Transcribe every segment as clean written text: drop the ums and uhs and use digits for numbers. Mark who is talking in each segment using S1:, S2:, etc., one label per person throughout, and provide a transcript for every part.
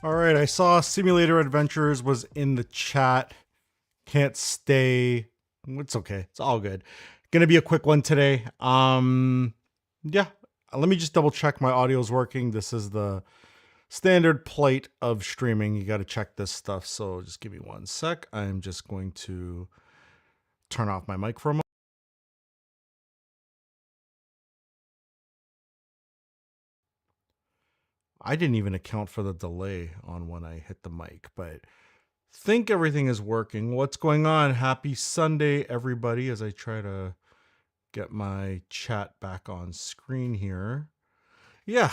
S1: All right, I saw Simulator Adventures was in the chat. Can't stay. It's okay. It's all good. Gonna be a quick one today. Yeah. Let me just double check my audio's working. This is the standard plate of streaming. You got to check this stuff. So just give me one sec. I'm just going to turn off my mic for a moment. I didn't even account for the delay on when I hit the mic, but think everything is working. What's going on? Happy Sunday, everybody, as I try to get my chat back on screen here. Yeah.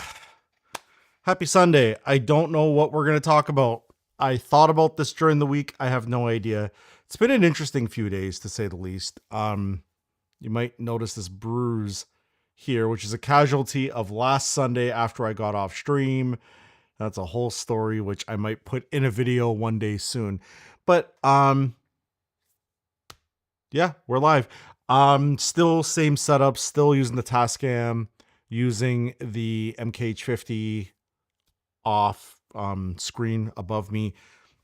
S1: Happy Sunday. I don't know what we're going to talk about. I thought about this during the week. I have no idea. It's been an interesting few days, to say the least. You might notice this bruise here, which is a casualty of last Sunday after I got off stream. That's a whole story, which I might put in a video one day soon. But yeah, we're live. Still same setup, still using the Tascam, using the MKH50 off screen above me.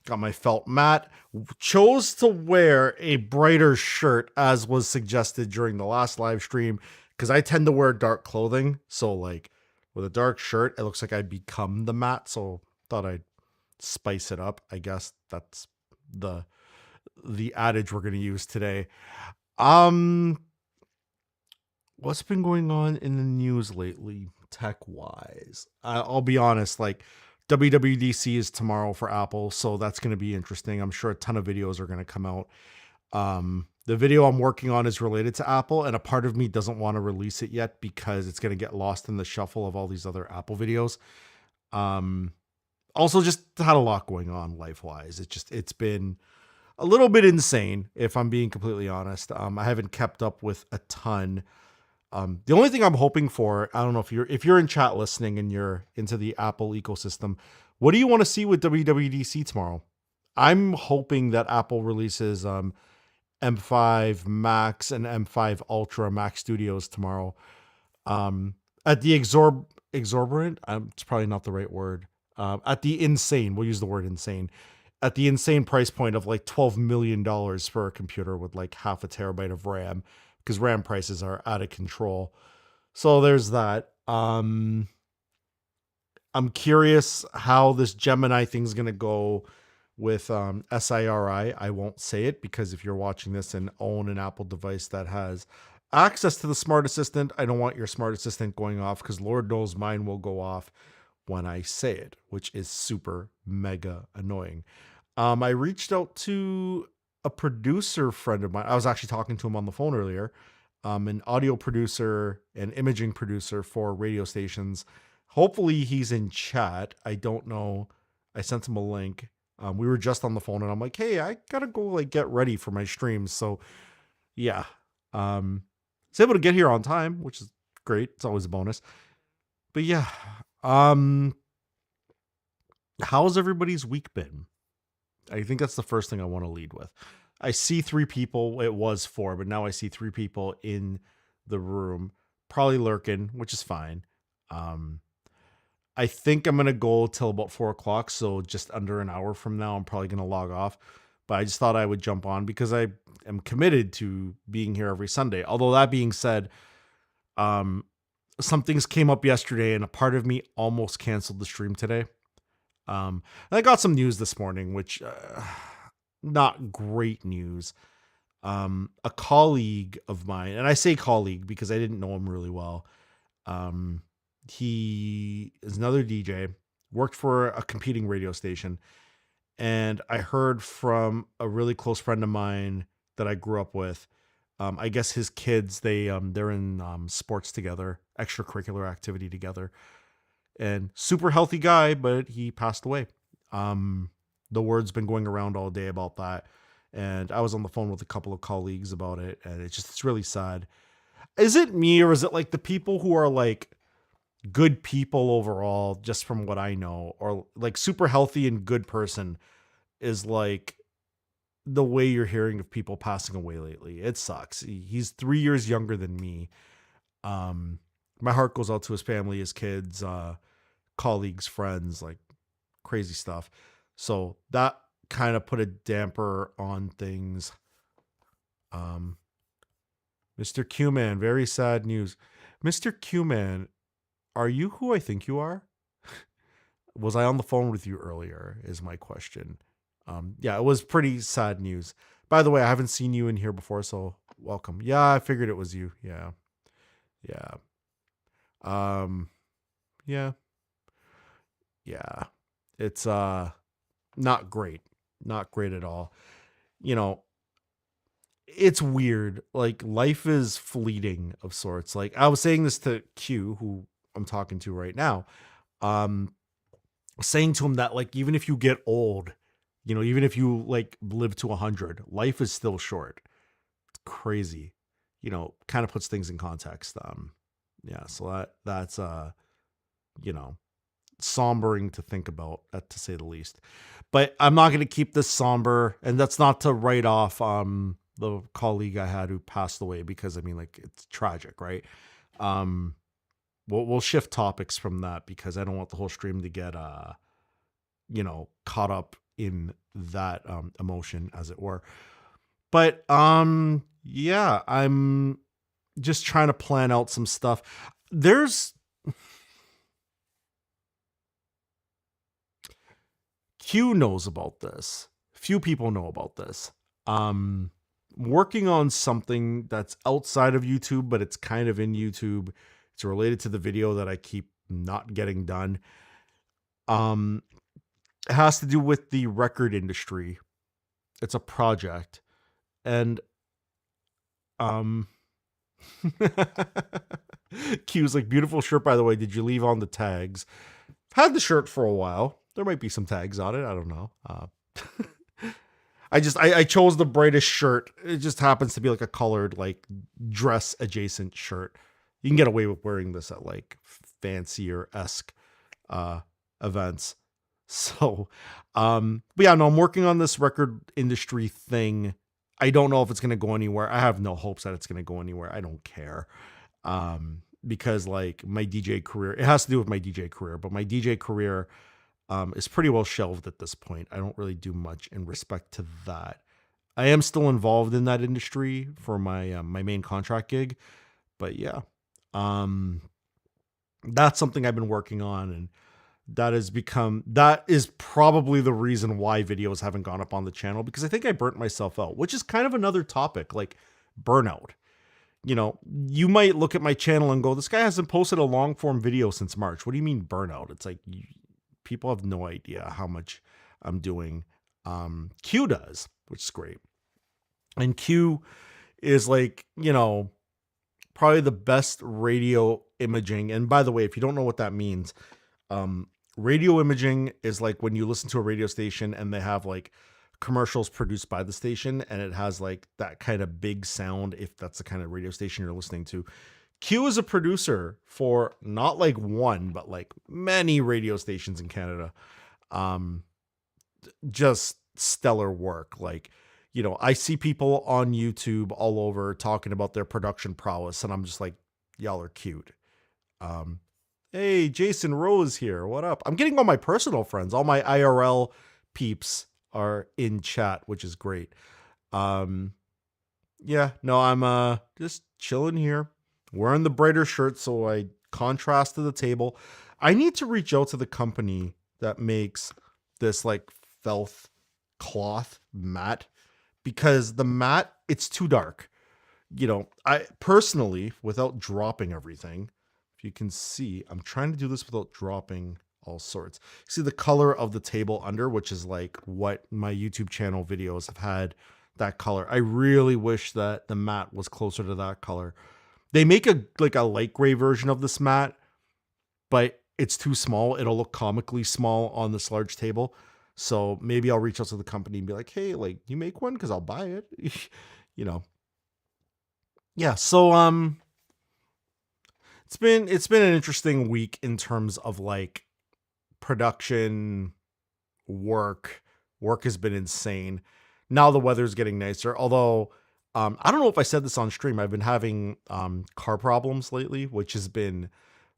S1: Got my felt mat. Chose to wear a brighter shirt as was suggested during the last live stream because I tend to wear dark clothing. So like with a dark shirt, it looks like I become the mat. So thought I'd spice it up. I guess that's the adage we're going to use today. What's been going on in the news lately, tech-wise? I'll be honest, like WWDC is tomorrow for Apple, so that's going to be interesting. I'm sure a ton of videos are going to come out. The video I'm working on is related to Apple, and a part of me doesn't want to release it yet because it's going to get lost in the shuffle of all these other Apple videos. Also just had a lot going on life-wise. It's been a little bit insane, if I'm being completely honest. I haven't kept up with a ton. The only thing I'm hoping for, I don't know if you're in chat listening and you're into the Apple ecosystem, what do you want to see with WWDC tomorrow? I'm hoping that Apple releases M5 Max and M5 Ultra Mac Studios tomorrow. At the exorbitant, it's probably not the right word. At the insane, we'll use the word insane. At the insane price point of like $12 million for a computer with like half a terabyte of RAM, because RAM prices are out of control. So there's that. I'm curious how this Gemini thing's going to go with SIRI. I won't say it because if you're watching this and own an Apple device that has access to the Smart Assistant, I don't want your Smart Assistant going off because Lord knows mine will go off when I say it, which is super mega annoying. I reached out to a producer friend of mine. I was actually talking to him on the phone earlier. An audio producer and imaging producer for radio stations. Hopefully he's in chat. I don't know. I sent him a link. We were just on the phone and I'm like, hey, I gotta go like get ready for my streams. So yeah. It's able to get here on time, which is great. It's always a bonus. But yeah. How's everybody's week been? I think that's the first thing I want to lead with. I see 3 people. It was 4, but now I see 3 people in the room, probably lurking, which is fine. I think I'm going to go till about 4 o'clock. So just under an hour from now, I'm probably going to log off. But I just thought I would jump on because I am committed to being here every Sunday. Although that being said, some things came up yesterday and a part of me almost canceled the stream today. And I got some news this morning, which not great news. A colleague of mine, and I say colleague because I didn't know him really well. He is another DJ, worked for a competing radio station. And I heard from a really close friend of mine that I grew up with. I guess his kids, they're in sports together, extracurricular activity together. and super healthy guy, but he passed away. The word's been going around all day about that. And I was on the phone with a couple of colleagues about it, and it's really sad. Is it me, or is it like the people who are like good people overall, just from what I know, or like super healthy and good person is like the way you're hearing of people passing away lately? It sucks. He's 3 years younger than me. Um, my heart goes out to his family, his kids, colleagues, friends, like crazy stuff. So that kind of put a damper on things. Um, Mr. Q Man, very sad news. Mr. Q Man, are you who I think you are? Was I on the phone with you earlier? Is my question. Yeah, it was pretty sad news. By the way, I haven't seen you in here before, so welcome. Yeah, I figured it was you. Yeah. Yeah. Um, yeah. Yeah. It's not great. Not great at all. You know, it's weird. Like life is fleeting of sorts. Like I was saying this to Q, who I'm talking to right now. Um, saying to him that like even if you get old, even if you like live to 100, life is still short. It's crazy. Kind of puts things in context. Yeah, so that's you know, sombering to think about, to say the least. But I'm not going to keep this somber, and that's not to write off the colleague I had who passed away, because I mean, like, it's tragic, right? Um, we'll shift topics from that, because I don't want the whole stream to get caught up in that emotion, as it were. But yeah, I'm just trying to plan out some stuff. There's Q knows about this. Few people know about this. Working on something that's outside of YouTube, but it's kind of in YouTube. It's related to the video that I keep not getting done. It has to do with the record industry. It's a project. And Q's like, beautiful shirt, by the way. Did you leave on the tags? Had the shirt for a while. There might be some tags on it. I don't know. I chose the brightest shirt. It just happens to be like a colored, like, dress adjacent shirt. You can get away with wearing this at like fancier-esque events. So, but yeah, no, I'm working on this record industry thing. I don't know if it's going to go anywhere. I have no hopes that it's going to go anywhere. I don't care. Because like my DJ career, it has to do with my DJ career, but my DJ career is pretty well shelved at this point. I don't really do much in respect to that. I am still involved in that industry for my my main contract gig, but yeah, that's something I've been working on, and that is probably the reason why videos haven't gone up on the channel, because I think I burnt myself out, which is kind of another topic, like burnout. You might look at my channel and go, this guy hasn't posted a long form video since March. What do you mean burnout? It's like, people have no idea how much I'm doing. Q does, which is great. And Q is like, probably the best radio imaging. And by the way, if you don't know what that means, radio imaging is like when you listen to a radio station and they have like commercials produced by the station, and it has like that kind of big sound, if that's the kind of radio station you're listening to. Q is a producer for not like one, but like many radio stations in Canada. Just stellar work. Like, I see people on YouTube all over talking about their production prowess, and I'm just like, y'all are cute. Hey, Jason Rose here. What up? I'm getting all my personal friends, all my IRL peeps are in chat, which is great. Yeah, no, I'm just chilling here, wearing the brighter shirt so I contrast to the table. I need to reach out to the company that makes this like felt cloth mat, because the mat, it's too dark. I personally, without dropping everything, if you can see, I'm trying to do this without dropping all sorts. See the color of the table under, which is like what my YouTube channel videos have had, that color. I really wish that the mat was closer to that color. They make a light gray version of this mat, but it's too small. It'll look comically small on this large table. So maybe I'll reach out to the company and be like, hey, like, you make one? Because I'll buy it. you know. Yeah. So it's been an interesting week in terms of like production work. Work has been insane. Now the weather's getting nicer. Although I don't know if I said this on stream. I've been having car problems lately, which has been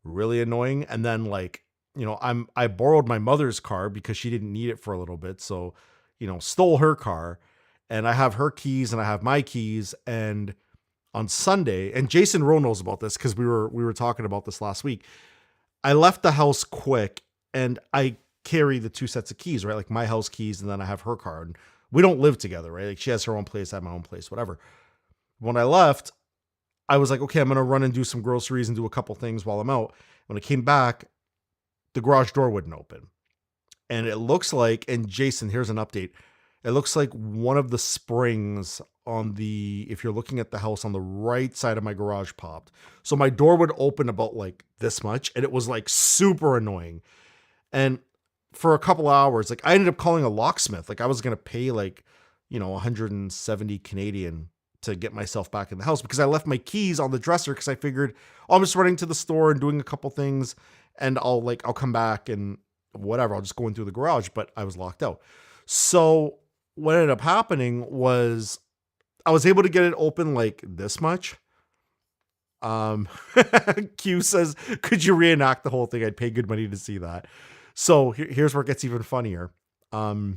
S1: really annoying. And then like, I borrowed my mother's car because she didn't need it for a little bit. So, stole her car, and I have her keys and I have my keys. And on Sunday, and Jason Rowe knows about this because we were talking about this last week. I left the house quick, and I carry the two sets of keys, right? Like my house keys, and then I have her car. And we don't live together, right? Like she has her own place, I have my own place, whatever. When I left, I was like, okay, I'm gonna run and do some groceries and do a couple things while I'm out. When I came back, the garage door wouldn't open. And it looks like, and Jason, here's an update. It looks like one of the springs on if you're looking at the house on the right side of my garage popped. So my door would open about like this much, and it was like super annoying. And for a couple hours, like I ended up calling a locksmith. Like I was going to pay like, 170 Canadian to get myself back in the house because I left my keys on the dresser because I figured, oh, I'm just running to the store and doing a couple things, and I'll come back and whatever. I'll just go in through the garage, but I was locked out. So what ended up happening was I was able to get it open like this much. Q says, could you reenact the whole thing? I'd pay good money to see that. So here's where it gets even funnier. Door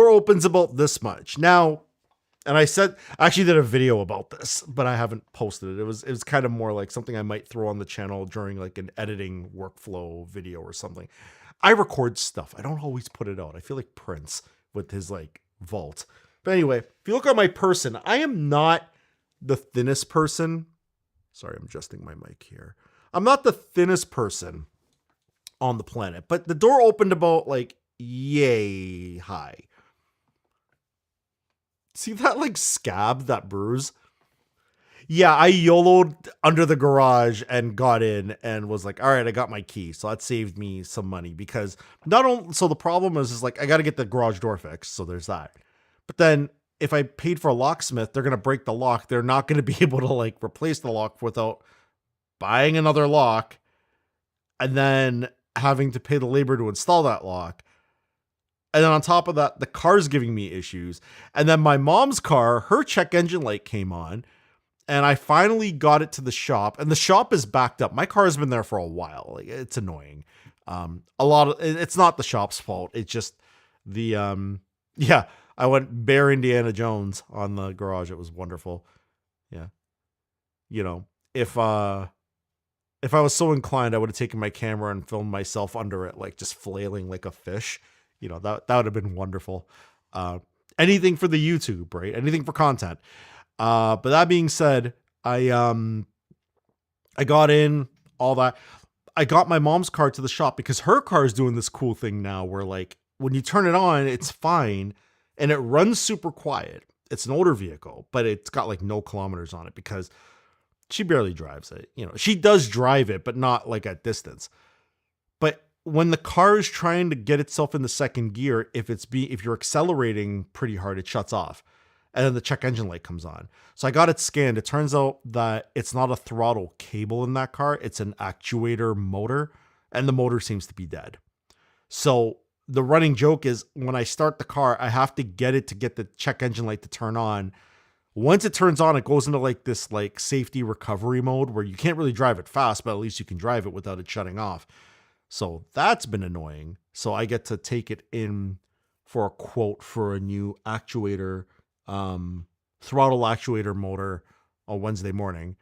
S1: opens about this much. Now, and I actually did a video about this, but I haven't posted it. It was kind of more like something I might throw on the channel during like an editing workflow video or something. I record stuff. I don't always put it out. I feel like Prince with his like vault. But anyway, if you look at my person, I am not the thinnest person. Sorry, I'm adjusting my mic here. I'm not the thinnest person on the planet, but the door opened about like yay high. See that like scab, that bruise? Yeah, I YOLO'd under the garage and got in and was like, all right, I got my key. So that saved me some money because so the problem is like, I got to get the garage door fixed. So there's that. But then if I paid for a locksmith, they're going to break the lock. They're not going to be able to like replace the lock without buying another lock and then having to pay the labor to install that lock. And then on top of that, the car's giving me issues. And then my mom's car, her check engine light came on. And I finally got it to the shop, and the shop is backed up. My car has been there for a while. Like, it's annoying. It's not the shop's fault. It's just I went bare Indiana Jones on the garage. It was wonderful. Yeah. If I was so inclined, I would have taken my camera and filmed myself under it, like just flailing like a fish. That would have been wonderful. Anything for the YouTube, right? Anything for content. But that being said, I got in all that. I got my mom's car to the shop because her car is doing this cool thing now where like when you turn it on, it's fine and it runs super quiet. It's an older vehicle, but it's got like no kilometers on it because she barely drives it. She does drive it, but not like at distance. But when the car is trying to get itself in the second gear, if you're accelerating pretty hard, it shuts off. And then the check engine light comes on. So I got it scanned. It turns out that it's not a throttle cable in that car. It's an actuator motor, and the motor seems to be dead. So the running joke is when I start the car, I have to get the check engine light to turn on. Once it turns on, it goes into like this like safety recovery mode where you can't really drive it fast, but at least you can drive it without it shutting off. So that's been annoying. So I get to take it in for a quote for a new actuator throttle actuator motor on Wednesday morning,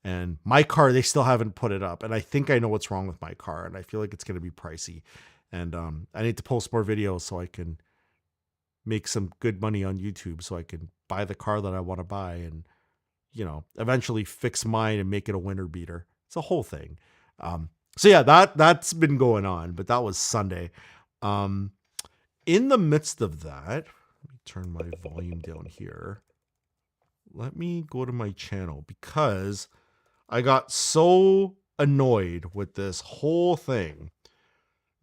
S1: and my car, they still haven't put it up, and I think I know what's wrong with my car, and I feel like it's going to be pricey, and I need to post more videos so I can make some good money on YouTube so I can buy the car that I want to buy and eventually fix mine and make it a winter beater. It's a whole thing. So yeah, that's been going on, but that was Sunday. In the midst of that, let me turn my volume down here. Let me go to my channel because I got so annoyed with this whole thing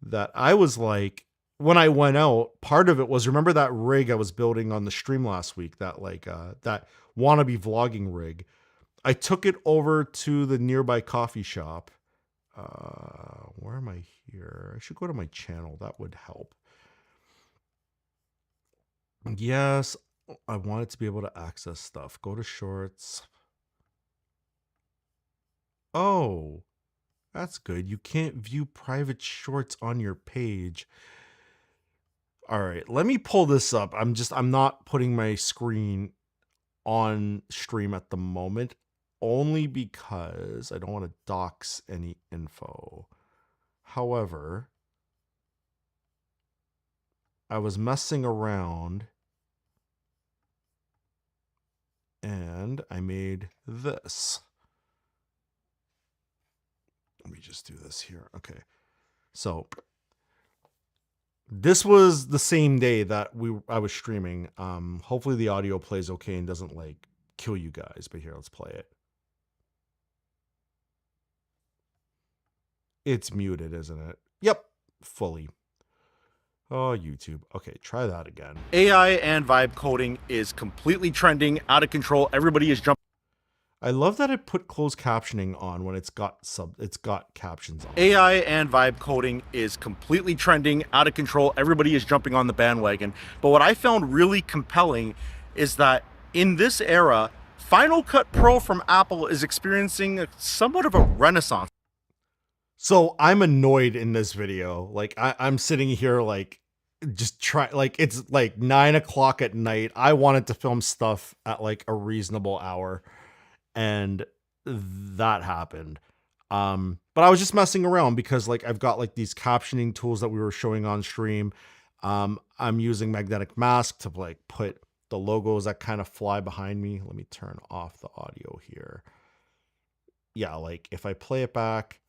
S1: that I was like, when I went out, part of it was, remember that rig I was building on the stream last week, that that wannabe vlogging rig. I took it over to the nearby coffee shop. Where am I here? I should go to my channel. That would help. Yes, I wanted to be able to access stuff. Go to shorts. Oh, that's good. You can't view private shorts on your page. All right, let me pull this up. I'm not putting my screen on stream at the moment, only because I don't want to dox any info. However, I was messing around and I made this. Let me just do this here. Okay. So this was the same day that I was streaming. Hopefully the audio plays okay and doesn't like kill you guys, but here, let's play it. It's muted, isn't it? Yep, fully. Oh, YouTube. Okay, try that again.
S2: AI and vibe coding is completely trending, out of control. Everybody is jumping.
S1: I love that it put closed captioning on when it's got captions on.
S2: AI and vibe coding is completely trending, out of control. Everybody is jumping on the bandwagon. But what I found really compelling is that in this era, Final Cut Pro from Apple is experiencing somewhat of a renaissance.
S1: So I'm annoyed in this video. Like I'm sitting here like just it's like 9 o'clock at night. I wanted to film stuff at like a reasonable hour, and that happened. But I was just messing around because like I've got like these captioning tools that we were showing on stream. I'm using Magnetic Mask to like put the logos that kind of fly behind me. Let me turn off the audio here. Yeah, like if I play it back,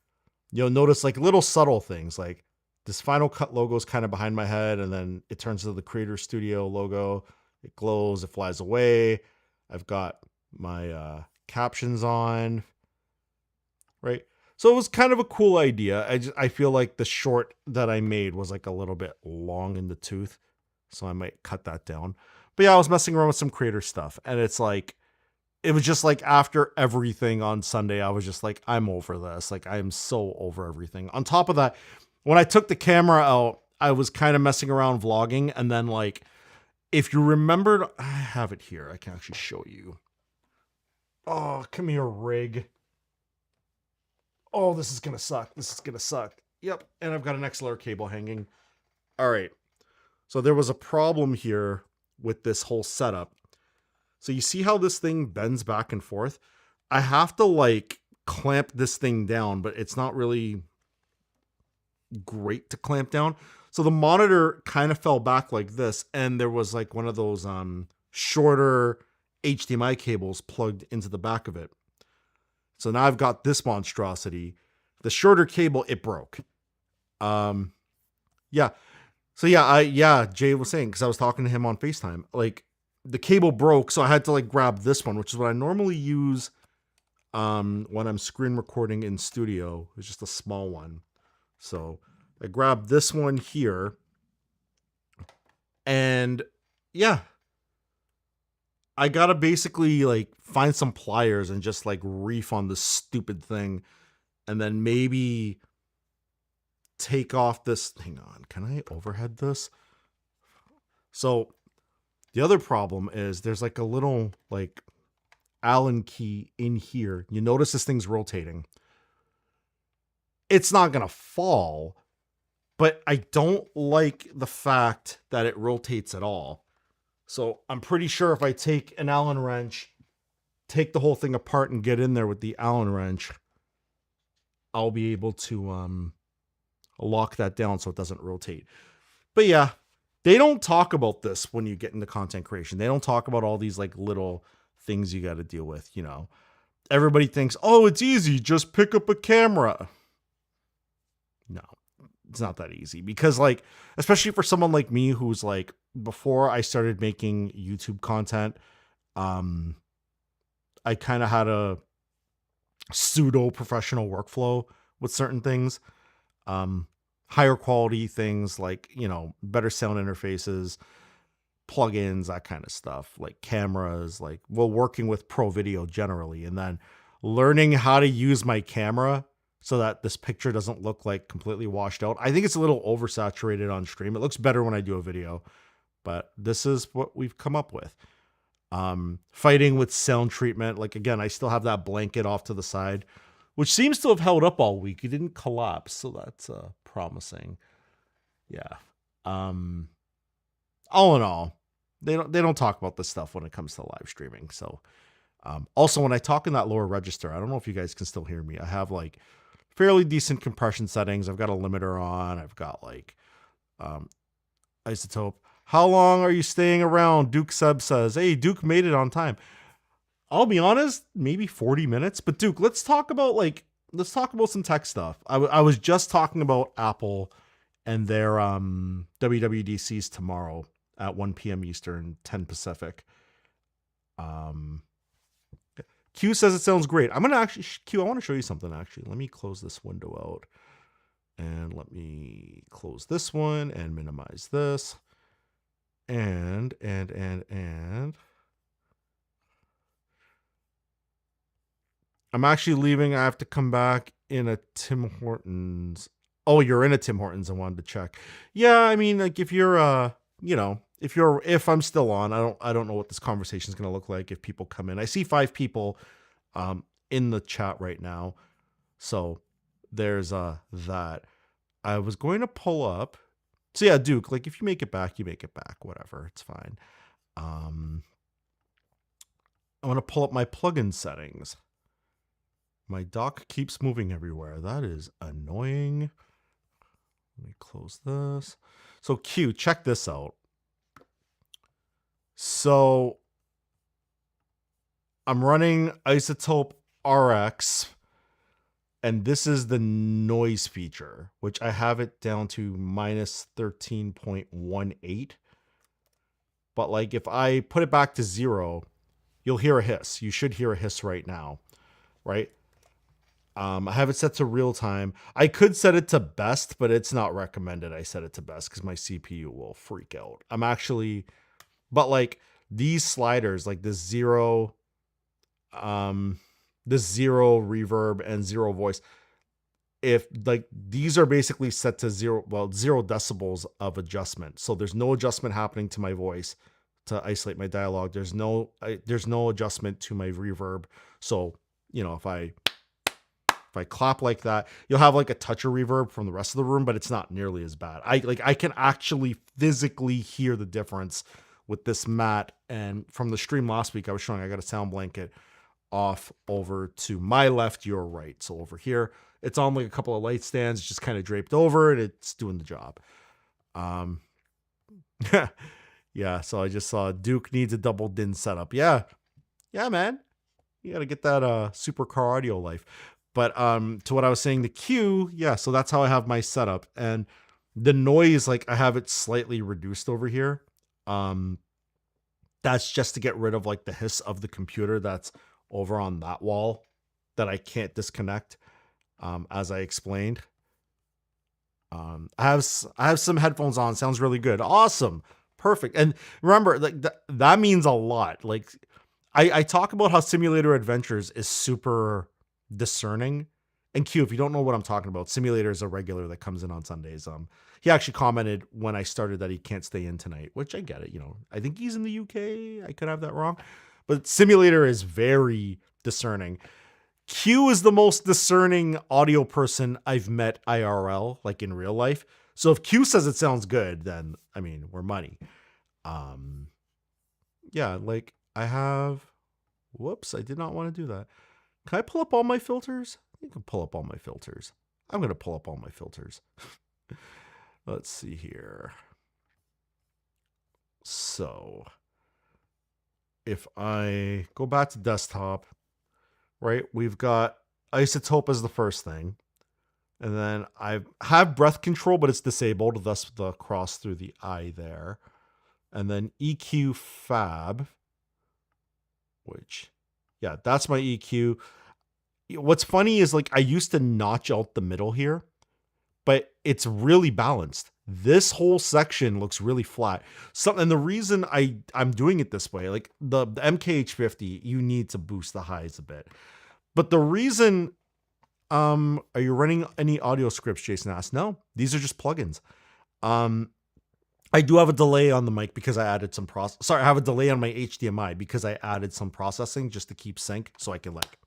S1: you'll notice like little subtle things, like this Final Cut logo is kind of behind my head, and then it turns to the Creator Studio logo. It glows, it flies away. I've got my captions on, right? So it was kind of a cool idea. I feel like the short that I made was like a little bit long in the tooth, so I might cut that down. But yeah, I was messing around with some creator stuff, and it's like, it was just like after everything on Sunday, I was just like, I'm over this. Like, I am so over everything. On top of that, when I took the camera out, I was kind of messing around vlogging. And then like, if you remembered, I have it here. I can actually show you. Oh, come here, rig. Oh, this is going to suck. This is going to suck. Yep. And I've got an XLR cable hanging. All right. So there was a problem here with this whole setup. So you see how this thing bends back and forth? I have to like clamp this thing down, but it's not really great to clamp down. So the monitor kind of fell back like this, and there was like one of those shorter HDMI cables plugged into the back of it. So now I've got this monstrosity. The shorter cable, it broke. Yeah. So yeah, Jay was saying, because I was talking to him on FaceTime, like the cable broke, so I had to like grab this one, which is what I normally use when I'm screen recording in studio. It's just a small one. So I grabbed this one here, and yeah, I gotta basically like find some pliers and just like reef on this stupid thing, and then maybe take off this. Hang on, can I overhead this? So the other problem is there's like a little like Allen key in here. You notice this thing's rotating. It's not gonna fall, but I don't like the fact that it rotates at all. So I'm pretty sure if I take an Allen wrench, take the whole thing apart and get in there with the Allen wrench, I'll be able to lock that down so it doesn't rotate. But yeah, they don't talk about this when you get into content creation. They don't talk about all these like little things you got to deal with, you know. Everybody thinks, oh, it's easy, just pick up a camera. No, it's not that easy, because like, especially for someone like me who's like, before I started making YouTube content, I kind of had a pseudo professional workflow with certain things. Higher quality things like, better sound interfaces, plugins, that kind of stuff, like cameras, like, well, working with Pro Video generally, and then learning how to use my camera so that this picture doesn't look like completely washed out. I think it's a little oversaturated on stream. It looks better when I do a video, but this is what we've come up with. Fighting with sound treatment. Like, again, I still have that blanket off to the side, which seems to have held up all week. It didn't collapse, so that's promising. Yeah. All in all, they don't talk about this stuff when it comes to live streaming. So, also when I talk in that lower register, I don't know if you guys can still hear me. I have like fairly decent compression settings. I've got a limiter on. I've got like iZotope. How long are you staying around? Duke Seb says, hey, Duke made it on time. I'll be honest, maybe 40 minutes. But Duke, let's talk about some tech stuff. I was just talking about Apple and their WWDCs tomorrow at 1 p.m. Eastern, 10 Pacific. Q says it sounds great. I'm going to actually, Q, I want to show you something actually. Let me close this window out. And let me close this one and minimize this. And I'm actually leaving. I have to come back in a Tim Hortons. Oh, you're in a Tim Hortons. I wanted to check. Yeah, I mean, like if you're, if I'm still on, I don't know what this conversation is going to look like if people come in. I see 5 people in the chat right now. So there's that. I was going to pull up. So yeah, Duke, like if you make it back, you make it back, whatever. It's fine. I want to pull up my plugin settings. My dock keeps moving everywhere. That is annoying. Let me close this. So Q, check this out. So I'm running iZotope RX, and this is the noise feature, which I have it down to minus 13.18. But like if I put it back to 0, you'll hear a hiss. You should hear a hiss right now, right? I have it set to real time. I could set it to best, but it's not recommended I set it to best because my CPU will freak out. But like these sliders, like the 0 reverb and 0 voice, if like these are basically set to 0 decibels of adjustment. So there's no adjustment happening to my voice to isolate my dialogue. There's no adjustment to my reverb. So, if I clap like that, you'll have like a touch of reverb from the rest of the room, but it's not nearly as bad. I can actually physically hear the difference with this mat. And from the stream last week, I was showing I got a sound blanket off over to my left, your right. So over here, it's on like a couple of light stands, just kind of draped over, and it's doing the job. Yeah. So I just saw Duke needs a double DIN setup. Yeah, man, you got to get that supercar audio life. But to what I was saying, the Q, yeah, so that's how I have my setup. And the noise, like I have it slightly reduced over here. That's just to get rid of like the hiss of the computer that's over on that wall that I can't disconnect, as I explained. I have some headphones on. Sounds really good. Awesome. Perfect. And remember, like that means a lot. Like I talk about how Simulator Adventures is super discerning. And Q, if you don't know what I'm talking about, Simulator is a regular that comes in on Sundays. He actually commented when I started that he can't stay in tonight, which I get it. I think he's in the UK. I could have that wrong, but Simulator is very discerning. Q is the most discerning audio person I've met IRL, like in real life. So if Q says it sounds good, then I mean, we're money. Yeah, like I have, whoops, I did not want to do that. Can I pull up all my filters? I can pull up all my filters. I'm going to pull up all my filters. Let's see here. So if I go back to desktop, right, we've got iZotope as the first thing. And then I have breath control, but it's disabled, thus the cross through the I there. And then EQ Fab, which, yeah, that's my EQ. what's funny is like I used to notch out the middle here, but it's really balanced. This whole section looks really flat. And the reason I'm doing it this way, like the MKH50, you need to boost the highs a bit. But the reason, are you running any audio scripts, Jason asked? No, these are just plugins. I do have a delay on the mic because I added some I have a delay on my HDMI because I added some processing just to keep sync, so I can like,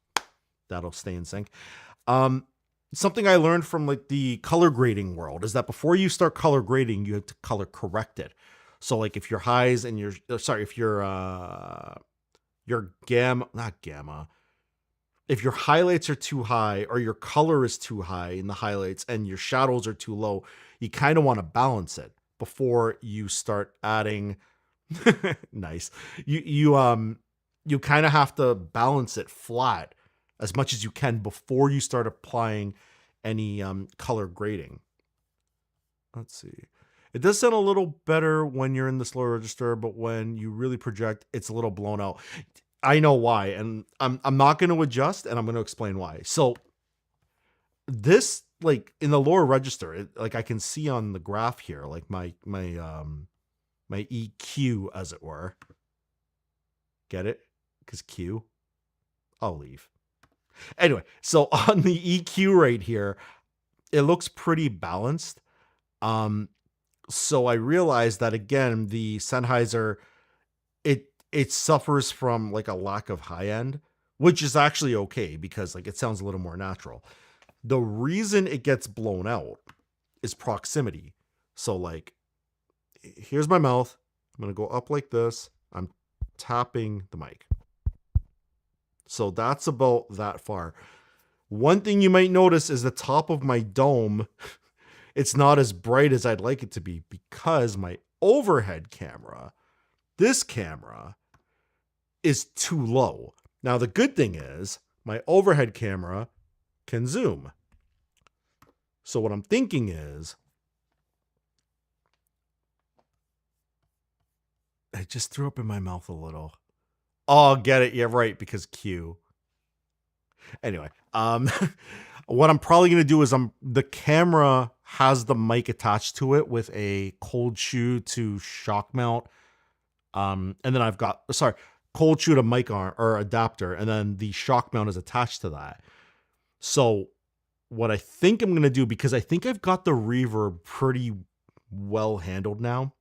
S1: that'll stay in sync. Something I learned from like the color grading world is that before you start color grading, you have to color correct it. So like if your highs and if your gamma, if your highlights are too high or your color is too high in the highlights and your shadows are too low, you kind of want to balance it before you start adding. Nice. You kind of have to balance it flat as much as you can before you start applying any color grading. Let's see. It does sound a little better when you're in the slow register, but when you really project, it's a little blown out. I know why, and I'm not going to adjust, and I'm going to explain why. So this, like in the lower register, like I can see on the graph here, like my EQ, as it were. Get it? Because Q. I'll leave. Anyway, so on the EQ right here, it looks pretty balanced. So I realized that again, the Sennheiser, it suffers from like a lack of high end, which is actually okay because like it sounds a little more natural. The reason it gets blown out is proximity. So like, here's my mouth. I'm going to go up like this. I'm tapping the mic. So that's about that far. One thing you might notice is the top of my dome. It's not as bright as I'd like it to be because my overhead camera, this camera, is too low. Now, the good thing is my overhead camera can zoom. So what I'm thinking is, I just threw up in my mouth a little. Oh, get it. Yeah, right. Because Q. Anyway, what I'm probably going to do is the camera has the mic attached to it with a cold shoe to shock mount. And then I've got, cold shoe to mic arm or adapter. And then the shock mount is attached to that. So what I think I'm going to do, because I think I've got the reverb pretty well handled now.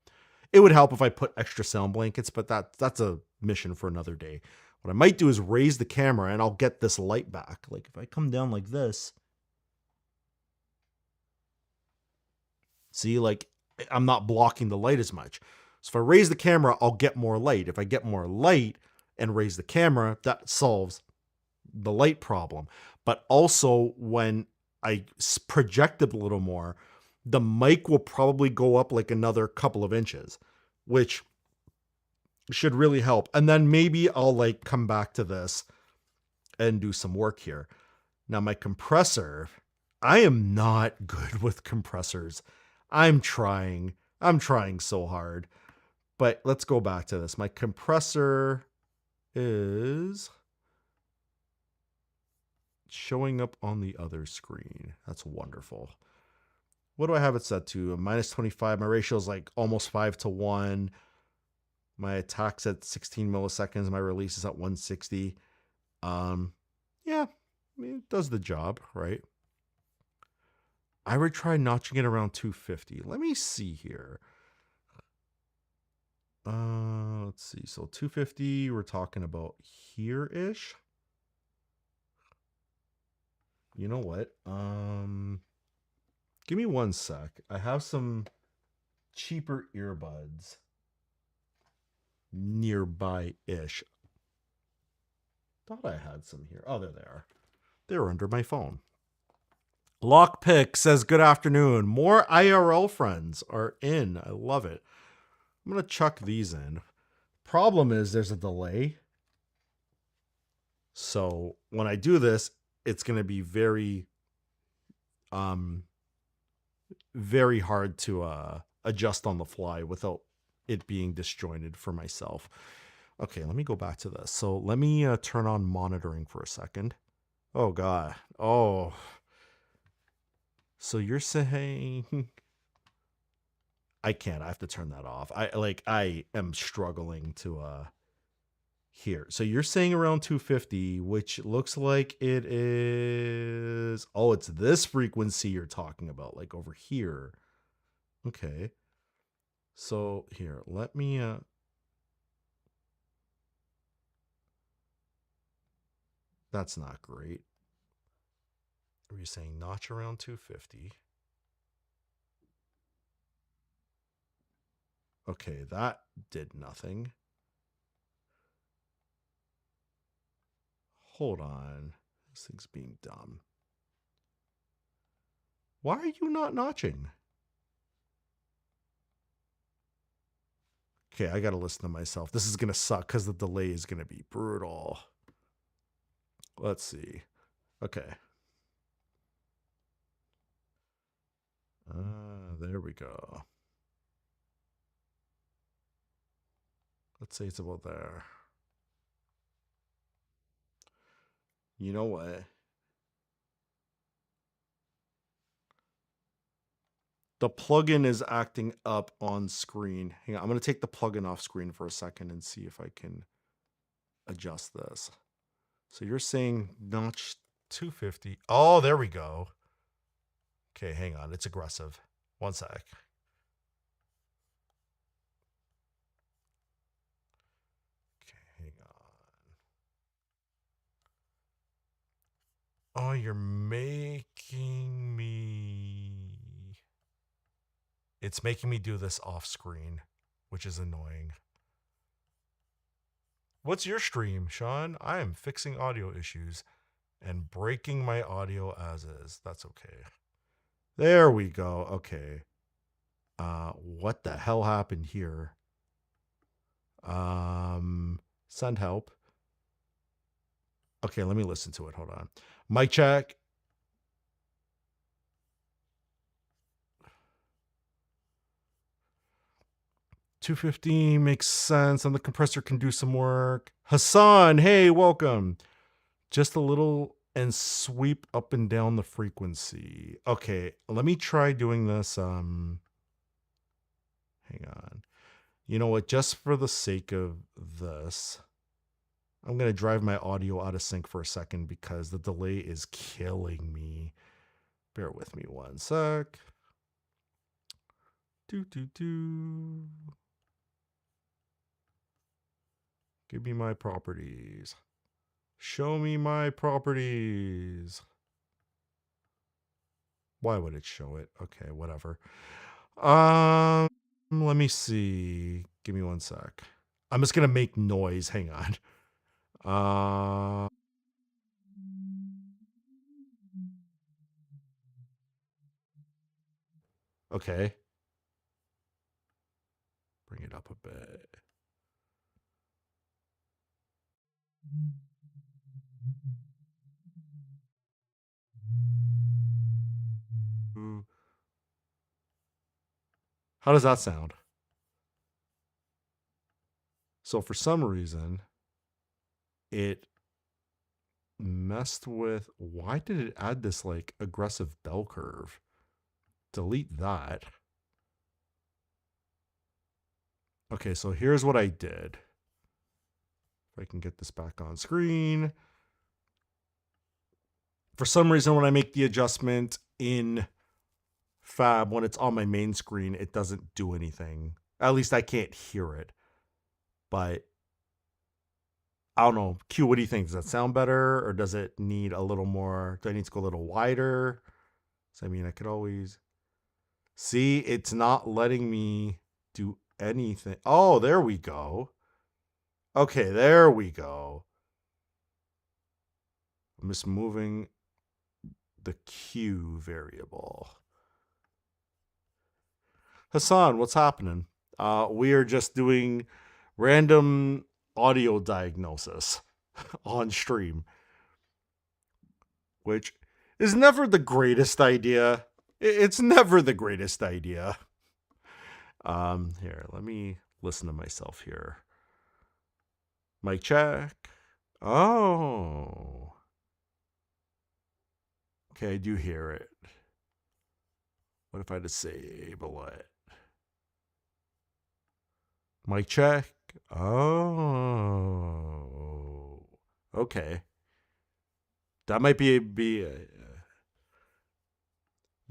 S1: It would help if I put extra sound blankets, but that's a mission for another day. What I might do is raise the camera and I'll get this light back. Like if I come down like this, see, like I'm not blocking the light as much. So if I raise the camera, I'll get more light. If I get more light and raise the camera, that solves the light problem. But also when I project it a little more, the mic will probably go up like another couple of inches, which should really help. And then maybe I'll like come back to this and do some work here. Now my compressor, I am not good with compressors. I'm trying so hard, but let's go back to this. My compressor is showing up on the other screen. That's wonderful. What do I have it set to? A -25. My ratio is like almost 5:1. My attack's at 16 milliseconds. My release is at 160. Yeah, I mean, it does the job, right? I would try notching it around 250. Let me see here. Let's see. So 250, we're talking about here-ish. You know what? Give me one sec. I have some cheaper earbuds nearby-ish. Thought I had some here. Oh, there they are. They're under my phone. Lockpick says, good afternoon. More IRL friends are in. I love it. I'm going to chuck these in. Problem is there's a delay. So when I do this, it's going to be very, very hard to adjust on the fly without it being disjointed for myself. Okay, let me go back to this. So let me turn on monitoring for a second. Oh God. Oh. So you're saying I can't. I have to turn that off. I am struggling to hear. So you're saying around 250, which looks like it is oh, it's this frequency you're talking about, like over here. Okay. So here, let me that's not great. Are you saying notch around 250? Okay, that did nothing. Hold on. This thing's being dumb. Why are you not notching? Okay, I gotta listen to myself. This is gonna suck because the delay is gonna be brutal. Let's see. Okay. There we go. Let's say it's about there. You know what? The plugin is acting up on screen. Hang on, I'm gonna take the plugin off screen for a second and see if I can adjust this. So you're saying notch 250. Oh, there we go. Okay, hang on. It's aggressive. One sec. Okay, hang on. Oh, you're making me. It's making me do this off screen, which is annoying. What's your stream, Sean? I am fixing audio issues and breaking my audio as is. That's okay. There we go. Okay. What the hell happened here? Send help. Okay, let me listen to it. Hold on. Mic check. $250 makes sense, and the compressor can do some work. Hassan, hey, welcome. Just a little and sweep up and down the frequency. Okay, let me try doing this. Hang on. You know what? Just for the sake of this, I'm going to drive my audio out of sync for a second because the delay is killing me. Bear with me one sec. Give me my properties. Show me my properties. Why would it show it? Okay, whatever. Let me see. Give me one sec. I'm just gonna make noise. Hang on. Okay. Bring it up a bit. How does that sound? So for some reason, it messed with. Why did it add this like aggressive bell curve? Delete that. Okay, so here's what I did. If I can get this back on screen. For some reason, when I make the adjustment in Fab, when it's on my main screen, it doesn't do anything. At least I can't hear it. But I don't know. Q, what do you think? Does that sound better, or does it need a little more? Do I need to go a little wider? So, I mean, I could always see it's not letting me do anything. Oh, there we go. Okay, there we go. I'm just moving the Q variable. Hassan, what's happening? We are just doing random audio diagnosis on stream, which is never the greatest idea. It's never the greatest idea. Here, let me listen to myself here. Mic check. Oh. Okay, I do hear it. What if I disable it? Mic check. Oh. Okay. That might be the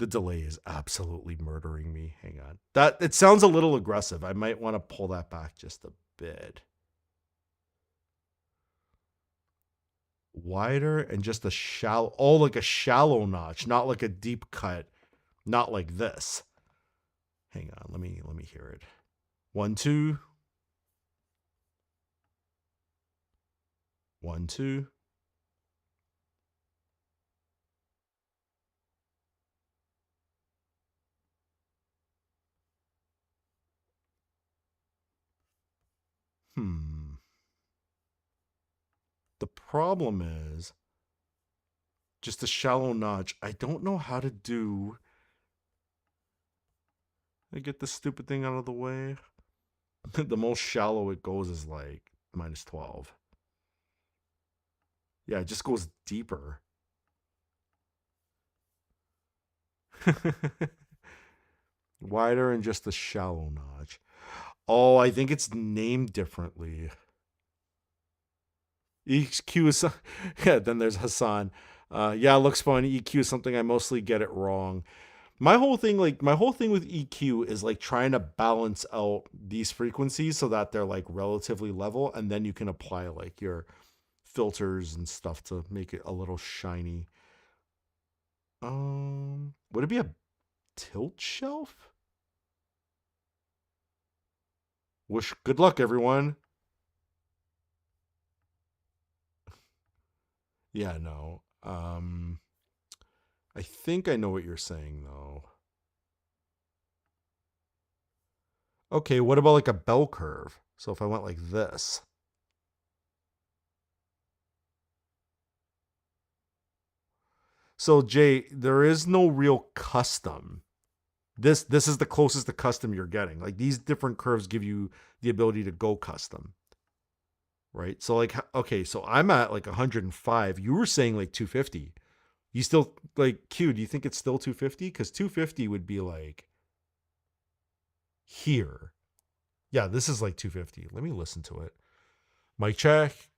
S1: delay is absolutely murdering me. Hang on. That it sounds a little aggressive. I might want to pull that back just a bit. Wider and just a shallow, like a shallow notch, not like a deep cut, not like this. Hang on, let me hear it. 1 2 1 2. The problem is just a shallow notch. I don't know how to do. I get this stupid thing out of the way. The most shallow it goes is like -12. Yeah, it just goes deeper. Wider and just a shallow notch. Oh, I think it's named differently. EQ is yeah. Then there's Hassan. Yeah, looks fun. EQ is something I mostly get it wrong. My whole thing with EQ is like trying to balance out these frequencies so that they're like relatively level, and then you can apply like your filters and stuff to make it a little shiny. Would it be a tilt shelf? Wish good luck, everyone. Yeah, no. I think I know what you're saying though. Okay, what about like a bell curve? So if I went like this. So Jay, there is no real custom. This is the closest to custom you're getting. Like these different curves give you the ability to go custom. Right? So like okay, so I'm at like 105. You were saying like 250. You still like Q, do you think it's still 250? Cuz 250 would be like here. Yeah, this is like 250. Let me listen to it. Mic check.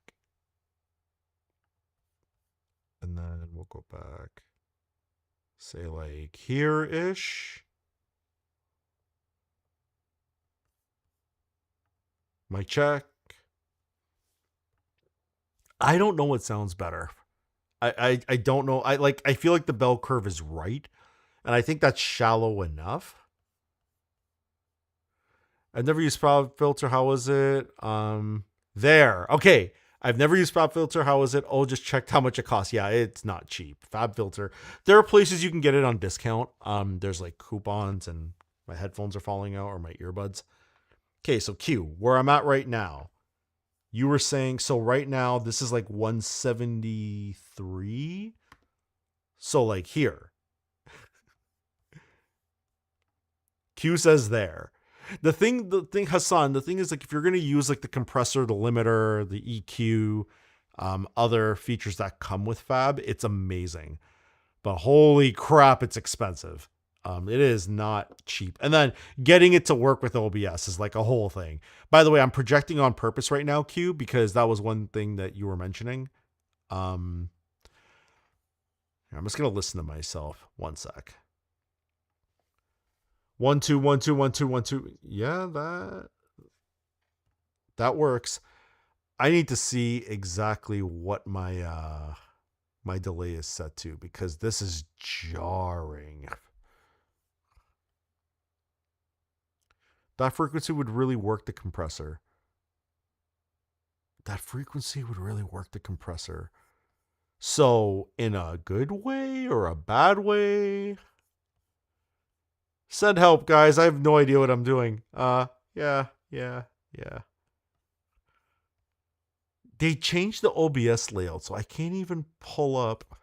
S1: And then we'll go back. Say like here-ish. Mic check. I don't know what sounds better. I don't know. I feel like the bell curve is right. And I think that's shallow enough. I've never used Pop Filter. How was it? There. Okay. I've never used Fab Filter. How is it? Oh, just checked how much it costs. Yeah, it's not cheap. Fab Filter. There are places you can get it on discount. There's like coupons, and my headphones are falling out, or my earbuds. Okay, so Q, where I'm at right now. You were saying, so right now this is like 173. So like here. Q says there. The thing, Hassan, the thing is like if you're gonna use like the compressor, the limiter, the EQ, other features that come with Fab, it's amazing. But holy crap, it's expensive. It is not cheap. And then getting it to work with OBS is like a whole thing. By the way, I'm projecting on purpose right now, Q, because that was one thing that you were mentioning. I'm just gonna listen to myself. 1 sec. 1 2 1 2 1 2 1 2. Yeah, that works. I need to see exactly what my my delay is set to because this is jarring. That frequency would really work the compressor. That frequency would really work the compressor. So, in a good way or a bad way? Send help, guys. I have no idea what I'm doing. Yeah. They changed the OBS layout, so I can't even pull up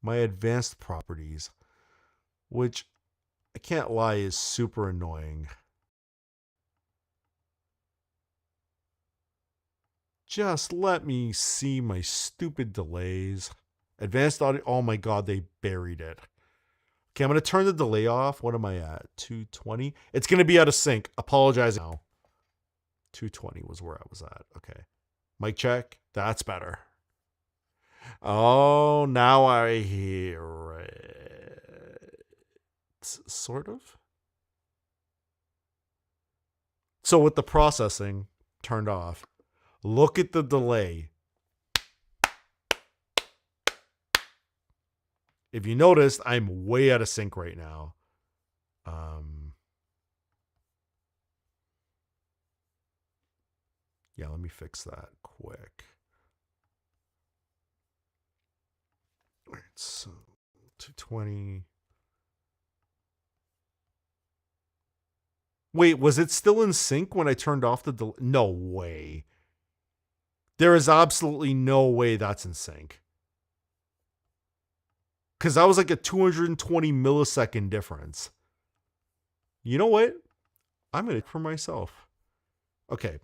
S1: my advanced properties, which I can't lie is super annoying. Just let me see my stupid delays. Advanced audio. Oh my God, they buried it. Okay, I'm going to turn the delay off. What am I at? 220? It's going to be out of sync. Apologize now. 220 was where I was at. Okay. Mic check. That's better. Oh, now I hear it. Sort of. So with the processing turned off, look at the delay. If you noticed, I'm way out of sync right now. Yeah, let me fix that quick. All right, so 220. Wait, was it still in sync when I turned off the delay? No way. There is absolutely no way that's in sync. Because that was like a 220 millisecond difference. You know what? I'm going to for myself. Okay.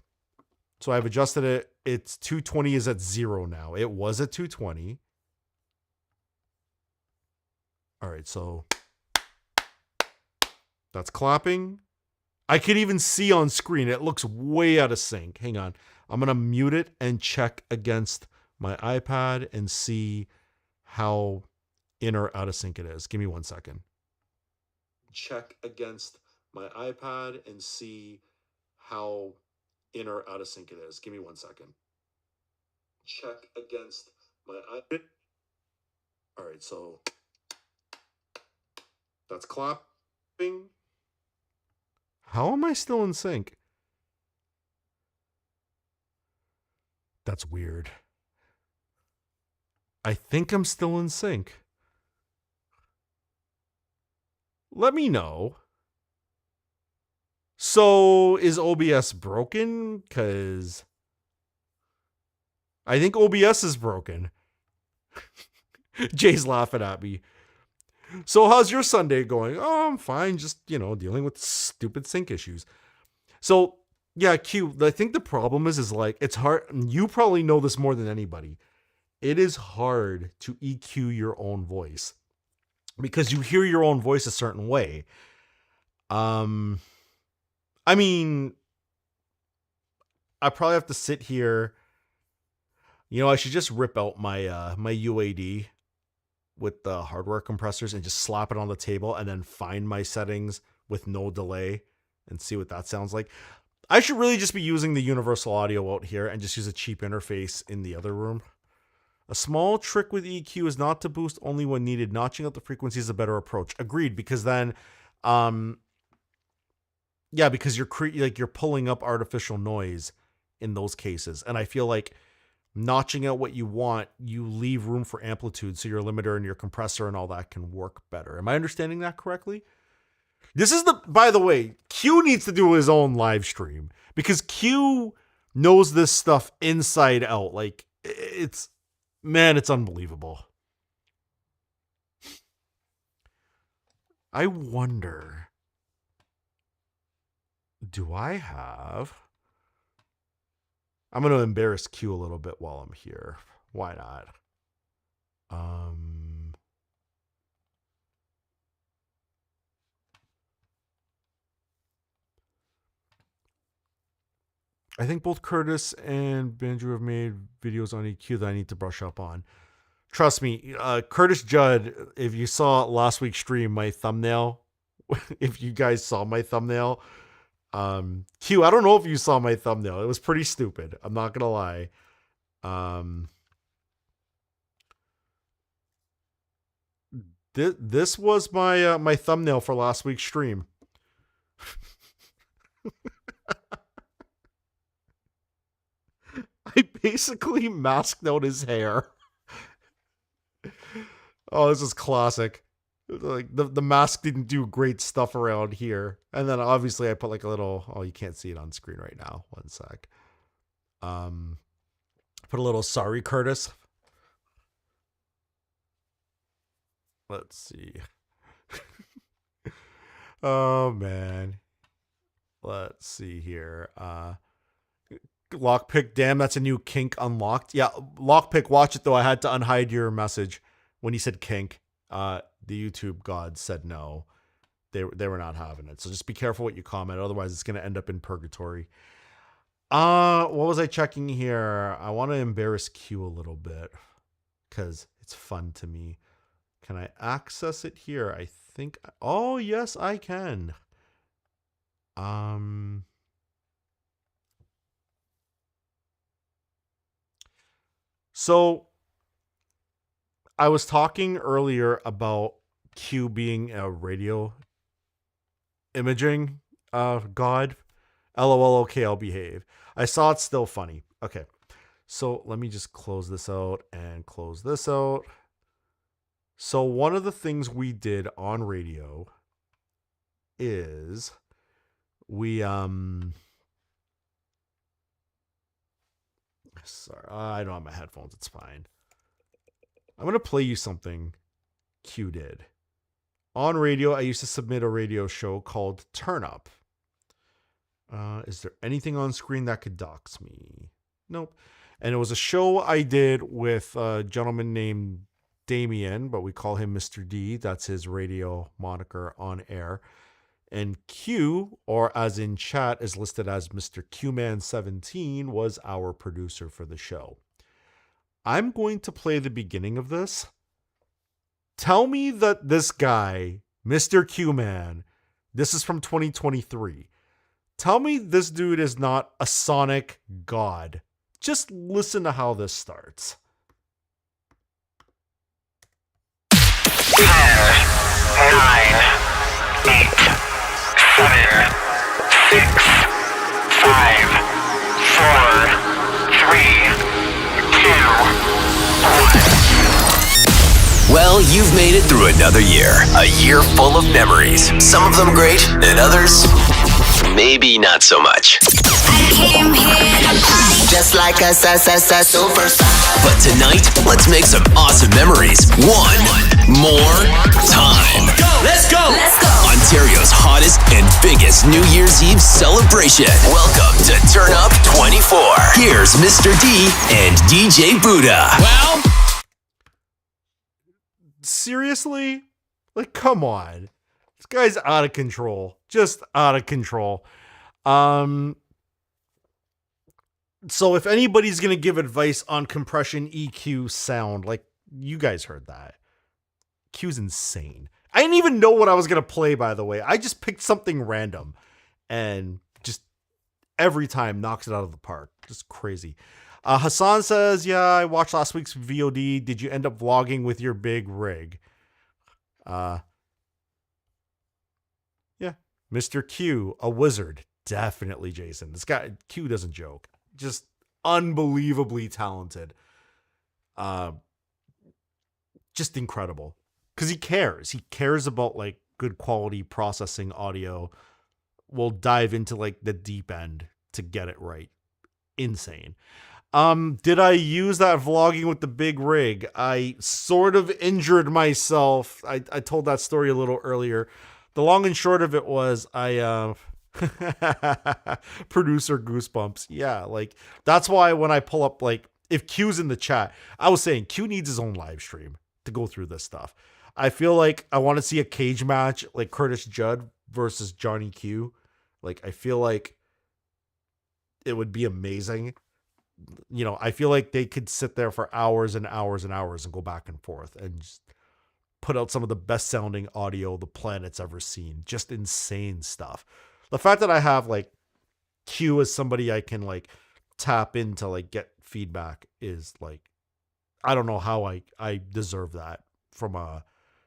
S1: So I've adjusted it. It's 220 is at 0 now. It was at 220. All right. So that's clapping. I can even see on screen. It looks way out of sync. Hang on. I'm going to mute it and check against my iPad and see how in or out of sync it is. Give me 1 second. Check against my iPad and see how in or out of sync it is. Give me 1 second. Check against my iPad. All right, so that's clapping. How am I still in sync? That's weird. I think I'm still in sync. Let me know. So is OBS broken? Because I think OBS is broken. Jay's laughing at me. So how's your Sunday going? Oh, I'm fine. Just, dealing with stupid sync issues. So yeah, Q, I think the problem is like, it's hard. You probably know this more than anybody. It is hard to EQ your own voice because you hear your own voice a certain way. I mean, I probably have to sit here. I should just rip out my my UAD with the hardware compressors and just slap it on the table and then find my settings with no delay and see what that sounds like. I should really just be using the universal audio out here and just use a cheap interface in the other room. A small trick with EQ is not to boost only when needed. Notching up the frequency is a better approach. Agreed, because then because you're pulling up artificial noise in those cases. And I feel like notching out what you want, you leave room for amplitude so your limiter and your compressor and all that can work better. Am I understanding that correctly? By the way, Q needs to do his own live stream because Q knows this stuff inside out. Like it's unbelievable. I wonder, I'm going to embarrass Q a little bit while I'm here. Why not? I think both Curtis and Banjo have made videos on EQ that I need to brush up on. Trust me, Curtis Judd, if you saw last week's stream, my thumbnail, if you guys saw my thumbnail, Q, I don't know if you saw my thumbnail. It was pretty stupid. I'm not gonna lie. This was my my thumbnail for last week's stream. I basically masked out his hair. Oh, this is classic. Like the mask didn't do great stuff around here. And then obviously I put like a little, you can't see it on screen right now. 1 sec. Put a little sorry, Curtis. Let's see. Oh man. Let's see here. Lockpick, damn, that's a new kink unlocked. Yeah, Lockpick, watch it though. I had to unhide your message. when he said kink, the YouTube gods said no. They were not having it. So just be careful what you comment. Otherwise, it's going to end up in purgatory. What was I checking here? I want to embarrass Q a little bit because it's fun to me. Can I access it here? I think. Oh, yes, I can. So I was talking earlier about Q being a radio imaging god. LOL, okay, I'll behave. I saw it's still funny. Okay. So let me just close this out and close this out. So one of the things we did on radio is we sorry, I don't have my headphones, it's fine. I'm gonna play you something Q did. On radio, I used to submit a radio show called Turn Up. Is there anything on screen that could dox me? Nope. And it was a show I did with a gentleman named Damien, but we call him Mr. D. That's his radio moniker on air. And Q, or as in chat is listed as Mr. Qman17, was our producer for the show. I'm going to play the beginning of this. Tell me that this guy, Mr. Qman, this is from 2023. Tell me this dude is not a sonic god. Just listen to how this starts.
S3: 10, 9, 8, 7, 6, 5, 4, 3, 2, 1.
S4: Well, you've made it through another year. A year full of memories. Some of them great, and others, maybe not so much.
S5: I came here to party just like a superstar.
S4: But tonight, let's make some awesome memories one more time.
S5: Let's go!
S4: Ontario's hottest and biggest New Year's Eve celebration. Welcome to Turn Up 24. Here's Mr. D and DJ Buddha.
S1: Well, seriously? Like, come on. This guy's out of control. Just out of control. So if anybody's going to give advice on compression, EQ, sound, like, you guys heard that. Q's insane. I didn't even know what I was going to play, by the way. I just picked something random and just every time knocks it out of the park. Just crazy. Hassan says, yeah, I watched last week's VOD. Did you end up vlogging with your big rig? Yeah. Mr. Q, a wizard. Definitely, Jason. This guy, Q doesn't joke. Just unbelievably talented. Just incredible. Because he cares. He cares about, like, good quality processing audio. We'll dive into, like, the deep end to get it right. Insane. Did I use that vlogging with the big rig? I sort of injured myself. I told that story a little earlier. The long and short of it was I producer goosebumps. Yeah, like that's why when I pull up, like, if Q's in the chat, I was saying Q needs his own live stream to go through this stuff. I feel like I want to see a cage match like Curtis Judd versus Johnny Q. Like, I feel like it would be amazing. You know, I feel like they could sit there for hours and hours and hours and go back and forth and just put out some of the best sounding audio the planet's ever seen. Just insane stuff. The fact that I have, like, Q as somebody I can, like, tap into, like, get feedback is, like, I don't know how I deserve that from a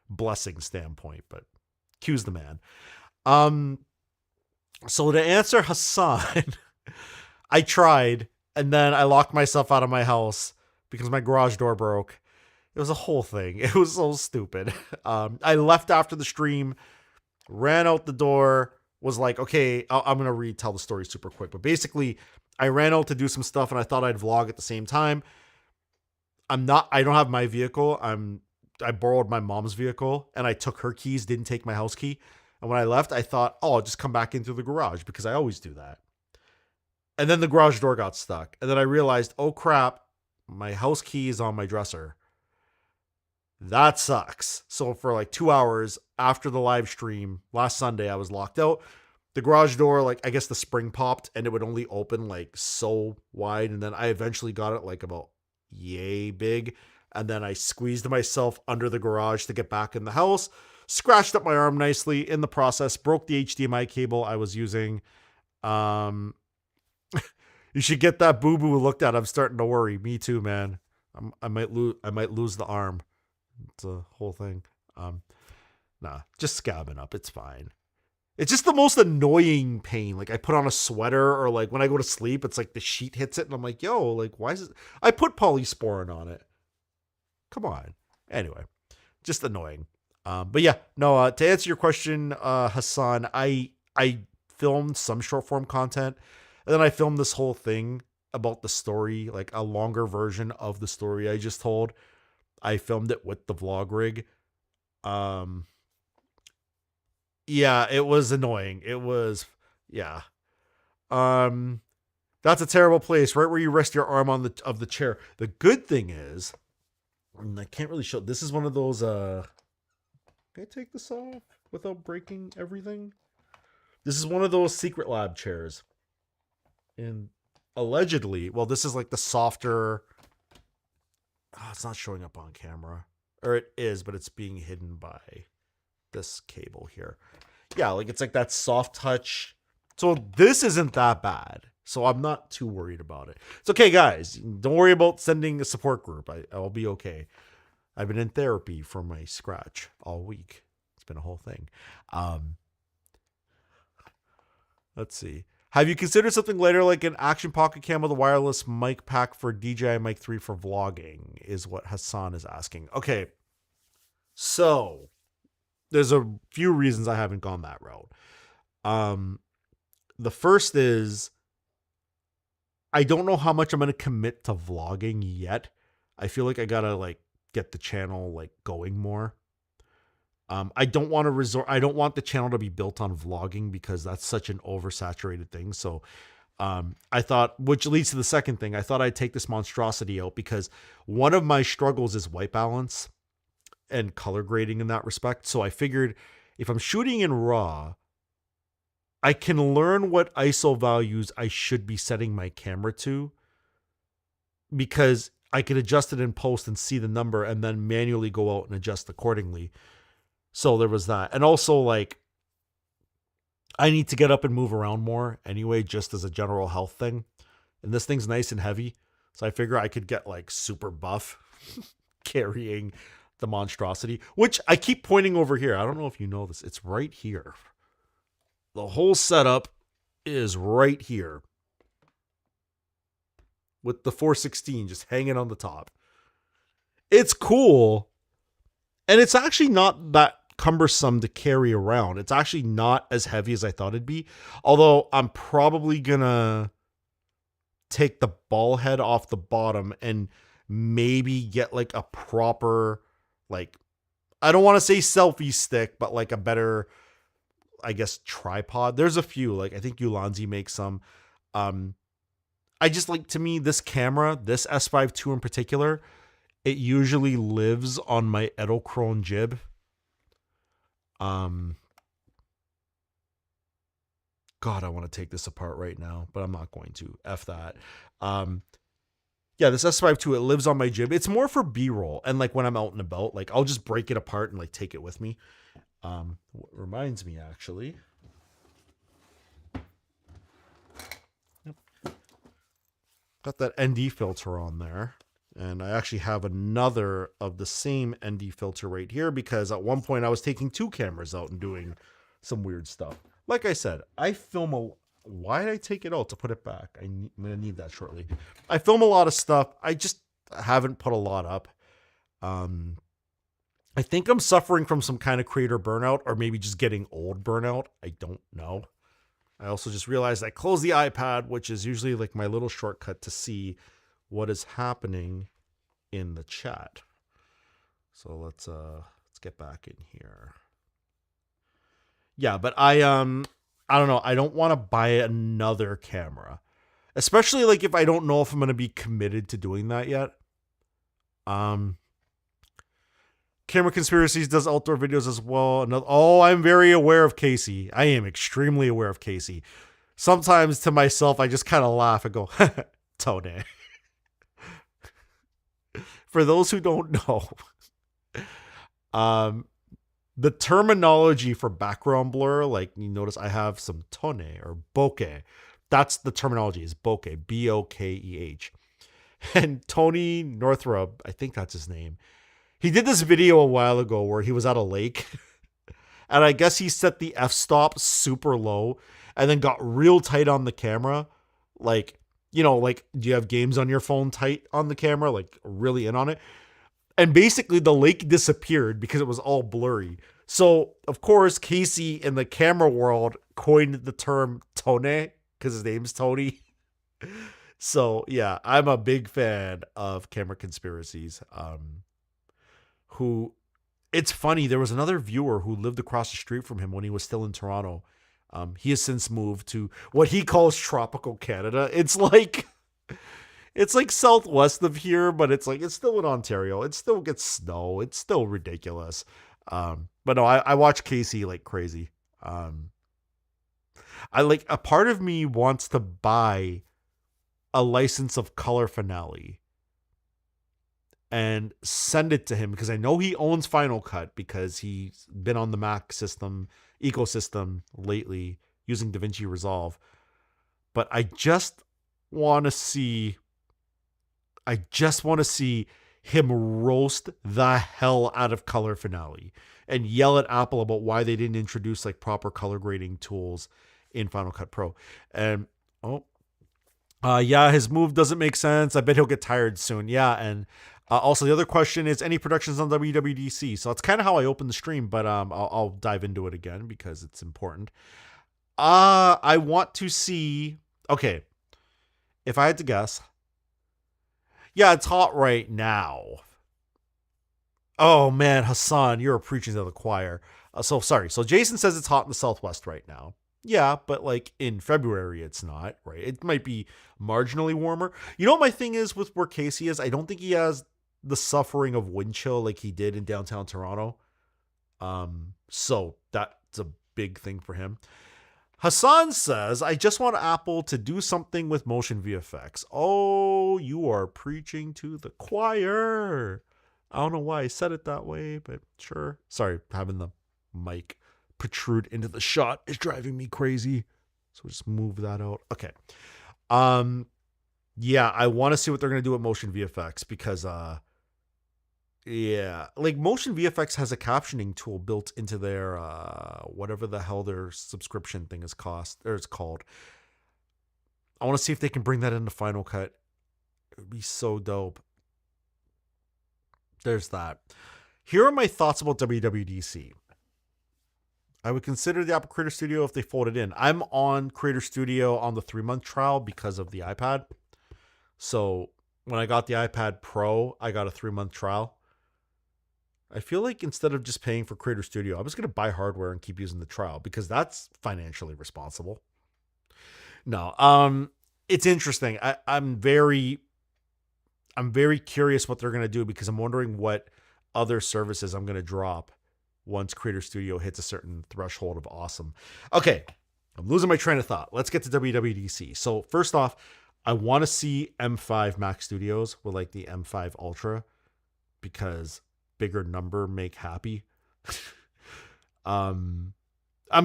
S1: blessing standpoint, but Q's the man. So to answer Hassan, I tried, and then I locked myself out of my house because my garage door broke. It was a whole thing. It was so stupid. I left after the stream, ran out the door, was like, okay, I'm going to retell the story super quick. But basically, I ran out to do some stuff, and I thought I'd vlog at the same time. I don't have my vehicle. I borrowed my mom's vehicle, and I took her keys, didn't take my house key. And when I left, I thought, oh, I'll just come back into the garage because I always do that. And then the garage door got stuck. And then I realized, oh crap, my house key is on my dresser. That sucks. So for like 2 hours after the live stream last Sunday, I was locked out. The garage door, like I guess the spring popped and it would only open like so wide. And then I eventually got it like about yay big. And then I squeezed myself under the garage to get back in the house, scratched up my arm nicely in the process, broke the HDMI cable I was using. You should get that boo-boo looked at. I'm starting to worry. Me too, man. I might lose the arm. It's a whole thing. Nah, just scabbing up. It's fine. It's just the most annoying pain. Like I put on a sweater or like when I go to sleep, it's like the sheet hits it and I'm like, yo, like why is it? I put polysporin on it. Come on. Anyway, just annoying. But yeah, no, to answer your question, Hassan, I filmed some short form content and then I filmed this whole thing about the story, like a longer version of the story I just told. I filmed it with the vlog rig. Yeah, it was annoying. It was, yeah. That's a terrible place, right where you rest your arm on the chair. The good thing is, and I can't really show, this is one of those, can I take this off without breaking everything? This is one of those Secret Lab chairs. And allegedly, well, this is like the softer, it's not showing up on camera. Or it is, but it's being hidden by this cable here. Yeah, like it's like that soft touch. So this isn't that bad. So I'm not too worried about it. It's okay, guys. Don't worry about sending a support group. I'll be okay. I've been in therapy for my scratch all week. It's been a whole thing. Let's see. Have you considered something later like an Action Pocket Cam with a wireless mic pack for DJI Mic 3 for vlogging is what Hassan is asking. Okay. So there's a few reasons I haven't gone that route. The first is I don't know how much I'm going to commit to vlogging yet. I feel like I got to like get the channel like going more. I don't want the channel to be built on vlogging because that's such an oversaturated thing. So I thought, which leads to the second thing, I thought I'd take this monstrosity out because one of my struggles is white balance and color grading in that respect. So I figured if I'm shooting in RAW, I can learn what ISO values I should be setting my camera to because I can adjust it in post and see the number and then manually go out and adjust accordingly. So there was that. And also like I need to get up and move around more anyway, just as a general health thing. And this thing's nice and heavy. So I figure I could get like super buff carrying the monstrosity, which I keep pointing over here. I don't know if you know this. It's right here. The whole setup is right here with the 416 just hanging on the top. It's cool. And it's actually not that cumbersome to carry around. It's actually not as heavy as I thought it'd be. Although I'm probably gonna take the ball head off the bottom and maybe get like a proper, like, I don't want to say selfie stick, but like a better, I guess, tripod. There's a few, like I think Ulanzi makes some. I just like, to me, this camera, this S5 II in particular, it usually lives on my Edelkrone jib. God, I want to take this apart right now, but I'm not going to. F that. Yeah, this S5 II, it lives on my jib. It's more for B-roll. And like when I'm out and about, like I'll just break it apart and like take it with me. What reminds me, actually. Yep. Got that ND filter on there. And I actually have another of the same ND filter right here because at one point I was taking two cameras out and doing some weird stuff. Like I said, I film a... Why did I take it out to put it back? I'm going to need that shortly. I film a lot of stuff. I just haven't put a lot up. I think I'm suffering from some kind of creator burnout or maybe just getting old burnout. I don't know. I also just realized I closed the iPad, which is usually like my little shortcut to see what is happening in the chat. So let's get back in here. Yeah, but I don't know. I don't want to buy another camera, especially like if I don't know if I'm going to be committed to doing that yet. Camera Conspiracies does outdoor videos as well. I'm very aware of Casey. I am extremely aware of Casey. Sometimes to myself, I just kind of laugh and go, Tony. For those who don't know, the terminology for background blur, like you notice I have some tone or bokeh. That's the terminology, is bokeh, Bokeh. And Tony Northrup, I think that's his name, he did this video a while ago where he was at a lake. And I guess he set the f-stop super low and then got real tight on the camera. Like, you know, like, do you have games on your phone tight on the camera? Like, really in on it? And basically the lake disappeared because it was all blurry. So, of course, Casey in the camera world coined the term Tone because his name's Tony. So, yeah, I'm a big fan of Camera Conspiracies. It's funny, there was another viewer who lived across the street from him when he was still in Toronto. He has since moved to what he calls tropical Canada. It's like southwest of here, but it's still in Ontario. It still gets snow. It's still ridiculous. But no, I watch Casey like crazy. A part of me wants to buy a license of Color Finale and send it to him because I know he owns Final Cut because he's been on the Mac system ecosystem lately using DaVinci Resolve. But I just want to see him roast the hell out of Color Finale and yell at Apple about why they didn't introduce like proper color grading tools in Final Cut Pro. And his move doesn't make sense. I bet he'll get tired soon. Yeah, and also the other question is any predictions on WWDC. So that's kind of how I opened the stream, but I'll dive into it again because it's important. I want to see. Okay, if I had to guess, yeah, it's hot right now. Oh man, Hassan, you're preaching to the choir. So Jason says it's hot in the Southwest right now. Yeah, but like in February, it's not, right? It might be marginally warmer. You know what my thing is with where Casey is? I don't think he has the suffering of wind chill like he did in downtown Toronto. So that's a big thing for him. Hassan says, I just want Apple to do something with motion VFX. Oh, you are preaching to the choir. I don't know why I said it that way, but sure. Sorry, having the mic protrude into the shot is driving me crazy. So just move that out. Okay. Yeah, I want to see what they're going to do with motion VFX because, like motion VFX has a captioning tool built into their, whatever the hell their subscription thing is it's called. I want to see if they can bring that into Final Cut. It would be so dope. There's that. Here are my thoughts about WWDC. I would consider the Apple Creator Studio if they fold it in. I'm on Creator Studio on the 3-month trial because of the iPad. So when I got the iPad Pro, I got a 3-month trial. I feel like instead of just paying for Creator Studio, I'm just going to buy hardware and keep using the trial because that's financially responsible. No, it's interesting. I'm very curious what they're going to do because I'm wondering what other services I'm going to drop once Creator Studio hits a certain threshold of awesome. Okay, I'm losing my train of thought. Let's get to WWDC. So first off, I want to see M5 Mac Studios with like the M5 Ultra because bigger number make happy. I'm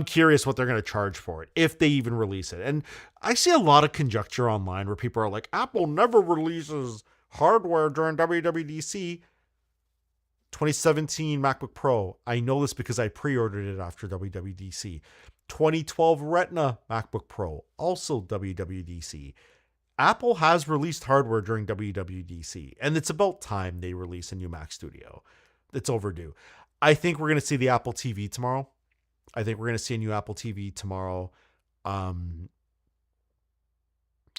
S1: curious what they're going to charge for it, if they even release it. And I see a lot of conjecture online where people are like, Apple never releases hardware during WWDC. 2017 MacBook Pro. I know this because I pre-ordered it after WWDC. 2012 Retina MacBook Pro. Also WWDC. Apple has released hardware during WWDC. And it's about time they release a new Mac Studio. It's overdue. I think we're going to see the Apple TV tomorrow. I think we're going to see a new Apple TV tomorrow. Apple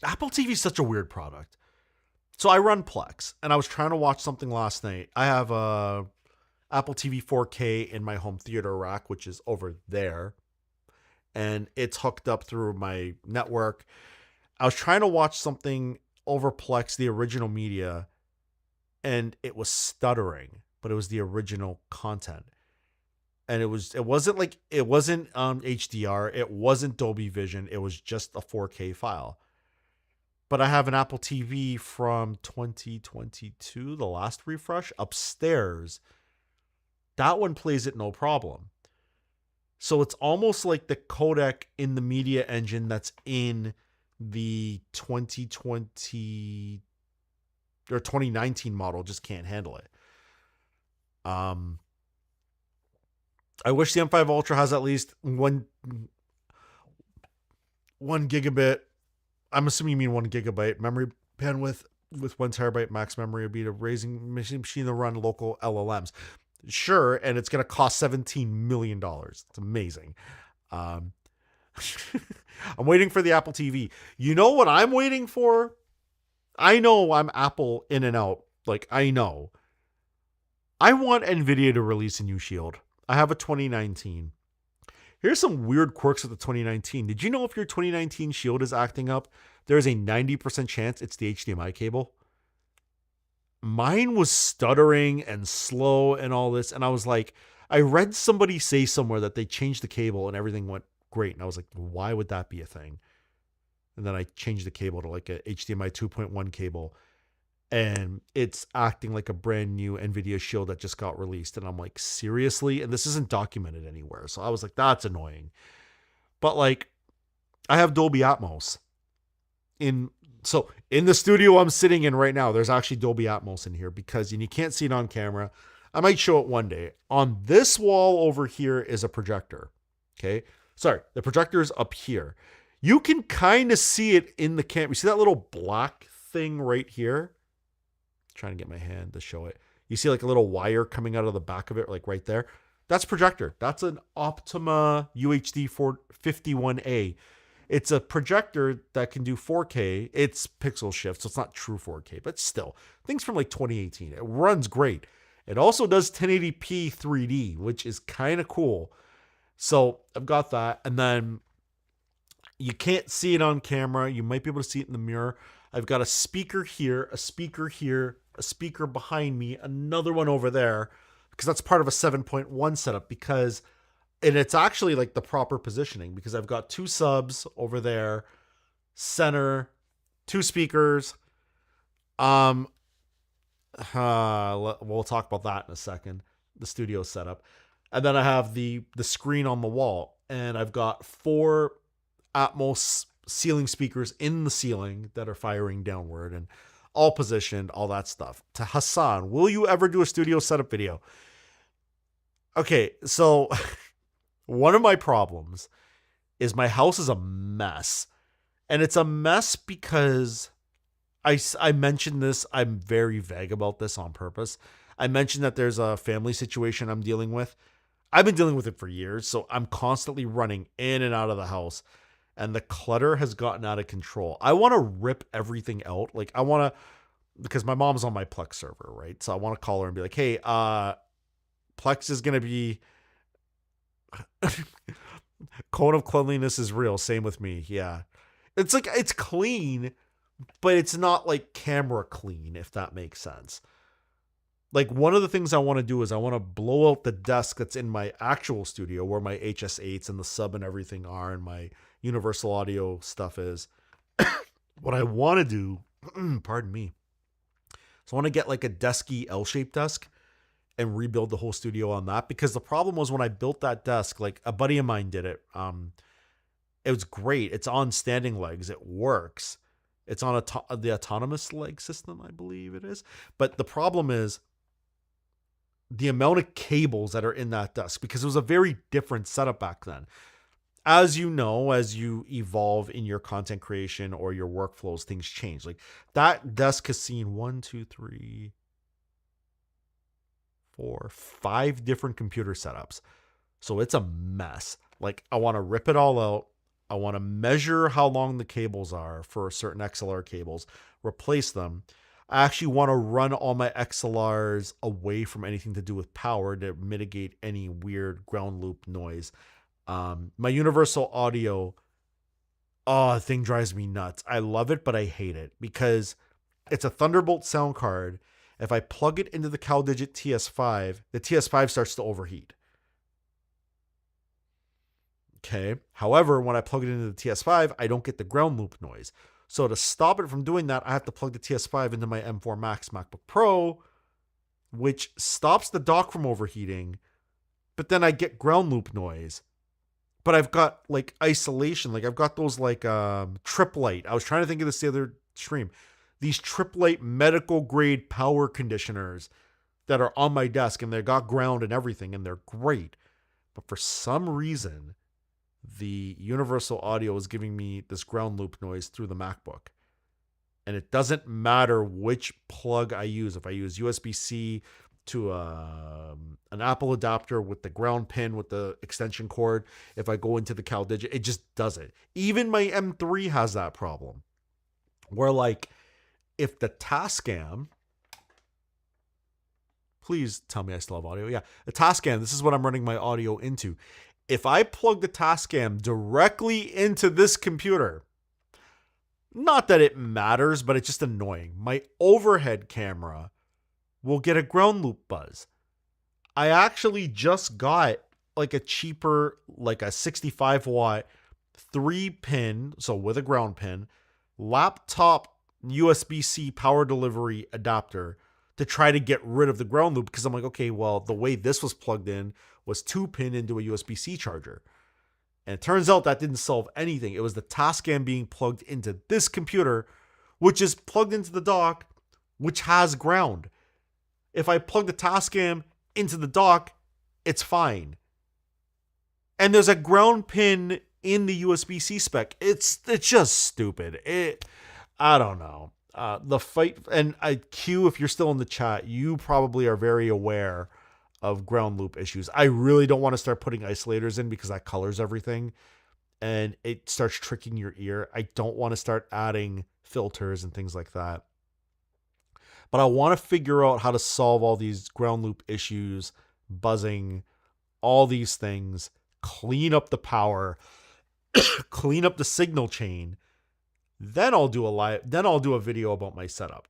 S1: TV is such a weird product. So I run Plex, and I was trying to watch something last night. I have a Apple TV 4K in my home theater rack, which is over there, and it's hooked up through my network. I was trying to watch something over Plex, the original media, and it was stuttering. but it was the original content. And it wasn't HDR, it wasn't Dolby Vision, it was just a 4K file. But I have an Apple TV from 2022, the last refresh, upstairs. That one plays it no problem. So it's almost like the codec in the media engine that's in the 2020 or 2019 model just can't handle it. I wish the M5 Ultra has at least one gigabit. I'm assuming you mean 1 gigabyte memory bandwidth with 1 terabyte max memory would be a raising machine to run local LLMs. Sure, and it's going to cost $17 million. It's amazing. I'm waiting for the Apple TV. You know what I'm waiting for? I know I'm Apple in and out. Like, I know. I want NVIDIA to release a new Shield. I have a 2019. Here's some weird quirks with the 2019. Did you know if your 2019 Shield is acting up, there's a 90% chance it's the HDMI cable? Mine was stuttering and slow and all this. And I was like, I read somebody say somewhere that they changed the cable and everything went great. And I was like, why would that be a thing? And then I changed the cable to like a HDMI 2.1 cable. And it's acting like a brand new NVIDIA Shield that just got released. And I'm like, seriously? And this isn't documented anywhere. So I was like, that's annoying. But like, I have Dolby Atmos. So in the studio I'm sitting in right now, there's actually Dolby Atmos in here and you can't see it on camera. I might show it one day. On this wall over here is a projector. Okay. Sorry. The projector is up here. You can kind of see it in the camera. You see that little black thing right here? Trying to get my hand to show it. You see like a little wire coming out of the back of it, like right there. That's projector. That's an Optima UHD 451A. It's a projector that can do 4K. It's pixel shift, so it's not true 4K, but still, things from like 2018. It runs great. It also does 1080p 3D, which is kind of cool. So I've got that. And then you can't see it on camera. You might be able to see it in the mirror. I've got a speaker here, a speaker here, a speaker behind me, another one over there, because that's part of a 7.1 setup and it's actually like the proper positioning because I've got 2 subs over there, center, 2 speakers. We'll talk about that in a second, the studio setup. And then I have the screen on the wall, and I've got 4 Atmos ceiling speakers in the ceiling that are firing downward and all positioned, all that stuff. To Hassan, will you ever do a studio setup video? Okay, so one of my problems is my house is a mess. And it's a mess because I mentioned this. I'm very vague about this on purpose. I mentioned that there's a family situation I'm dealing with. I've been dealing with it for years, so I'm constantly running in and out of the house. And the clutter has gotten out of control. I want to rip everything out. Like because my mom's on my Plex server, right? So I want to call her and be like, hey, Plex is going to be code of cleanliness is real. Same with me. Yeah. It's like, it's clean, but it's not like camera clean, if that makes sense. Like one of the things I want to do is I want to blow out the desk that's in my actual studio where my HS8s and the sub and everything are and my Universal Audio stuff is. What I want to do, pardon me. So I want to get like a desky L-shaped desk and rebuild the whole studio on that, because the problem was when I built that desk, like a buddy of mine did it. It was great. It's on standing legs. It works. It's on the autonomous leg system, I believe it is. But the problem is the amount of cables that are in that desk, because it was a very different setup back then. As you know, as you evolve in your content creation or your workflows, things change. Like that desk has seen 5 different computer setups. So it's a mess. Like I want to rip it all out. I want to measure how long the cables are for certain XLR cables, replace them. I actually want to run all my XLRs away from anything to do with power to mitigate any weird ground loop noise. My Universal Audio, the thing drives me nuts. I love it, but I hate it because it's a Thunderbolt sound card. If I plug it into the CalDigit TS5, the TS5 starts to overheat. Okay. However, when I plug it into the TS5, I don't get the ground loop noise. So to stop it from doing that, I have to plug the TS5 into my M4 Max MacBook Pro, which stops the dock from overheating, but then I get ground loop noise. But I've got like isolation, like I've got those like Tripp Lite. I was trying to think of this the other stream. These Tripp Lite medical grade power conditioners that are on my desk, and they got ground and everything, and they're great. But for some reason, the Universal Audio is giving me this ground loop noise through the MacBook. And it doesn't matter which plug I use. If I use USB-C to an Apple adapter with the ground pin with the extension cord, if I go into the CalDigit, it just does it. Even my M3 has that problem. Where like, if the Tascam, please tell me I still have audio. Yeah, the Tascam, this is what I'm running my audio into. If I plug the Tascam directly into this computer, not that it matters, but it's just annoying. My overhead camera will get a ground loop buzz. I actually just got like a cheaper, like a 65 watt 3-pin, so with a ground pin, laptop USB-C power delivery adapter to try to get rid of the ground loop, because I'm like, okay, well, the way this was plugged in was 2-pin into a USB-C charger. And it turns out that didn't solve anything. It was the Tascam being plugged into this computer, which is plugged into the dock, which has ground. If I plug the Tascam into the dock, it's fine. And there's a ground pin in the USB-C spec. It's just stupid. I don't know. The fight, and Q, if you're still in the chat, you probably are very aware of ground loop issues. I really don't want to start putting isolators in because that colors everything and it starts tricking your ear. I don't want to start adding filters and things like that. But I want to figure out how to solve all these ground loop issues, buzzing, all these things, clean up the power, clean up the signal chain. Then I'll do a video about my setup.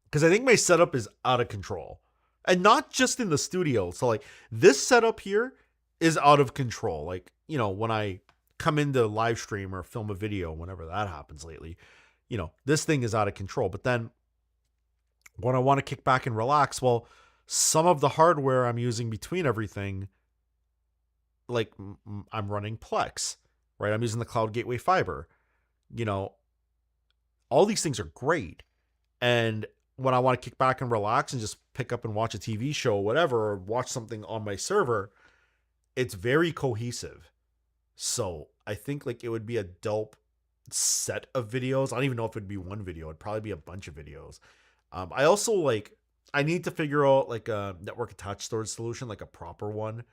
S1: Because I think my setup is out of control. And not just in the studio. So like this setup here is out of control. Like, you know, when I come into live stream or film a video, whenever that happens lately, you know, this thing is out of control. But then when I want to kick back and relax, well, some of the hardware I'm using between everything, like I'm running Plex, right? I'm using the Cloud Gateway Fiber. You know, all these things are great. And when I want to kick back and relax and just pick up and watch a TV show or whatever, or watch something on my server, it's very cohesive. So I think like it would be a dope set of videos. I don't even know if it'd be one video. It'd probably be a bunch of videos. I also like, I need to figure out like a network attached storage solution, like a proper one.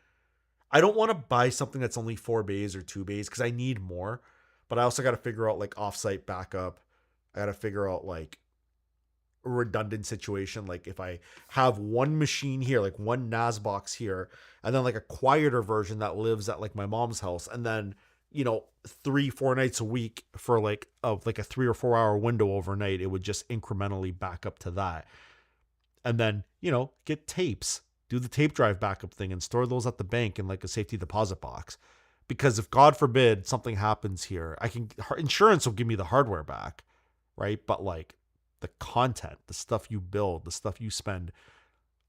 S1: I don't want to buy something that's only 4 bays or 2 bays because I need more. But I also got to figure out like offsite backup. I got to figure out like a redundant situation. Like if I have one machine here, like one NAS box here, and then like a quieter version that lives at like my mom's house. And then, you know, 3-4 nights a week for like a 3 or 4 hour window overnight, it would just incrementally back up to that. And then, you know, get tapes, do the tape drive backup thing and store those at the bank in like a safety deposit box. Because if God forbid something happens here, insurance will give me the hardware back, right? But like the content, the stuff you build, the stuff you spend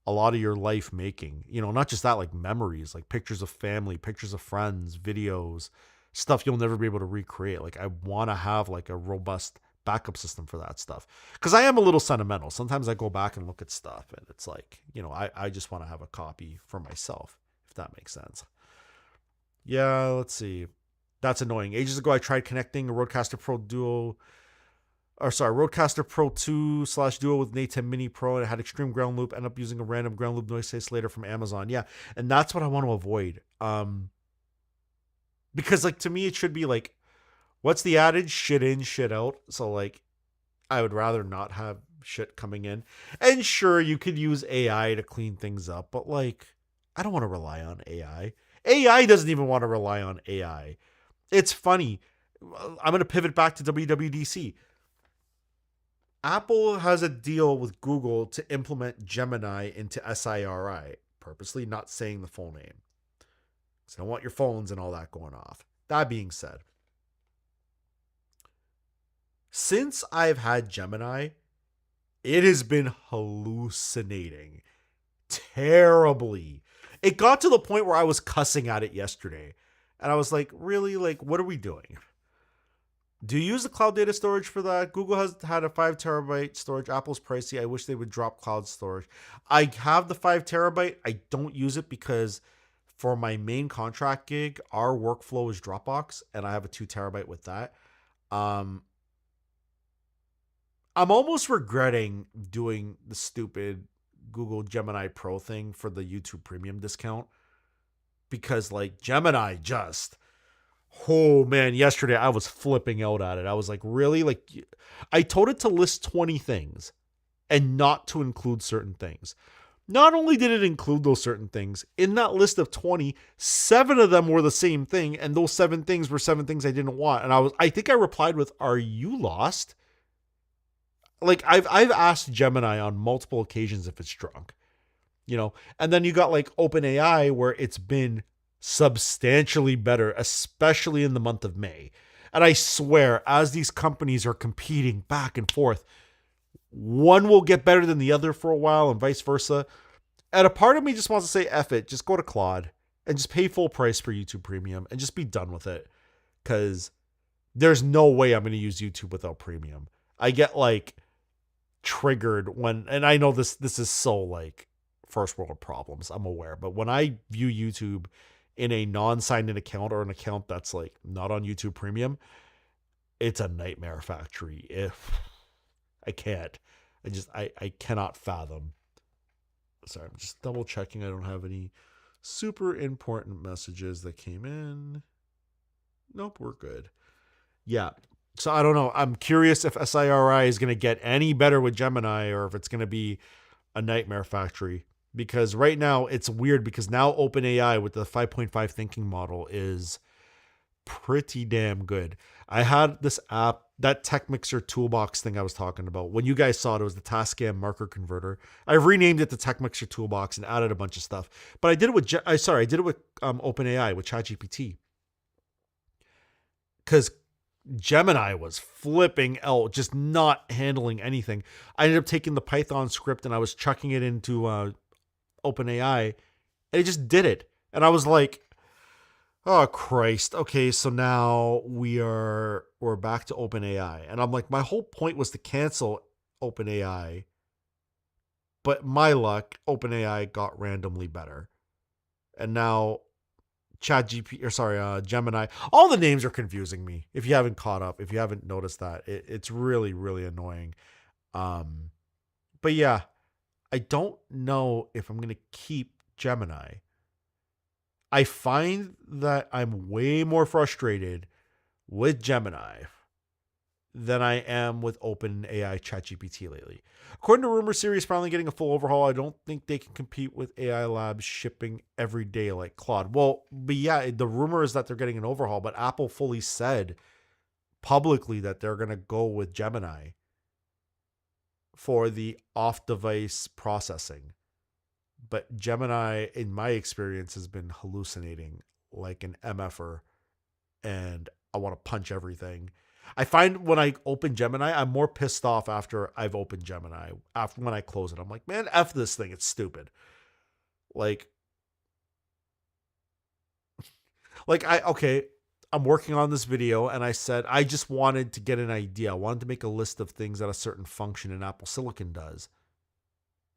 S1: a lot of your life making, you know, not just that, like memories, like pictures of family, pictures of friends, videos, stuff you'll never be able to recreate. Like I want to have like a robust backup system for that stuff. Because I am a little sentimental. Sometimes I go back and look at stuff and it's like, you know, I just want to have a copy for myself, if that makes sense. Yeah, let's see. That's annoying. Ages ago, I tried connecting a Rodecaster Pro Rodecaster Pro 2/Duo with an A10 Mini Pro, and it had extreme ground loop. Ended up using a random ground loop noise isolator from Amazon. Yeah, and that's what I want to avoid. Because like to me, it should be like, what's the adage? Shit in, shit out. So like, I would rather not have shit coming in. And sure, you could use AI to clean things up, but like, I don't want to rely on AI. AI doesn't even want to rely on AI. It's funny. I'm going to pivot back to WWDC. Apple has a deal with Google to implement Gemini into SIRI, purposely not saying the full name. Because I don't want your phones and all that going off. That being said, since I've had Gemini, it has been hallucinating terribly. It got to the point where I was cussing at it yesterday. And I was like, really? Like, what are we doing? Do you use the cloud data storage for that? Google has had a 5 terabyte storage. Apple's pricey. I wish they would drop cloud storage. I have the 5 terabyte. I don't use it because for my main contract gig, our workflow is Dropbox, and I have a 2 terabyte with that. I'm almost regretting doing the stupid Google Gemini Pro thing for the YouTube Premium discount, because like Gemini just, oh man, yesterday I was flipping out at it. I was like, really? Like, I told it to list 20 things and not to include certain things. Not only did it include those certain things, in that list of 20, 7 of them were the same thing, and those 7 things were 7 things I didn't want. And I think I replied with, "Are you lost?" Like, I've asked Gemini on multiple occasions if it's drunk, you know. And then you got like OpenAI, where it's been substantially better, especially in the month of May. And I swear, as these companies are competing back and forth, one will get better than the other for a while, and vice versa. And a part of me just wants to say, F it, just go to Claude and just pay full price for YouTube Premium and just be done with it. Because there's no way I'm going to use YouTube without Premium. I get like triggered when, and I know this is so like first world problems, I'm aware, but when I view YouTube in a non-signed in account, or an account that's like not on YouTube Premium, it's a nightmare factory. If I can't, I cannot fathom. Sorry, I'm just double checking I don't have any super important messages that came in. Nope, we're good. Yeah. So I don't know. I'm curious if SIRI is going to get any better with Gemini, or if it's going to be a nightmare factory. Because right now it's weird, because now OpenAI with the 5.5 thinking model is pretty damn good. I had this app, that TechMixer toolbox thing I was talking about. When you guys saw it, it was the Tascam marker converter. I've renamed it the TechMixer toolbox and added a bunch of stuff. But I did it with OpenAI with ChatGPT. Because Gemini was flipping out, just not handling anything. I ended up taking the Python script and I was chucking it into OpenAI, and it just did it. And I was like, oh Christ, okay, so now we're back to OpenAI. And I'm like, my whole point was to cancel OpenAI, but my luck, OpenAI got randomly better. And now Gemini, all the names are confusing me. If you haven't caught up, if you haven't noticed that, it's really, really annoying. But yeah, I don't know if I'm going to keep Gemini. I find that I'm way more frustrated with Gemini than I am with OpenAI ChatGPT lately. According to Rumor Series finally getting a full overhaul, I don't think they can compete with AI Labs shipping every day like Claude. Well, but yeah, the rumor is that they're getting an overhaul, but Apple fully said publicly that they're going to go with Gemini for the off-device processing. But Gemini, in my experience, has been hallucinating like an MFer, and I want to punch everything. I find when I open Gemini, I'm more pissed off after I've opened Gemini. After when I close it, I'm like, man, F this thing. It's stupid. Like I'm working on this video, and I said I just wanted to get an idea. I wanted to make a list of things that a certain function in Apple Silicon does.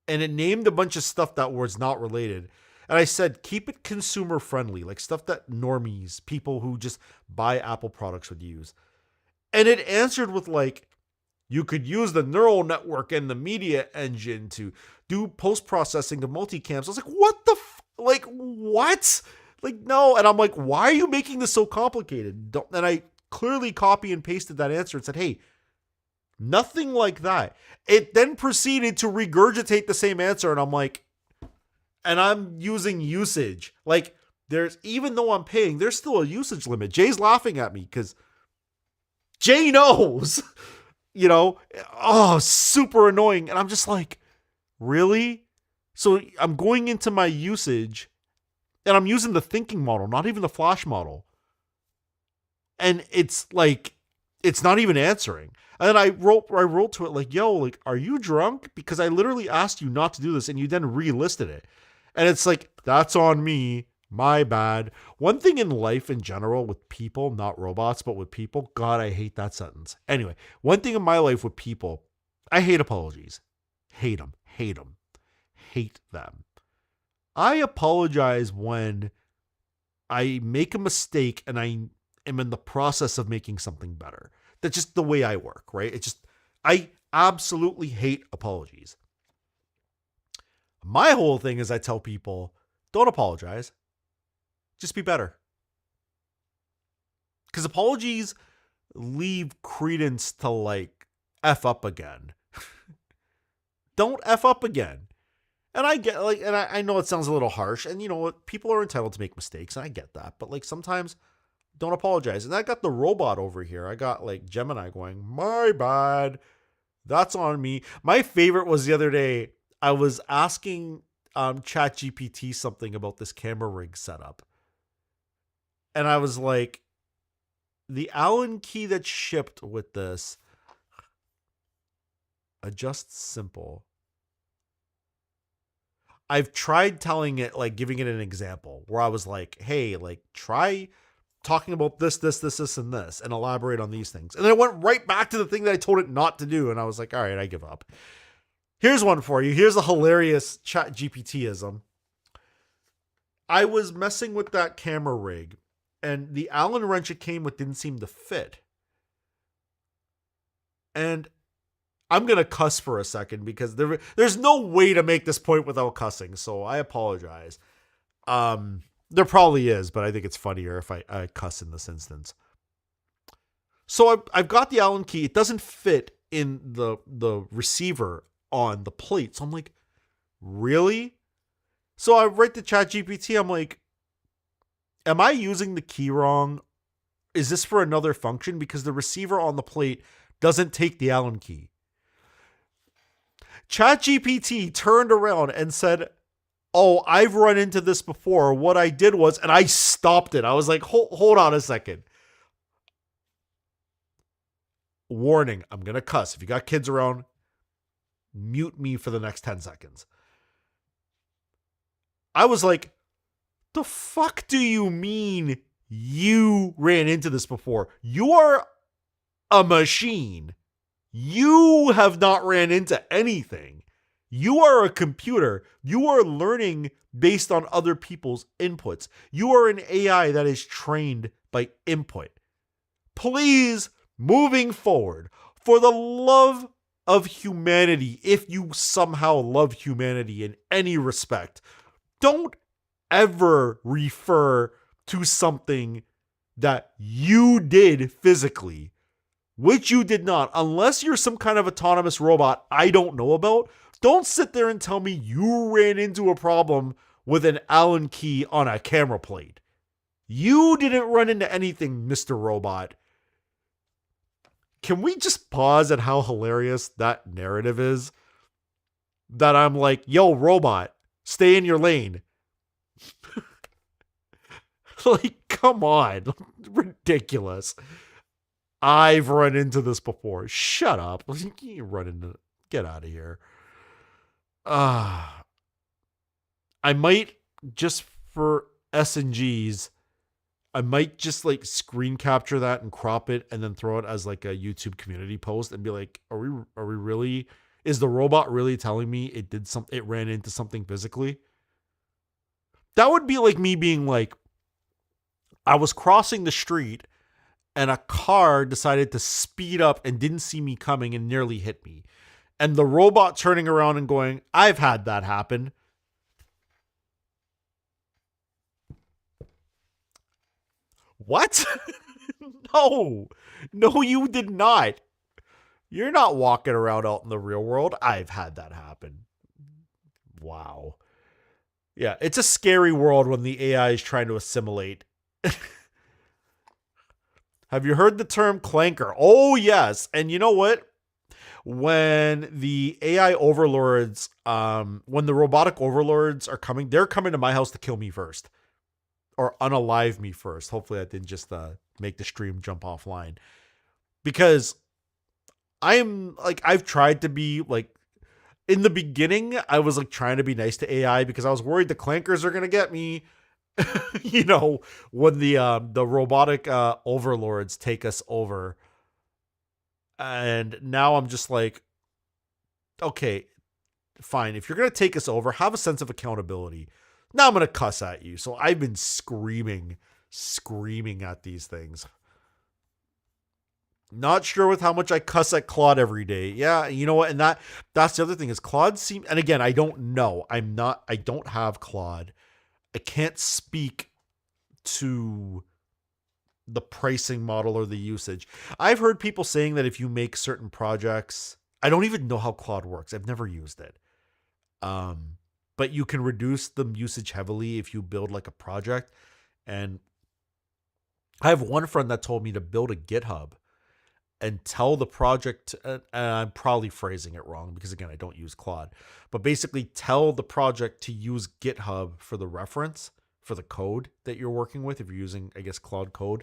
S1: And it named a bunch of stuff that was not related. And I said, keep it consumer friendly, like stuff that normies, people who just buy Apple products would use. And it answered with like, you could use the neural network and the media engine to do post-processing of multicams. I was like, what the like, what? Like, no. And I'm like, why are you making this so complicated? And I clearly copy and pasted that answer and said, hey, nothing like that. It then proceeded to regurgitate the same answer. And I'm like, and I'm using usage. Like, even though I'm paying, there's still a usage limit. Jay's laughing at me because Jay knows. you know, oh, super annoying. And I'm just like, really? So I'm going into my usage and I'm using the thinking model, not even the flash model. And it's like, it's not even answering. And then I wrote to it like, yo, like, are you drunk? Because I literally asked you not to do this and you then relisted it. And it's like, that's on me. My bad. One thing in life in general with people, not robots, but with people, God, I hate that sentence. Anyway, one thing in my life with people, I hate apologies. Hate them. Hate them. Hate them. I apologize when I make a mistake and I am in the process of making something better. That's just the way I work, right? It's just, I absolutely hate apologies. My whole thing is I tell people, don't apologize. Just be better. Because apologies leave credence to like F up again. Don't F up again. And I get like, and I know it sounds a little harsh, and you know what? People are entitled to make mistakes, and I get that. But like sometimes don't apologize. And I got the robot over here. I got like Gemini going, my bad. That's on me. My favorite was the other day, I was asking ChatGPT something about this camera rig setup. And I was like, the Allen key that's shipped with this, adjust simple. I've tried telling it, like giving it an example where I was like, hey, like try talking about this, and this, and elaborate on these things. And then it went right back to the thing that I told it not to do. And I was like, all right, I give up. Here's one for you. Here's a hilarious ChatGPT-ism. I was messing with that camera rig, and the Allen wrench it came with didn't seem to fit. And I'm going to cuss for a second because there's no way to make this point without cussing. So I apologize. There probably is, but I think it's funnier if I cuss in this instance. So I've got the Allen key. It doesn't fit in the receiver on the plate. So I'm like, really? So I write to ChatGPT. I'm like, am I using the key wrong? Is this for another function? Because the receiver on the plate doesn't take the Allen key. ChatGPT turned around and said, oh, I've run into this before. What I did was, and I stopped it. I was like, hold on a second. Warning, I'm going to cuss. If you got kids around, mute me for the next 10 seconds. I was like, the fuck do you mean you ran into this before? You are a machine. You have not ran into anything. You are a computer. You are learning based on other people's inputs. You are an AI that is trained by input. Please, moving forward, for the love of humanity, if you somehow love humanity in any respect, don't ever refer to something that you did physically, which you did not, unless you're some kind of autonomous robot I don't know about. Don't sit there and tell me you ran into a problem with an Allen key on a camera plate. You didn't run into anything, Mr. Robot. Can we just pause at how hilarious that narrative is? That I'm like, yo, robot, stay in your lane. Like, come on. Ridiculous. I've run into this before. Shut up. You run into, get out of here. I might, just for S&Gs, I might just like screen capture that and crop it and then throw it as like a YouTube community post and be like, are we really, is the robot really telling me it ran into something physically? That would be like me being like, I was crossing the street and a car decided to speed up and didn't see me coming and nearly hit me. And the robot turning around and going, I've had that happen. What? No, you did not. You're not walking around out in the real world. I've had that happen. Wow. Yeah, it's a scary world when the AI is trying to assimilate. Have you heard the term clanker? Oh, yes. And you know what? when the AI overlords, when the robotic overlords are coming, they're coming to my house to kill me first or unalive me first. Hopefully that didn't just make the stream jump offline, because I'm like, I've tried to be like, in the beginning, I was like trying to be nice to AI because I was worried the clankers are going to get me, you know, when the robotic overlords take us over. And now I'm just like, okay, fine. If you're going to take us over, have a sense of accountability. Now I'm going to cuss at you. So I've been screaming at these things. Not sure with how much I cuss at Claude every day. Yeah, you know what? And that's the other thing is Claude and again, I don't know. I don't have Claude. I can't speak to the pricing model or the usage. I've heard people saying that if you make certain projects, I don't even know how Claude works. I've never used it. But you can reduce the usage heavily if you build like a project. And I have one friend that told me to build a GitHub and tell the project, and I'm probably phrasing it wrong because again, I don't use Claude, but basically tell the project to use GitHub for the reference for the code that you're working with. If you're using, I guess, Claude Code,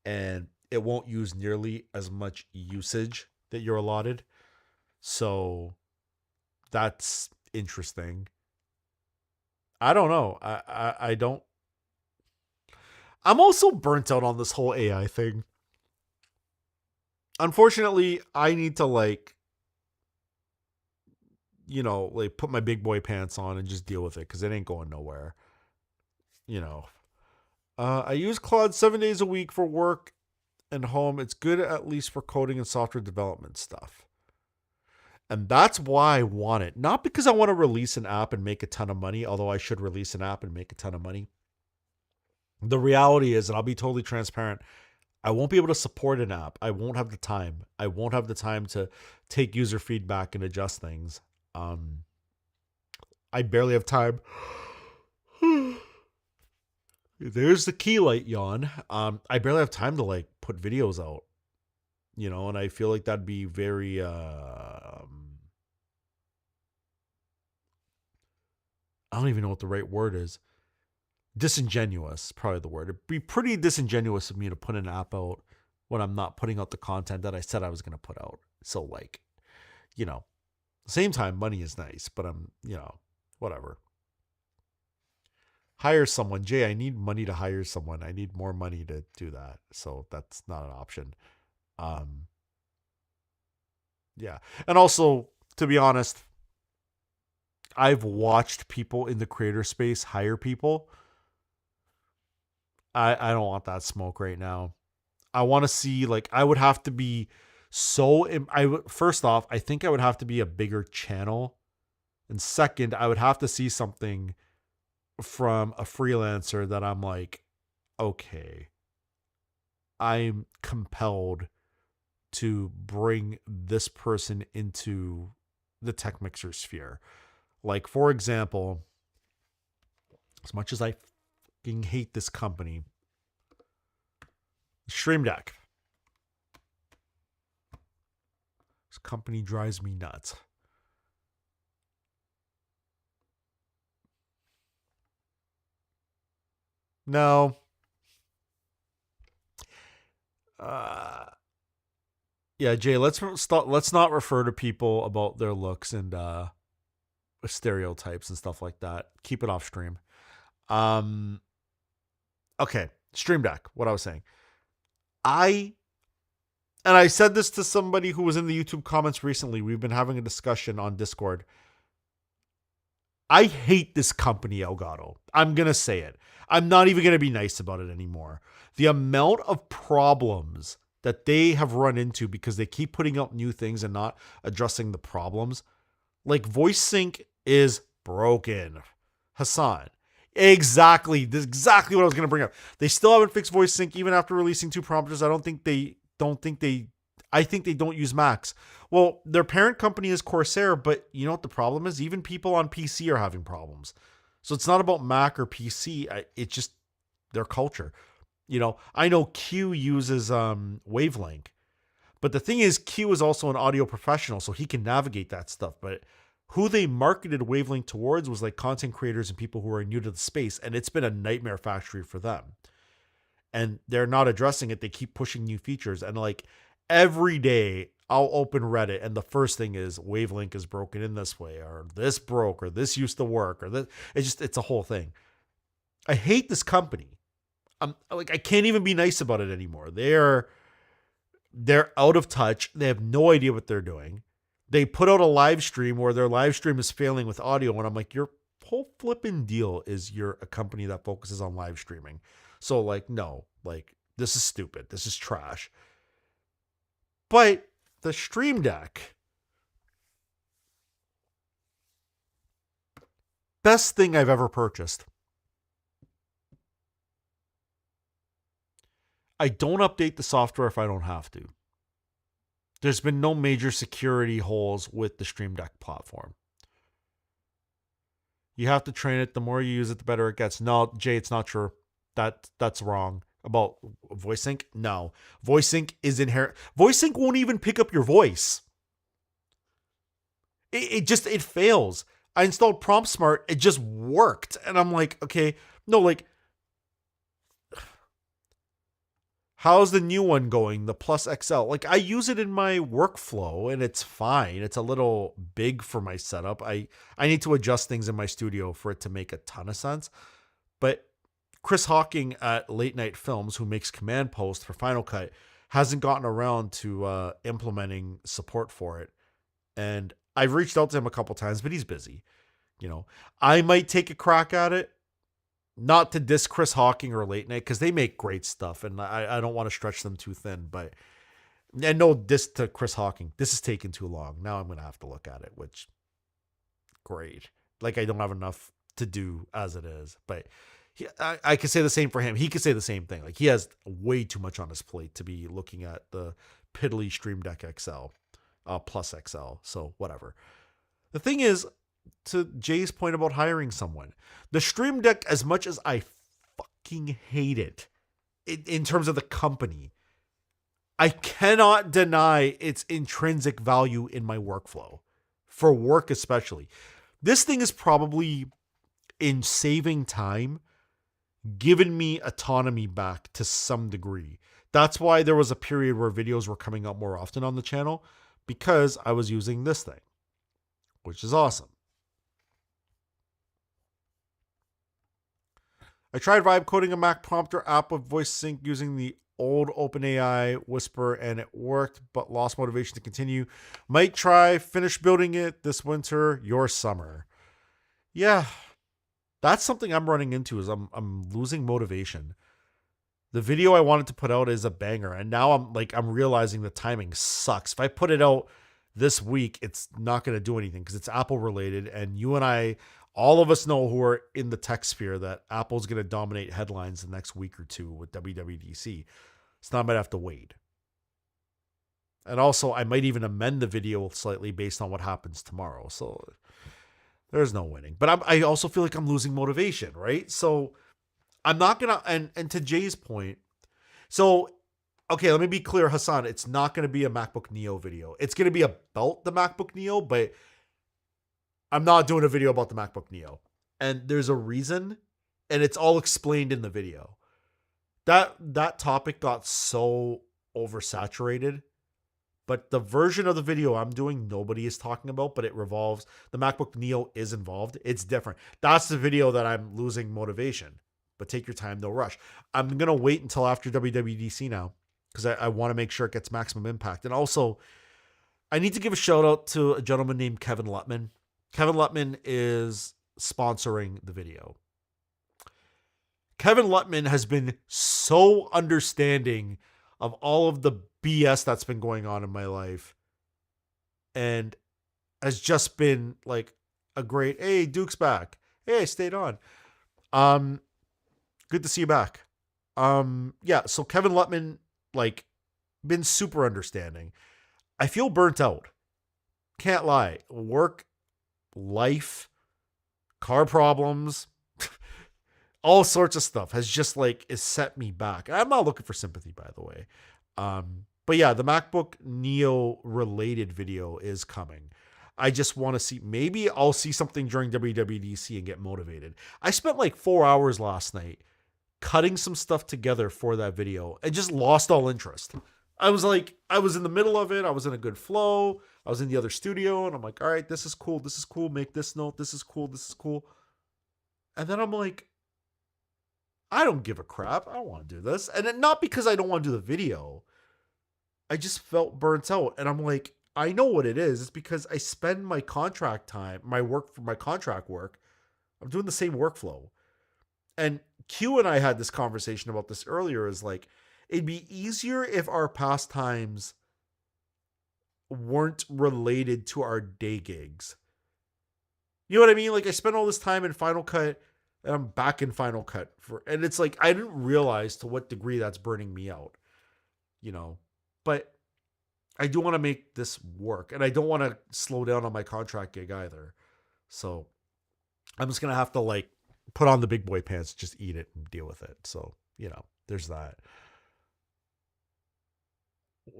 S1: and it won't use nearly as much usage that you're allotted. So that's interesting. I don't know. I don't. I'm also burnt out on this whole AI thing. Unfortunately, I need to like, you know, like put my big boy pants on and just deal with it because it ain't going nowhere. You know, I use Claude 7 days a week for work and home. It's good at least for coding and software development stuff. And that's why I want it. Not because I want to release an app and make a ton of money, although I should release an app and make a ton of money. The reality is, and I'll be totally transparent, I won't be able to support an app. I won't have the time. I won't have the time to take user feedback and adjust things. I barely have time. There's the key light yawn. I barely have time to like put videos out, you know, and I feel like that'd be very, I don't even know what the right word is. Disingenuous, probably the word. It'd be pretty disingenuous of me to put an app out when I'm not putting out the content that I said I was going to put out. So like, you know, same time, money is nice, but I'm, you know, whatever. Hire someone. Jay, I need money to hire someone. I need more money to do that. So that's not an option. Yeah. And also, to be honest, I've watched people in the creator space hire people. I don't want that smoke right now. I want to see, like, I would have to be first off, I think I would have to be a bigger channel. And second, I would have to see something from a freelancer that I'm like, okay, I'm compelled to bring this person into the Tech Mixer sphere. Like, for example, as much as I fucking hate this company, Stream Deck. This company drives me nuts. No. Yeah, Jay, let's not refer to people about their looks and stereotypes and stuff like that. Keep it off stream. Okay, Stream Deck, what I was saying. I said this to somebody who was in the YouTube comments recently. We've been having a discussion on Discord. I hate this company, Elgato. I'm going to say it. I'm not even going to be nice about it anymore. The amount of problems that they have run into because they keep putting out new things and not addressing the problems. Like, voice sync is broken. Hassan. Exactly. This is exactly what I was going to bring up. They still haven't fixed voice sync even after releasing 2 prompters. I think they don't use Macs. Well, their parent company is Corsair, but you know what the problem is? Even people on PC are having problems. So it's not about Mac or PC. It's just their culture. You know, I know Q uses Wavelength, But the thing is, Q is also an audio professional, so he can navigate that stuff. But who they marketed Wavelink towards was like content creators and people who are new to the space, and it's been a nightmare factory for them. And they're not addressing it. They keep pushing new features, and like every day I'll open Reddit and the first thing is Wavelink is broken in this way, or this broke, or this used to work, or this. It's a whole thing. I hate this company. I can't even be nice about it anymore. They're out of touch. They have no idea what they're doing. They put out a live stream where their live stream is failing with audio, and I'm like, your whole flipping deal is you're a company that focuses on live streaming. So like, no, like this is stupid. This is trash. But the Stream Deck, best thing I've ever purchased. I don't update the software if I don't have to. There's been no major security holes with the Stream Deck platform. You have to train it. The more you use it, the better it gets. No, Jay, it's not true. That's wrong. About VoiceSync? No. VoiceSync is inherent. VoiceSync won't even pick up your voice. It fails. I installed PromptSmart. It just worked. And I'm like, okay, no, like, how's the new one going? The Plus XL. Like, I use it in my workflow and it's fine. It's a little big for my setup. I need to adjust things in my studio for it to make a ton of sense. But Chris Hawking at Late Night Films, who makes Command Post for Final Cut, hasn't gotten around to implementing support for it. And I've reached out to him a couple times, but he's busy. You know, I might take a crack at it. Not to diss Chris Hawking or Late Night, because they make great stuff, and I don't want to stretch them too thin. But, and no diss to Chris Hawking. This is taking too long. Now I'm going to have to look at it, which, great. Like, I don't have enough to do as it is. But I could say the same for him. He could say the same thing. Like, he has way too much on his plate to be looking at the piddly Stream Deck XL, Plus XL. So, whatever. The thing is, to Jay's point about hiring someone, the Stream Deck, as much as I fucking hate it in terms of the company, I cannot deny its intrinsic value in my workflow, for work especially. This thing is probably, in saving time, given me autonomy back to some degree. That's why there was a period where videos were coming out more often on the channel, because I was using this thing, which is awesome. I tried vibe coding a Mac prompter app with VoiceSync using the old OpenAI Whisper, and it worked, but lost motivation to continue. Might try, finish building it this winter, your summer. Yeah, that's something I'm running into, is I'm losing motivation. The video I wanted to put out is a banger, and now I'm realizing the timing sucks. If I put it out this week, it's not going to do anything because it's Apple related, and you and I, all of us know who are in the tech sphere that Apple's going to dominate headlines the next week or two with WWDC. So I might have to wait. And also, I might even amend the video slightly based on what happens tomorrow. So there's no winning. But I also feel like I'm losing motivation, right? So I'm not going to, and to Jay's point, so, okay, let me be clear, Hassan, it's not going to be a MacBook Neo video. It's going to be about the MacBook Neo, but I'm not doing a video about the MacBook Neo. And there's a reason, and it's all explained in the video. That topic got so oversaturated, but the version of the video I'm doing, nobody is talking about, but it revolves, the MacBook Neo is involved. It's different. That's the video that I'm losing motivation, but take your time, no rush. I'm going to wait until after WWDC now, because I want to make sure it gets maximum impact. And also, I need to give a shout out to a gentleman named Kevin Lutman. Kevin Lutman is sponsoring the video. Kevin Lutman has been so understanding of all of the BS that's been going on in my life, and has just been like a great, hey, Duke's back. Hey, I stayed on. Good to see you back. Yeah, so Kevin Lutman, like, been super understanding. I feel burnt out. Can't lie. Work, life, car problems, all sorts of stuff has just like is set me back. I'm not looking for sympathy, by the way. But yeah, the MacBook Neo related video is coming. I just want to see, maybe I'll see something during WWDC and get motivated. I spent like 4 hours last night cutting some stuff together for that video and just lost all interest. I was in the middle of it. I was in a good flow. I was in the other studio and I'm like, all right, this is cool. This is cool. Make this note. This is cool. This is cool. And then I'm like, I don't give a crap. I don't want to do this. And then not because I don't want to do the video. I just felt burnt out. And I'm like, I know what it is. It's because I spend my contract time, my contract work. I'm doing the same workflow. And Q and I had this conversation about this earlier, is like, it'd be easier if our pastimes weren't related to our day gigs. You know what I mean? Like, I spent all this time in Final Cut and I'm back in Final Cut and it's like, I didn't realize to what degree that's burning me out, but I do want to make this work and I don't want to slow down on my contract gig either. So I'm just going to have to like put on the big boy pants, just eat it and deal with it. So, there's that.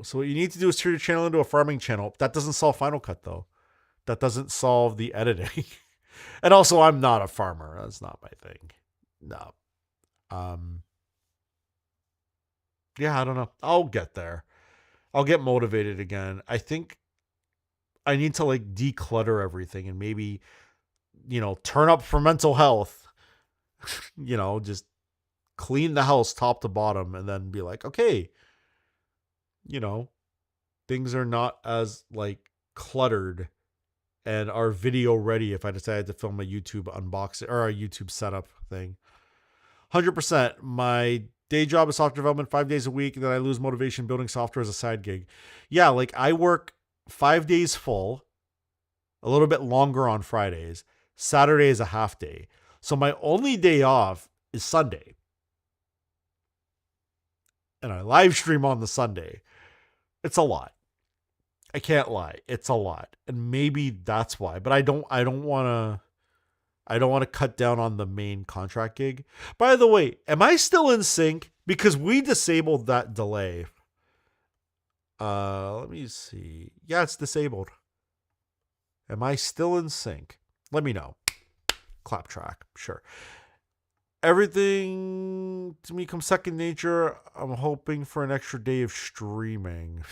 S1: So what you need to do is turn your channel into a farming channel. That doesn't solve Final Cut though. That doesn't solve the editing. And also I'm not a farmer. That's not my thing. No. Yeah, I don't know. I'll get there. I'll get motivated again. I think I need to like declutter everything and maybe, turn up for mental health, just clean the house top to bottom and then be like, okay, things are not as like cluttered and are video ready if I decided to film a YouTube unboxing or a YouTube setup thing. 100%. My day job is software development 5 days a week, and then I lose motivation building software as a side gig. Yeah, like I work 5 days full, a little bit longer on Fridays. Saturday is a half day. So my only day off is Sunday. And I live stream on the Sunday. It's a lot. I can't lie. It's a lot. And maybe that's why, but I don't want to cut down on the main contract gig. By the way, am I still in sync? Because we disabled that delay. Let me see. Yeah, it's disabled. Am I still in sync? Let me know. Clap track. Sure. Everything to me comes second nature. I'm hoping for an extra day of streaming.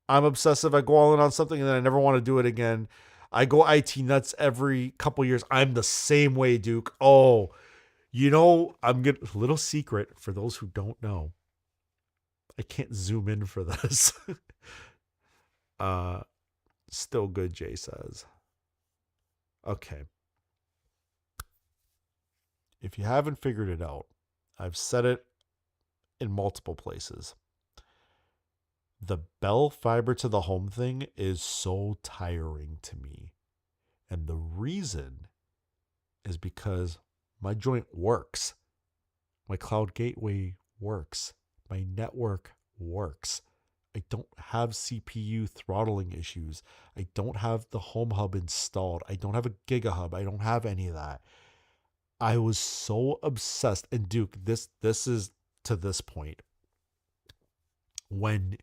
S1: I'm obsessive. I go all in on something and then I never want to do it again. I go IT nuts every couple years. I'm the same way, Duke. Oh, I'm good. Little secret for those who don't know. I can't zoom in for this. Still good, Jay says. Okay. If you haven't figured it out, I've said it in multiple places. The Bell fiber to the home thing is so tiring to me. And the reason is because my joint works. My cloud gateway works. My network works. I don't have CPU throttling issues. I don't have the home hub installed. I don't have a GigaHub. I don't have any of that. I was so obsessed. And Duke, this is to this point. When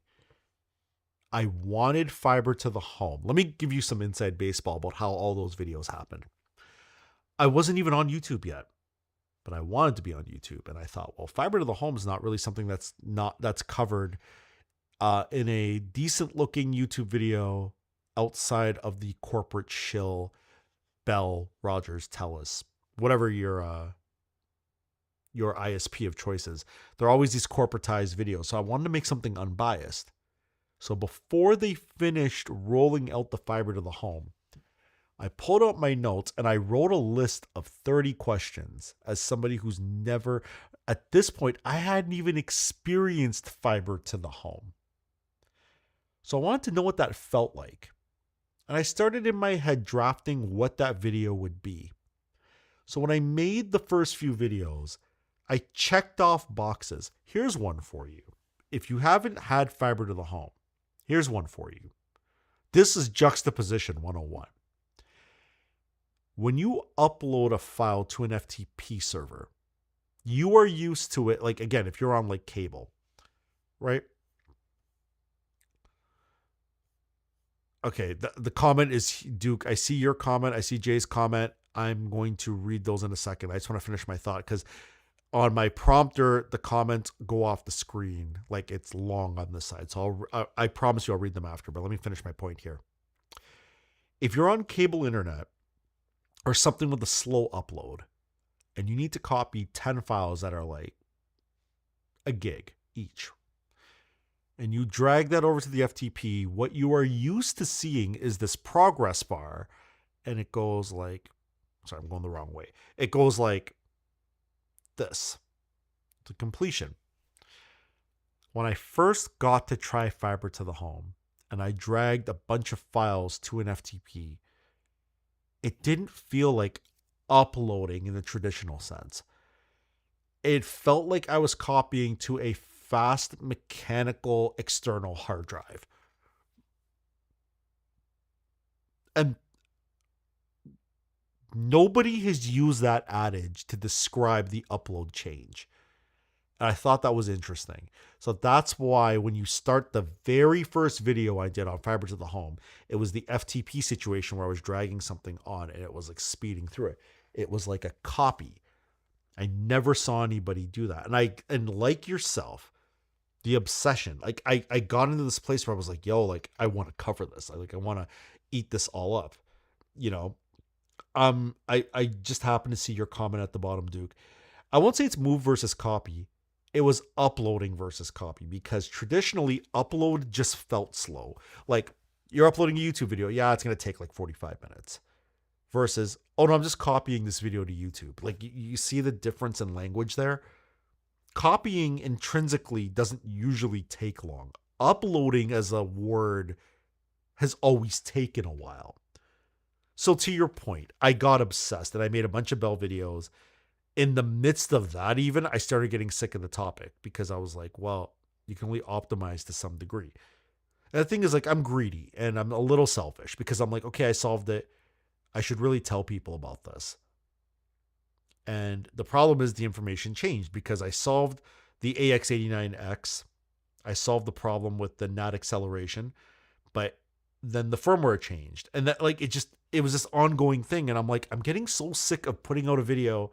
S1: I wanted fiber to the home. Let me give you some inside baseball about how all those videos happened. I wasn't even on YouTube yet, but I wanted to be on YouTube. And I thought, well, fiber to the home is not really something that's covered in a decent looking YouTube video outside of the corporate shill, Bell, Rogers, TELUS, whatever your ISP of choice is. There are always these corporatized videos. So I wanted to make something unbiased. So before they finished rolling out the fiber to the home, I pulled out my notes and I wrote a list of 30 questions as somebody who's never, at this point, I hadn't even experienced fiber to the home. So I wanted to know what that felt like. And I started in my head drafting what that video would be. So when I made the first few videos, I checked off boxes. Here's one for you. If you haven't had fiber to the home, here's one for you. This is juxtaposition 101. When you upload a file to an FTP server, You are used to it. Like, again, if you're on like cable, right? Okay, the comment is Duke. I see your comment. I see Jay's comment. I'm going to read those in a second. I just want to finish my thought because on my prompter, the comments go off the screen like it's long on this side. So I promise you I'll read them after, but let me finish my point here. If you're on cable internet or something with a slow upload and you need to copy 10 files that are like a gig each, and you drag that over to the FTP, what you are used to seeing is this progress bar, and it goes like, sorry, I'm going the wrong way. It goes like this to completion. When I first got to try fiber to the home and I dragged a bunch of files to an FTP, it didn't feel like uploading in the traditional sense. It felt like I was copying to a fast mechanical external hard drive. And nobody has used that adage to describe the upload change. And I thought that was interesting. So that's why when you start the very first video I did on fiber to the home, it was the FTP situation where I was dragging something on and it was like speeding through it. It was like a copy. I never saw anybody do that. And like yourself, the obsession, like I got into this place where I was like, yo, like I want to cover this. I want to eat this all up, you know? I just happened to see your comment at the bottom, Duke. I won't say it's move versus copy. It was uploading versus copy because traditionally upload just felt slow. Like you're uploading a YouTube video. Yeah, it's going to take like 45 minutes versus, oh no, I'm just copying this video to YouTube. Like you see the difference in language there. Copying intrinsically doesn't usually take long. Uploading as a word has always taken a while. So to your point, I got obsessed and I made a bunch of Bell videos. In the midst of that, even, I started getting sick of the topic because I was like, well, you can only optimize to some degree. And the thing is, like, I'm greedy and I'm a little selfish because I'm like, okay, I solved it. I should really tell people about this. And the problem is the information changed because I solved the AX89X. I solved the problem with the NAT acceleration, but then the firmware changed. And that, like, it was this ongoing thing. And I'm like, I'm getting so sick of putting out a video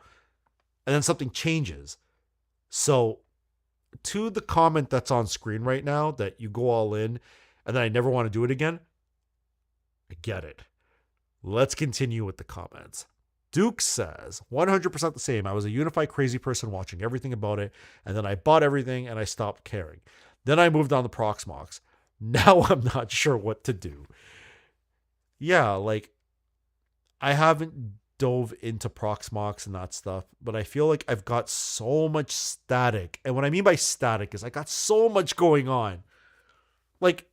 S1: and then something changes. So to the comment that's on screen right now that you go all in and then I never want to do it again, I get it. Let's continue with the comments. Duke says, 100% the same. I was a Unify crazy person watching everything about it, and then I bought everything and I stopped caring. Then I moved on to Proxmox. Now I'm not sure what to do. Yeah, like, I haven't dove into Proxmox and that stuff, but I feel like I've got so much static. And what I mean by static is I got so much going on. Like,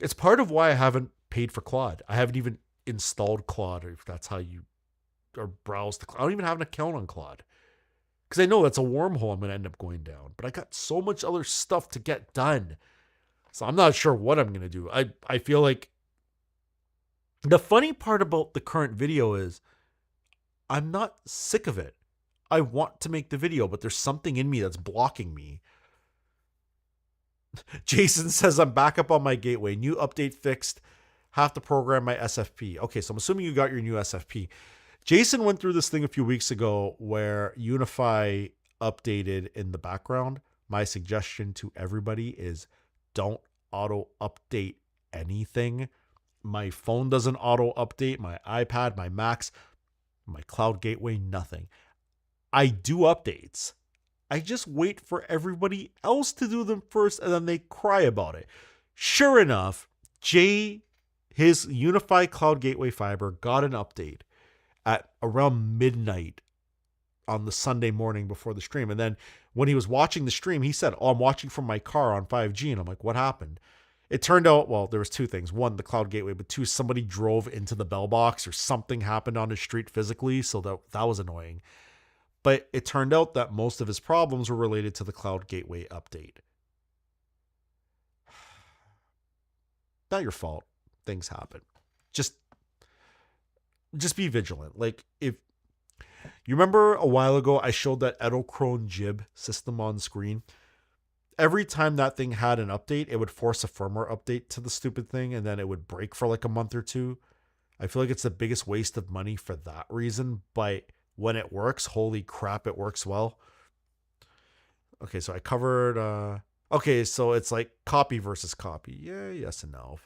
S1: it's part of why I haven't paid for Claude. I haven't even installed Claude, or if that's how you or browse the Claude. I don't even have an account on Claude because I know that's a wormhole I'm going to end up going down. But I got so much other stuff to get done. So I'm not sure what I'm going to do. I feel like the funny part about the current video is I'm not sick of it. I want to make the video, but there's something in me that's blocking me. Jason says I'm back up on my gateway. New update fixed. Have to program my SFP. Okay, so I'm assuming you got your new SFP. Jason went through this thing a few weeks ago where Unify updated in the background. My suggestion to everybody is don't auto update anything. My phone doesn't auto update, my iPad, my Macs, my cloud gateway, nothing. I do updates. I just wait for everybody else to do them first and then they cry about it. Sure enough, his Unify Cloud Gateway Fiber got an update at around midnight on the Sunday morning before the stream. And then when he was watching the stream, he said, oh, I'm watching from my car on 5G. And I'm like, what happened? It turned out, well, there was two things. One, the cloud gateway, but two, somebody drove into the bell box or something happened on the street physically. So that was annoying. But it turned out that most of his problems were related to the cloud gateway update. Not your fault. Things happen. Just be vigilant. Like, if You remember a while ago I showed that Edelkrone Jib system on screen? Every time that thing had an update, it would force a firmware update to the stupid thing, and then it would break for like a month or two. I feel like it's the biggest waste of money for that reason, but when it works, holy crap, it works well. Okay, so I covered, okay, so it's like copy versus copy. Yeah, yes and no.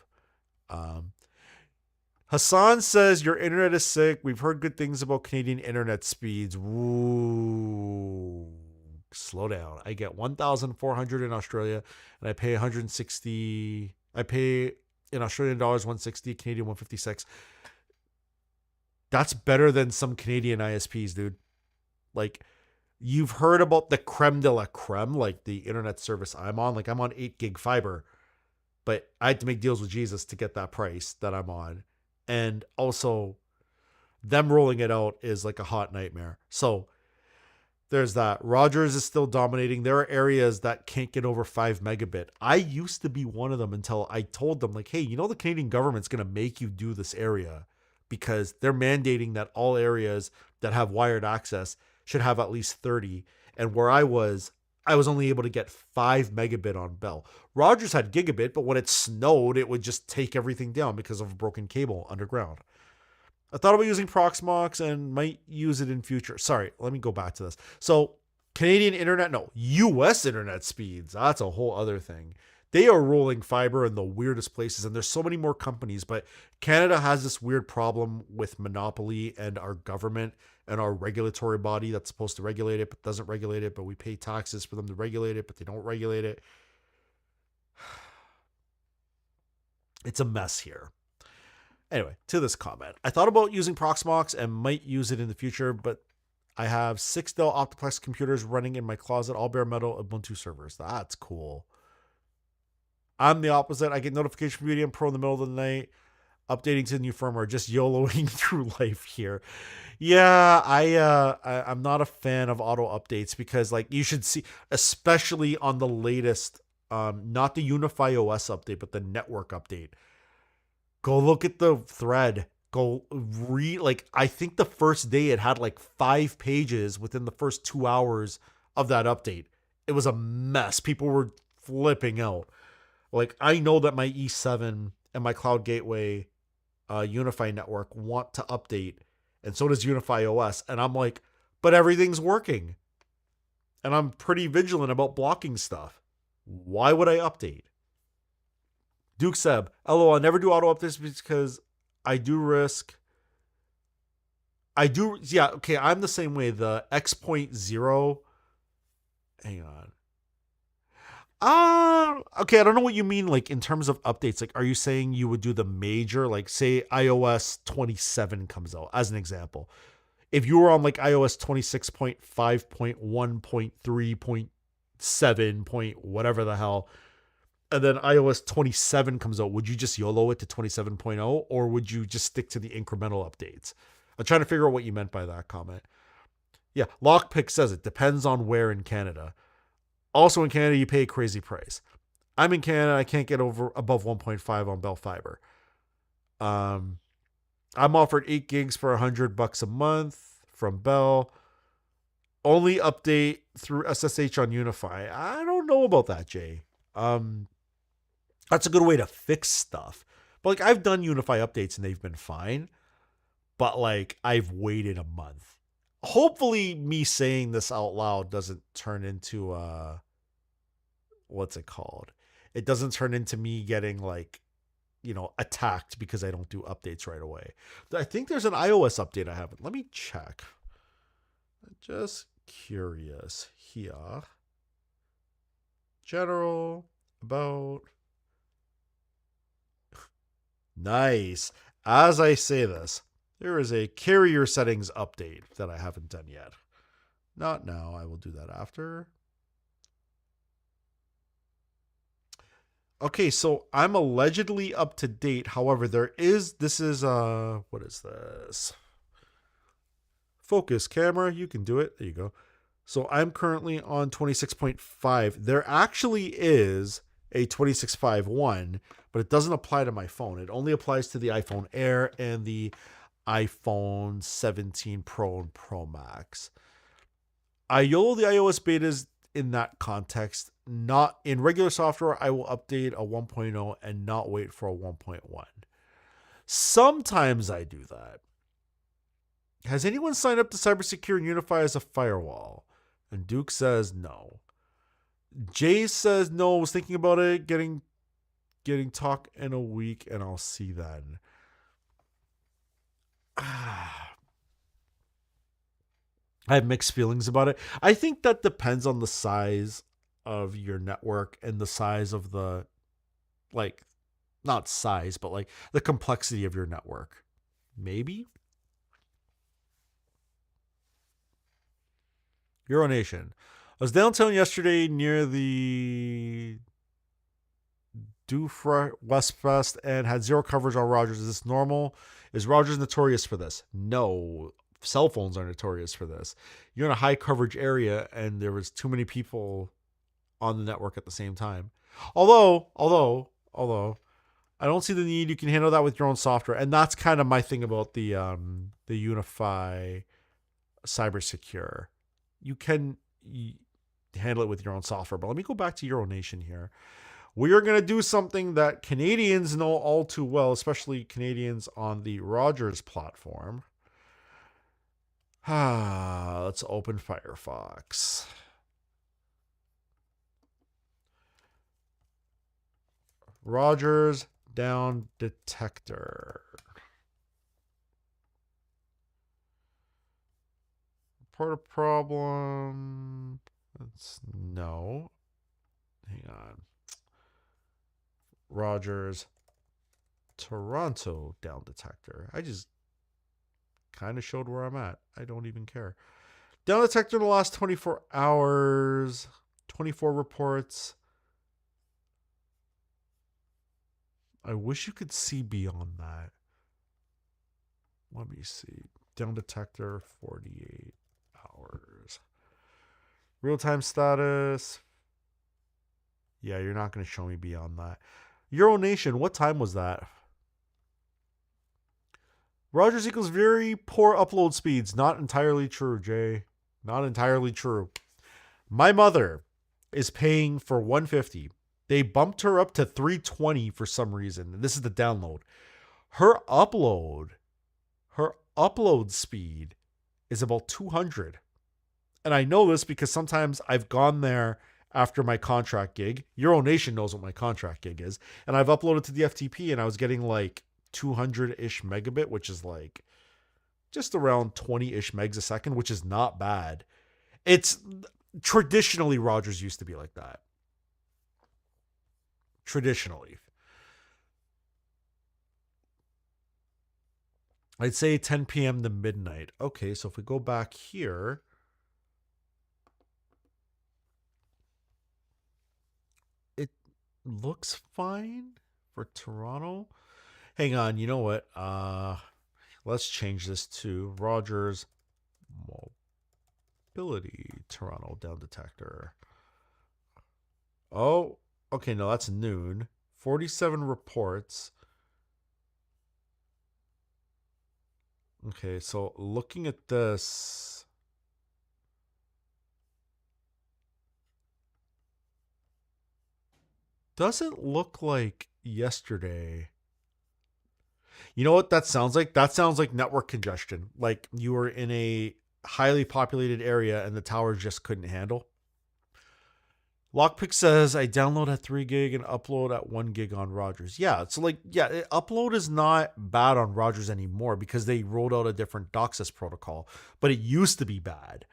S1: Hassan says, your internet is sick. We've heard good things about Canadian internet speeds. Ooh, slow down. I get 1,400 in Australia, and I pay 160. I pay in Australian dollars 160, Canadian 156. That's better than some Canadian ISPs, dude. Like, you've heard about the creme de la creme, like the internet service I'm on. Like, I'm on 8 gig fiber, but I had to make deals with Jesus to get that price that I'm on. And also, them rolling it out is like a hot nightmare. So there's that. Rogers is still dominating. There are areas that can't get over 5 megabit. I used to be one of them until I told them, like, hey, you know, the Canadian government's going to make you do this area because they're mandating that all areas that have wired access should have at least 30. And where I was only able to get 5 megabit on Bell. Rogers had gigabit, but when it snowed, it would just take everything down because of a broken cable underground. I thought about using Proxmox and might use it in future. Sorry, let me go back to this. So Canadian internet, no, US internet speeds. That's a whole other thing. They are rolling fiber in the weirdest places, and there's so many more companies, but Canada has this weird problem with monopoly and our government and our regulatory body that's supposed to regulate it, but doesn't regulate it, but we pay taxes for them to regulate it, but they don't regulate it. It's a mess here. Anyway, to this comment. I thought about using Proxmox and might use it in the future, but I have 6 Dell Optiplex computers running in my closet, all bare metal Ubuntu servers. That's cool. I'm the opposite. I get notification from UDM Pro in the middle of the night, updating to the new firmware, just YOLOing through life here. Yeah, I'm not a fan of auto updates because, like, you should see, especially on the latest, not the Unify OS update, but the network update. Go look at the thread. Go read, like, I think the first day it had like 5 pages within the first 2 hours of that update. It was a mess. People were flipping out. Like, I know that my E7 and my Cloud Gateway Unify network want to update, and so does Unify OS. And I'm like, but everything's working. And I'm pretty vigilant about blocking stuff. Why would I update? Duke Seb, LOL, I never do auto updates because I do risk. Yeah, okay, I'm the same way. The X.0, hang on. Okay, I don't know what you mean, like, in terms of updates. Like, are you saying you would do the major, like, say iOS 27 comes out, as an example? If you were on, like, iOS 26.5.1.3.7. Whatever the hell, and then iOS 27 comes out, would you just YOLO it to 27.0, or would you just stick to the incremental updates? I'm trying to figure out what you meant by that comment. Yeah, Lockpick says it depends on where in Canada. Also in Canada, you pay a crazy price. I'm in Canada. I can't get above 1.5 on Bell Fiber. I'm offered 8 gigs for $100 a month from Bell. Only update through SSH on Unify. I don't know about that, Jay. That's a good way to fix stuff. But, like, I've done Unify updates and they've been fine. But, like, I've waited a month. Hopefully me saying this out loud doesn't turn into what's it called? It doesn't turn into me getting, like, you know, attacked because I don't do updates right away. I think there's an iOS update I haven't. Let me check. Just curious here. General, about. Nice. As I say this, there is a carrier settings update that I haven't done yet. Not now. I will do that after. Okay, so I'm allegedly up to date. However, what is this? Focus camera. You can do it. There you go. So I'm currently on 26.5. There actually is a 26.5.1, but it doesn't apply to my phone. It only applies to the iPhone Air and the iPhone 17 Pro and Pro Max. I YOLO the iOS betas in that context. Not in regular software, I will update a 1.0 and not wait for a 1.1. Sometimes I do that. Has anyone signed up to Cybersecure and Unify as a firewall? And Duke says no. Jay says no, was thinking about it, getting talk in a week, and I'll see then. I have mixed feelings about it. I think that depends on the size of your network and the size of the, like, not size, but like the complexity of your network. Maybe? Euronation. I was downtown yesterday near the Dufra Westfest and had zero coverage on Rogers. Is this normal? Is Rogers notorious for this? No. Cell phones are notorious for this. You're in a high coverage area and there was too many people on the network at the same time. Although, I don't see the need. You can handle that with your own software. And that's kind of my thing about the Unify Cybersecure. You can handle it with your own software. But let me go back to Euronation here. We are going to do something that Canadians know all too well, especially Canadians on the Rogers platform. Let's open Firefox. Rogers Down Detector. Report a problem. That's no. Hang on. Rogers Toronto Down Detector. I just kind of showed where I'm at. I don't even care. Down Detector in the last 24 hours. 24 reports. I wish you could see beyond that. Let me see. Down Detector, 48 hours. Real-time status. Yeah, you're not going to show me beyond that. Euronation, what time was that? Rogers equals very poor upload speeds. Not entirely true, Jay. Not entirely true. My mother is paying for 150. They bumped her up to 320 for some reason. And this is the download. Her upload speed is about 200. And I know this because sometimes I've gone there after my contract gig. Euronation knows what my contract gig is. And I've uploaded to the FTP and I was getting like 200-ish megabit, which is like just around 20-ish megs a second, which is not bad. It's traditionally Rogers used to be like that. Traditionally. I'd say 10 p.m. to midnight. Okay, so if we go back here, it looks fine for Toronto. Hang on, you know what? Let's change this to Rogers Mobility Toronto Down Detector. Oh, okay, no, that's noon. 47 reports. Okay, so looking at this, doesn't look like yesterday. You know what that sounds like? That sounds like network congestion. Like you were in a highly populated area and the tower just couldn't handle. Lockpick says, I download at 3 gig and upload at 1 gig on Rogers. Yeah, so like, yeah, upload is not bad on Rogers anymore because they rolled out a different DOCSIS protocol, but it used to be bad.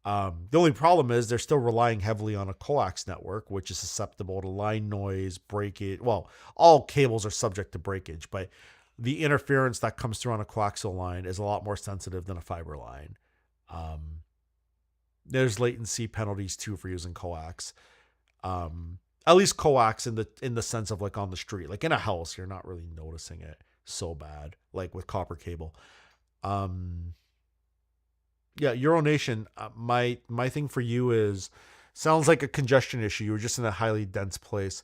S1: The only problem is they're still relying heavily on a coax network, which is susceptible to line noise, breakage. Well, all cables are subject to breakage, but the interference that comes through on a coaxial line is a lot more sensitive than a fiber line. There's latency penalties too for using coax. At least coax in the sense of like on the street, like in a house, you're not really noticing it so bad, like with copper cable. Yeah, Euronation. My thing for you is sounds like a congestion issue. You're just in a highly dense place.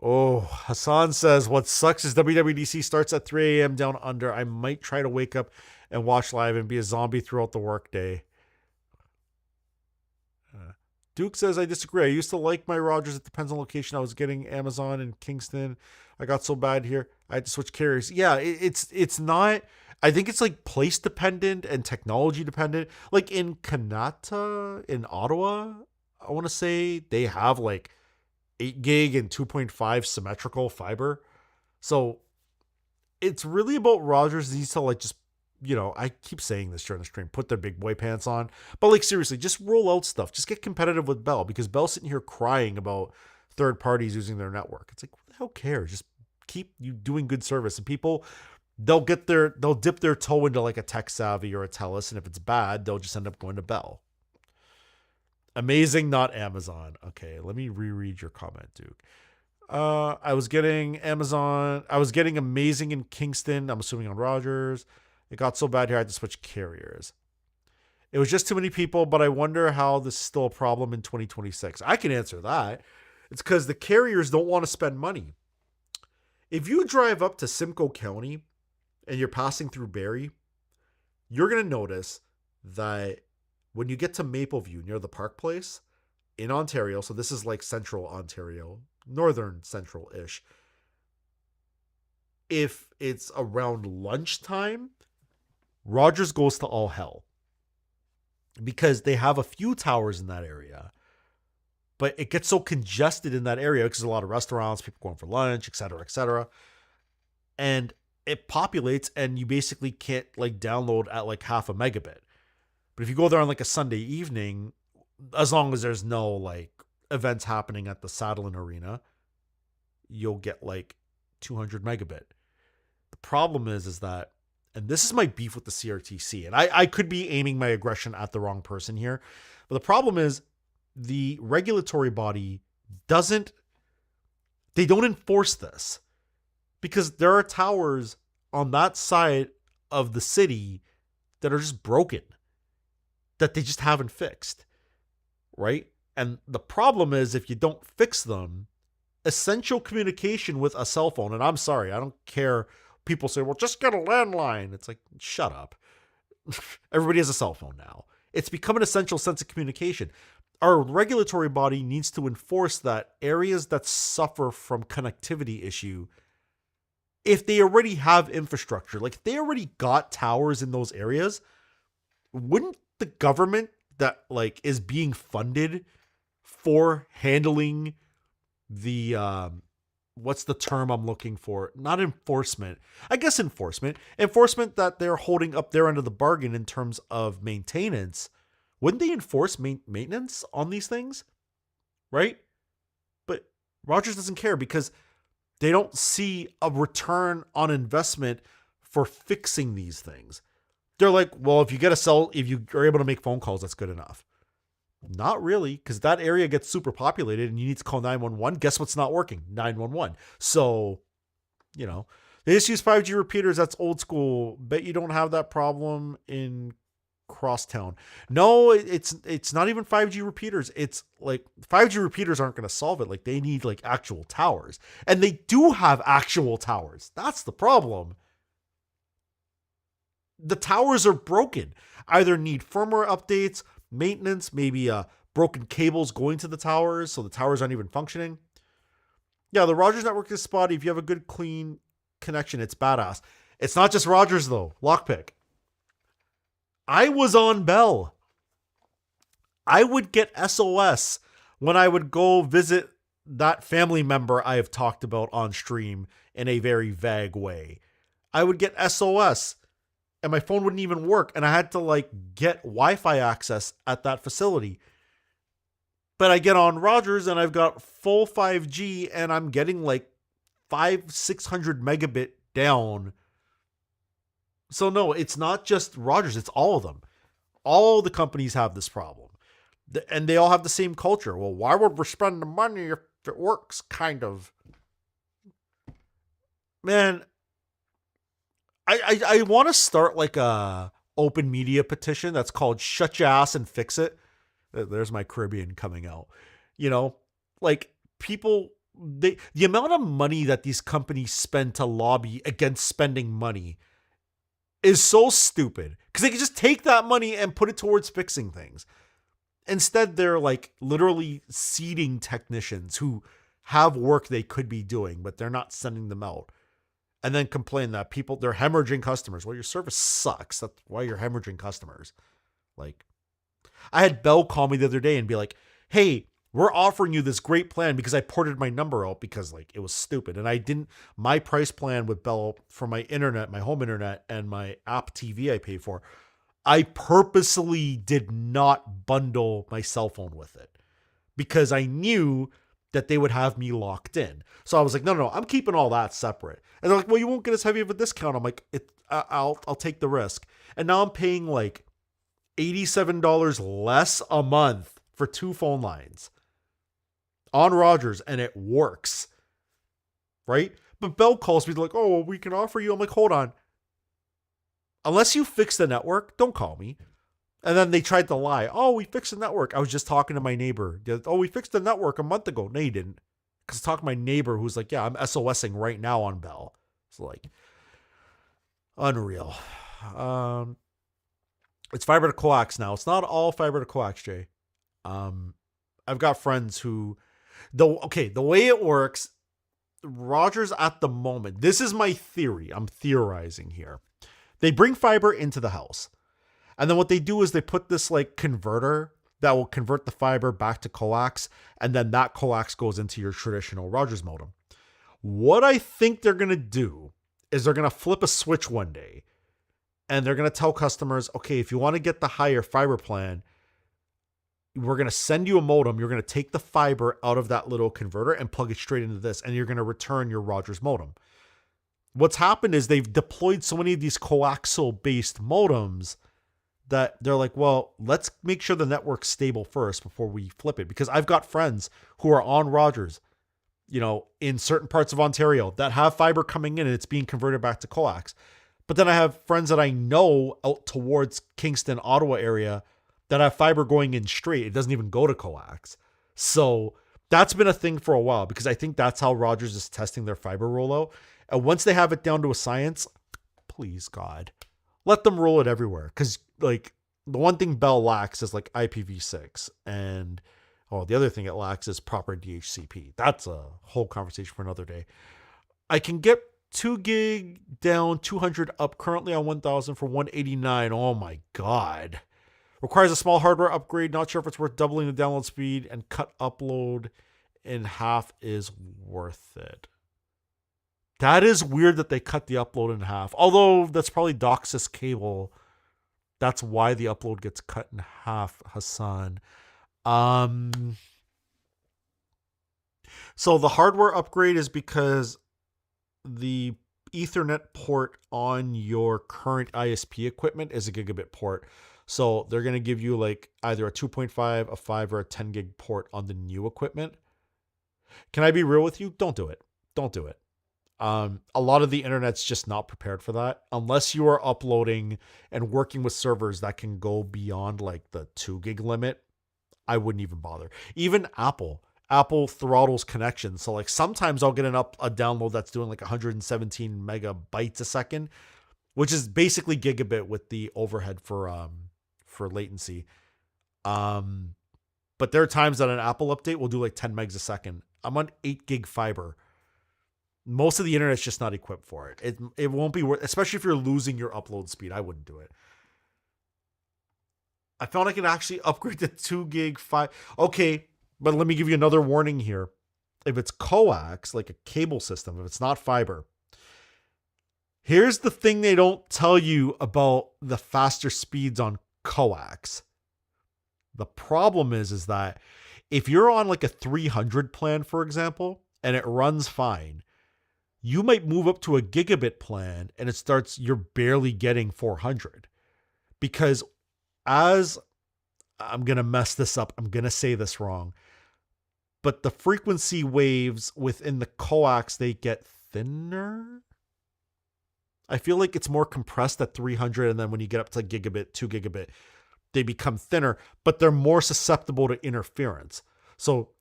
S1: Oh, Hassan says, what sucks is WWDC starts at 3 a.m. down under. I might try to wake up and watch live and be a zombie throughout the workday. Duke says, I disagree. I used to like my Rogers. It depends on location. I was getting Amazon in Kingston. I got so bad here, I had to switch carriers. Yeah, it's not. I think it's like place dependent and technology dependent. Like in Kanata, in Ottawa, I want to say they have like 8 gig and 2.5 symmetrical fiber. So it's really about Rogers needs to like just, I keep saying this during the stream, put their big boy pants on. But like seriously, just roll out stuff. Just get competitive with Bell, because Bell's sitting here crying about third parties using their network. It's like, who the hell cares? Just keep you doing good service, and people, they'll dip their toe into like a Tech Savvy or a TELUS, and if it's bad, they'll just end up going to Bell. Amazing, not Amazon. Okay, let me reread your comment, Duke. I was getting amazing in Kingston. I'm assuming on Rogers. It got so bad here I had to switch carriers. It was just too many people, but I wonder how this is still a problem in 2026. I can answer that. It's because the carriers don't want to spend money. If you drive up to Simcoe County and you're passing through Barrie, you're going to notice that when you get to Mapleview near the Park Place in Ontario, so this is like central Ontario, northern central-ish, if it's around lunchtime, Rogers goes to all hell because they have a few towers in that area, but it gets so congested in that area because there's a lot of restaurants, people going for lunch, etc., and it populates, and you basically can't like download at like half a megabit. But if you go there on like a Sunday evening, as long as there's no like events happening at the Saddleton Arena, you'll get like 200 megabit. The problem is that, and this is my beef with the CRTC, and I could be aiming my aggression at the wrong person here, but the problem is the regulatory body don't enforce this, because there are towers on that side of the city that are just broken, that they just haven't fixed, right? And the problem is, if you don't fix them, essential communication with a cell phone, and I'm sorry, I don't care. People say, well, just get a landline. It's like, shut up. Everybody has a cell phone now. It's become an essential sense of communication. Our regulatory body needs to enforce that areas that suffer from connectivity issue, if they already have infrastructure, like if they already got towers in those areas, wouldn't the government that like is being funded for handling the what's the term I'm looking for? Not enforcement. I guess enforcement that they're holding up their end of the bargain in terms of maintenance. Wouldn't they enforce maintenance on these things? Right? But Rogers doesn't care because they don't see a return on investment for fixing these things. They're like, well, if you are able to make phone calls, that's good enough. Not really, because that area gets super populated and you need to call 911. Guess what's not working? 911. So, they just use 5G repeaters. That's old school. Bet you don't have that problem in Crosstown. No, it's not even 5G repeaters. It's like 5G repeaters aren't going to solve it. Like they need like actual towers. And they do have actual towers. That's the problem. The towers are broken. Either need firmware updates, maintenance, maybe broken cables going to the towers, so the towers aren't even functioning. Yeah, the Rogers network is spotty. If you have a good, clean connection, it's badass. It's not just Rogers, though. Lockpick. I was on Bell. I would get SOS when I would go visit that family member I have talked about on stream in a very vague way. I would get SOS. And my phone wouldn't even work. And I had to like get Wi-Fi access at that facility. But I get on Rogers and I've got full 5G and I'm getting like 600 megabit down. So no, it's not just Rogers. It's all of them. All the companies have this problem. And they all have the same culture. Well, why would we spend the money if it works? Kind of. Man, I want to start like a open media petition that's called Shut Your Ass and Fix It. There's my Caribbean coming out. Like people the amount of money that these companies spend to lobby against spending money is so stupid, because they can just take that money and put it towards fixing things. Instead, they're like literally seeding technicians who have work they could be doing, but they're not sending them out. And then complain that they're hemorrhaging customers. Well, your service sucks. That's why you're hemorrhaging customers. Like, I had Bell call me the other day and be like, hey, we're offering you this great plan because I ported my number out because like it was stupid. And my price plan with Bell for my internet, my home internet, and my app TV I pay for, I purposely did not bundle my cell phone with it because I knew that they would have me locked in. So I was like, no, I'm keeping all that separate. And they're like, well, you won't get as heavy of a discount. I'm like, I'll take the risk. And now I'm paying like $87 less a month for 2 phone lines on Rogers, and it works, right? But Bell calls me like, oh, well, we can offer you. I'm like, hold on. Unless you fix the network, don't call me. And then they tried to lie. Oh, we fixed the network. I was just talking to my neighbor. Oh, we fixed the network a month ago. No, you didn't. Because I talked to my neighbor who's like, yeah, I'm SOSing right now on Bell. It's like, unreal. It's fiber to coax now. It's not all fiber to coax, Jay. I've got friends who, the way it works, Rogers at the moment, this is my theory. I'm theorizing here. They bring fiber into the house. And then what they do is they put this like converter that will convert the fiber back to coax. And then that coax goes into your traditional Rogers modem. What I think they're going to do is they're going to flip a switch one day. And they're going to tell customers, okay, if you want to get the higher fiber plan, we're going to send you a modem. You're going to take the fiber out of that little converter and plug it straight into this. And you're going to return your Rogers modem. What's happened is they've deployed so many of these coaxial-based modems that they're like, well, let's make sure the network's stable first before we flip it. Because I've got friends who are on Rogers, in certain parts of Ontario that have fiber coming in and it's being converted back to coax. But then I have friends that I know out towards Kingston, Ottawa area that have fiber going in straight. It doesn't even go to coax. So that's been a thing for a while because I think that's how Rogers is testing their fiber rollout. And once they have it down to a science, please God, let them roll it everywhere. Because like the one thing Bell lacks is like IPv6, and the other thing it lacks is proper DHCP. That's a whole conversation for another day. I can get 2 gig down, 200 up, currently on 1,000 for $189. Oh my God. Requires a small hardware upgrade. Not sure if it's worth doubling the download speed, and cut upload in half is worth it. That is weird that they cut the upload in half. Although that's probably DOCSIS cable. That's why the upload gets cut in half, Hassan. So the hardware upgrade is because the Ethernet port on your current ISP equipment is a gigabit port. So they're going to give you like either a 2.5, a 5, or a 10 gig port on the new equipment. Can I be real with you? Don't do it. Don't do it. A lot of the internet's just not prepared for that. Unless you are uploading and working with servers that can go beyond like the 2 gig limit, I wouldn't even bother. Even Apple throttles connections. So like sometimes I'll get a download that's doing like 117 megabytes a second, which is basically gigabit with the overhead for latency. But there are times that an Apple update will do like 10 megs a second. I'm on 8 gig fiber. Most of the internet's just not equipped for it. It won't be worth, especially if you're losing your upload speed. I wouldn't do it. I found I can actually upgrade to 2 gig 5. Okay, but let me give you another warning here. If it's coax, like a cable system, if it's not fiber, here's the thing they don't tell you about the faster speeds on coax. The problem is that if you're on like a 300 plan, for example, and it runs fine, you might move up to a gigabit plan and you're barely getting 400. Because I'm going to mess this up. I'm going to say this wrong. But the frequency waves within the coax, they get thinner. I feel like it's more compressed at 300. And then when you get up to gigabit, 2 gigabit, they become thinner, but they're more susceptible to interference. So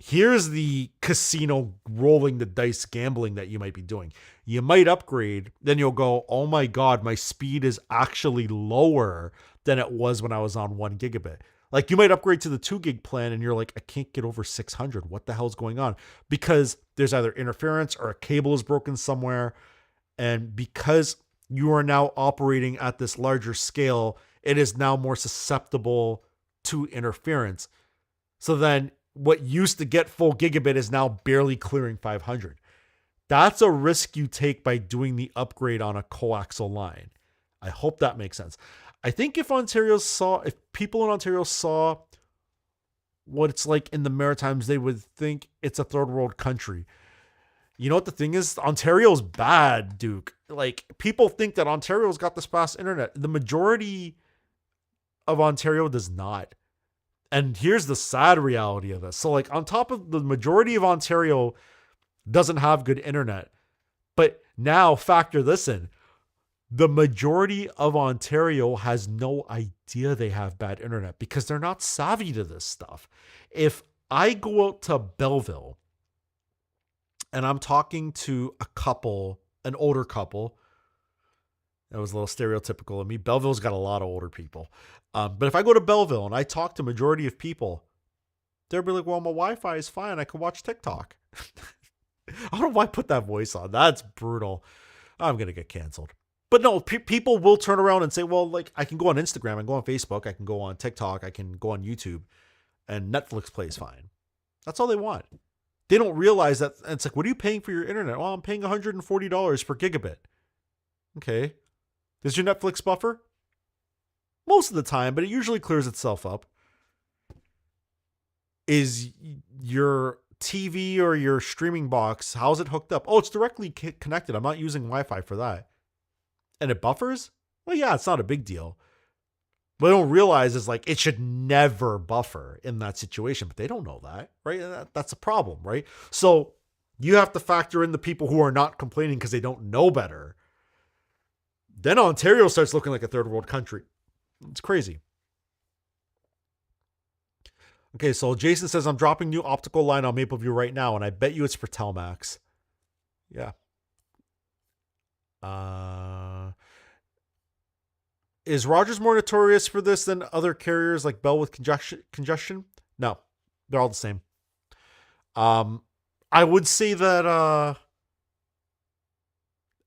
S1: Here's the casino rolling the dice gambling that you might be doing. You might upgrade, then you'll go, oh my God, my speed is actually lower than it was when I was on 1 gigabit. Like you might upgrade to the 2 gig plan and you're like, I can't get over 600. What the hell's going on? Because there's either interference or a cable is broken somewhere. And because you are now operating at this larger scale, it is now more susceptible to interference. So then what used to get full gigabit is now barely clearing 500. That's a risk you take by doing the upgrade on a coaxial line. I hope that makes sense. I think if people in Ontario saw what it's like in the Maritimes, they would think it's a third world country. You know what the thing is? Ontario's bad, Duke. Like, people think that Ontario's got this fast internet. The majority of Ontario does not. And here's the sad reality of this. So, like, on top of the majority of Ontario doesn't have good internet, but now factor this in. The majority of Ontario has no idea they have bad internet because they're not savvy to this stuff. If I go out to Belleville and I'm talking to a couple, an older couple, that was a little stereotypical of me. Belleville's got a lot of older people. But if I go to Belleville and I talk to majority of people, they'll be like, well, my Wi-Fi is fine. I can watch TikTok. I don't know why I put that voice on. That's brutal. I'm going to get canceled. But no, people will turn around and say, well, like, I can go on Instagram, I can go on Facebook, I can go on TikTok, I can go on YouTube, and Netflix plays fine. That's all they want. They don't realize that. And it's like, what are you paying for your internet? Well, I'm paying $140 per gigabit. Okay. Does your Netflix buffer? Most of the time, but it usually clears itself up. Is your TV or your streaming box, how's it hooked up? Oh, it's directly connected. I'm not using Wi-Fi for that. And it buffers? Well, yeah, it's not a big deal. What they don't realize is, like, it should never buffer in that situation, but they don't know that, right? That's a problem, right? So you have to factor in the people who are not complaining because they don't know better. Then Ontario starts looking like a third world country. It's crazy. Okay, so Jason says, I'm dropping new optical line on Mapleview right now, and I bet you it's for Telmax. Yeah. Is Rogers more notorious for this than other carriers like Bell with congestion? No, they're all the same. I would say that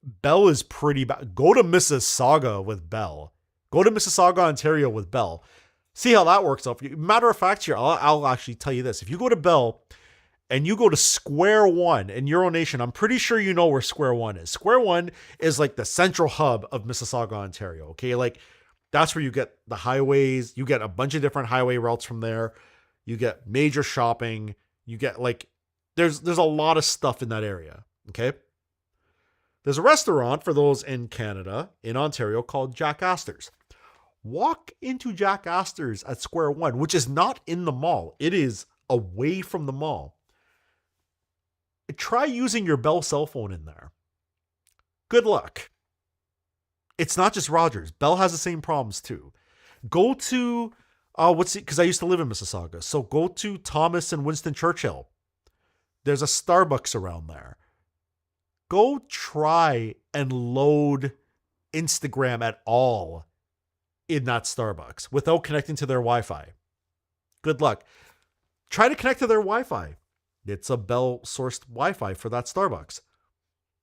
S1: Bell is pretty bad. Go to Mississauga with Bell. Go to Mississauga, Ontario with Bell. See how that works out for you. Matter of fact, here, I'll actually tell you this. If you go to Bell and you go to Square One in Euronation, I'm pretty sure you know where Square One is. Square One is like the central hub of Mississauga, Ontario. Okay, like that's where you get the highways. You get a bunch of different highway routes from there. You get major shopping. You get like there's a lot of stuff in that area. Okay, there's a restaurant for those in Canada, in Ontario, called Jack Astor's. Walk into Jack Astor's at Square One, which is not in the mall. It is away from the mall. Try using your Bell cell phone in there. Good luck. It's not just Rogers. Bell has the same problems too. Go to, because I used to live in Mississauga. So go to Thomas and Winston Churchill. There's a Starbucks around there. Go try and load Instagram at all in that Starbucks without connecting to their Wi-Fi. Good luck. Try to connect to their Wi-Fi. It's a Bell-sourced Wi-Fi for that Starbucks.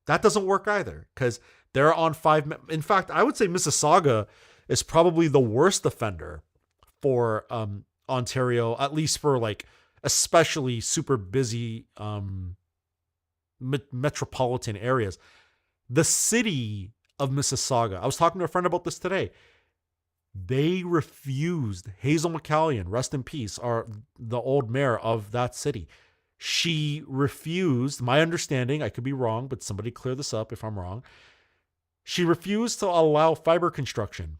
S1: That doesn't work either because they're on 5. In fact, I would say Mississauga is probably the worst offender for Ontario, at least for like especially super busy metropolitan areas. The city of Mississauga, I was talking to a friend about this today. They refused, Hazel McCallion, rest in peace, are the old mayor of that city. She refused, my understanding, I could be wrong, but somebody clear this up if I'm wrong. She refused to allow fiber construction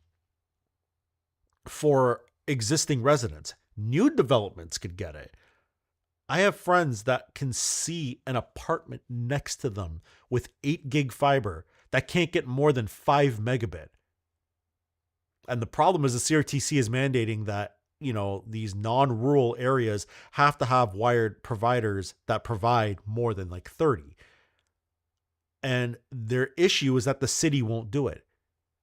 S1: for existing residents. New developments could get it. I have friends that can see an apartment next to them with 8 gig fiber that can't get more than 5 megabit. And the problem is the CRTC is mandating that these non-rural areas have to have wired providers that provide more than like 30. And their issue is that the city won't do it.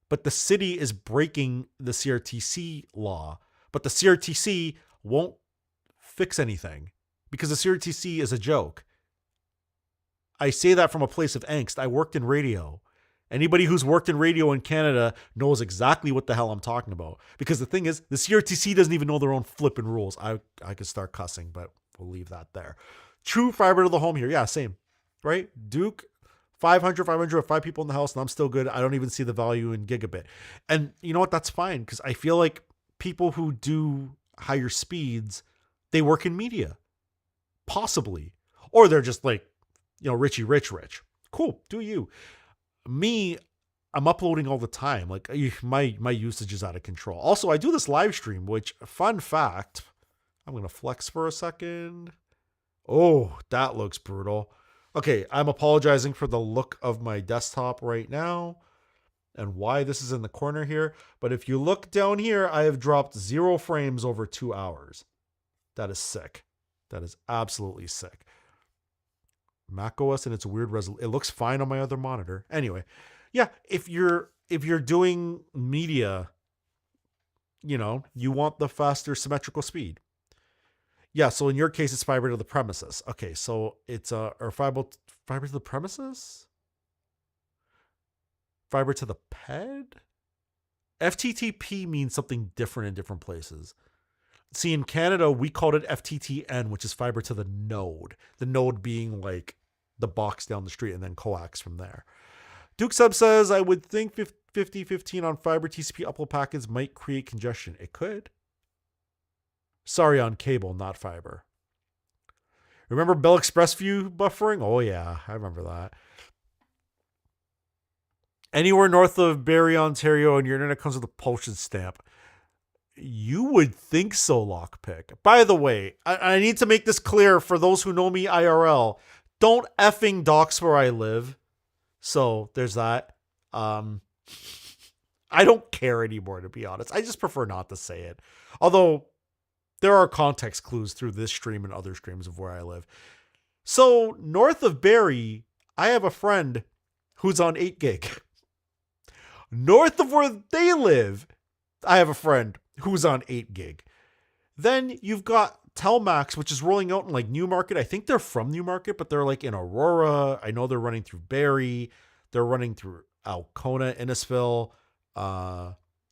S1: But the city is breaking the CRTC law. But the CRTC won't fix anything because the CRTC is a joke. I say that from a place of angst. I worked in radio. Anybody who's worked in radio in Canada knows exactly what the hell I'm talking about. Because the thing is, the CRTC doesn't even know their own flipping rules. I could start cussing, but we'll leave that there. True fiber to the home here. Yeah, same. Right? Duke, 500, 5 people in the house, and I'm still good. I don't even see the value in gigabit. And you know what? That's fine, because I feel like people who do higher speeds, they work in media. Possibly. Or they're just like, Richie rich. Cool, do you. Me, I'm uploading all the time. Like my usage is out of control. Also, I do this live stream, which, fun fact, I'm going to flex for a second. Oh, that looks brutal. Okay, I'm apologizing for the look of my desktop right now and why this is in the corner here. But if you look down here, I have dropped 0 frames over 2 hours. That is sick. That is absolutely sick. macOS and its weird resolution. It looks fine on my other monitor. Anyway, yeah, if you're doing media, you want the faster symmetrical speed. Yeah, so in your case, it's fiber to the premises. Okay, so it's or fiber to the premises? Fiber to the ped? FTTP means something different in different places. See, in Canada, we called it FTTN, which is fiber to the node. The node being like the box down the street and then coax from there. Duke Sub says, I would think 50-15 on fiber TCP upload packets might create congestion. It could. Sorry, on cable, not fiber. Remember Bell Express View buffering? Oh yeah, I remember that. Anywhere north of Barrie, Ontario, and your internet comes with a postage stamp. You would think so, Lockpick. By the way, I need to make this clear for those who know me IRL. Don't effing dox where I live. So there's that. I don't care anymore, to be honest. I just prefer not to say it. Although there are context clues through this stream and other streams of where I live. So north of Barrie, I have a friend who's on 8 gig. North of where they live, I have a friend who's on 8 gig. Then you've got Telmax, which is rolling out in like Newmarket. I think they're from Newmarket, but they're like in Aurora. I know they're running through Barrie. They're running through Alcona, Innisfil,